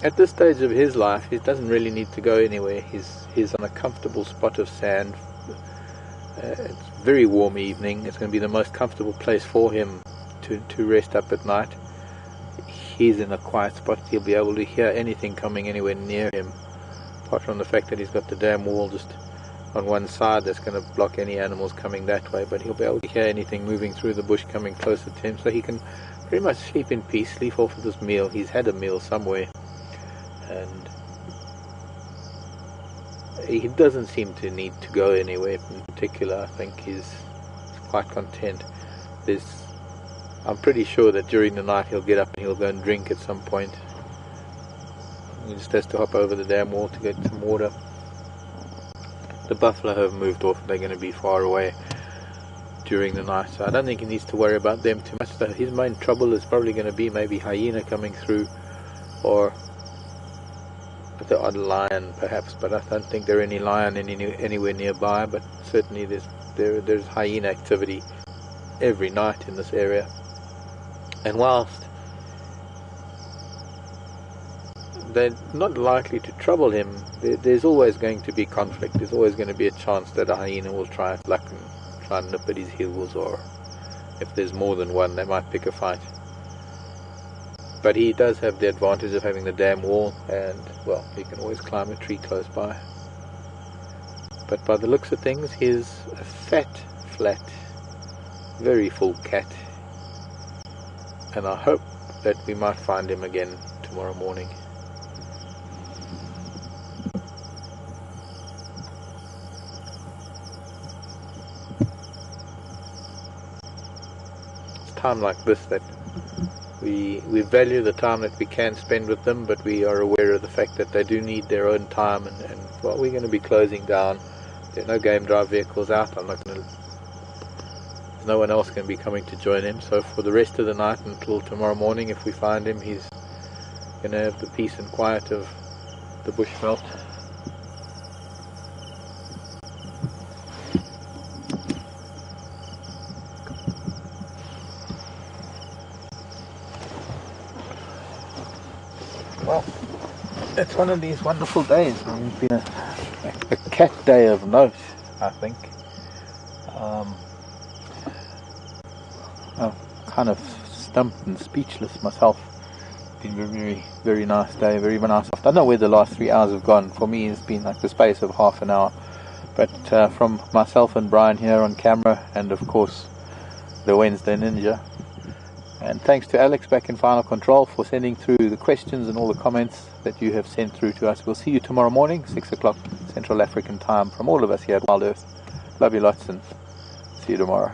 Speaker 1: At this stage of his life, he doesn't really need to go anywhere. He's on a comfortable spot of sand. It's a very warm evening. It's going to be the most comfortable place for him to rest up at night. He's in a quiet spot. He'll be able to hear anything coming anywhere near him, apart from the fact that he's got the dam wall just on one side that's going to block any animals coming that way. But he'll be able to hear anything moving through the bush coming closer to him, so he can pretty much sleep in peace, sleep off of this meal. He's had a meal somewhere, and he doesn't seem to need to go anywhere in particular. I think he's quite content. I'm pretty sure that during the night he'll get up and he'll go and drink at some point. He just has to hop over the dam wall to get some water. The buffalo have moved off. They're going to be far away during the night, so I don't think he needs to worry about them too much. His main trouble is probably going to be maybe hyena coming through, or the odd lion perhaps, but I don't think there are any lion anywhere nearby. But certainly there's hyena activity every night in this area, and whilst they're not likely to trouble him, there's always going to be conflict. There's always going to be a chance that a hyena will try his luck and try and nip at his heels, or if there's more than one, they might pick a fight. But he does have the advantage of having the dam wall, and well, he can always climb a tree close by. But by the looks of things, he's a fat, flat, very full cat, and I hope that we might find him again tomorrow morning. It's time like this that we value the time that we can spend with them, but we are aware of the fact that they do need their own time, and well, we're going to be closing down. There are no game drive vehicles out. There's no one else going to be coming to join him, so for the rest of the night until tomorrow morning, if we find him, he's going to have the peace and quiet of the bushveld. Well, it's one of these wonderful days. It's been a cat day of note, I think. I'm kind of stumped and speechless myself. It's been a very, very nice day, very nice. I don't know where the last 3 hours have gone. For me, it's been like the space of half an hour. But from myself and Brian here on camera, and of course the Wednesday Ninja, and thanks to Alex back in Final Control for sending through the questions and all the comments that you have sent through to us. We'll see you tomorrow morning, 6 o'clock Central African time, from all of us here at Wild Earth. Love you lots, and see you tomorrow.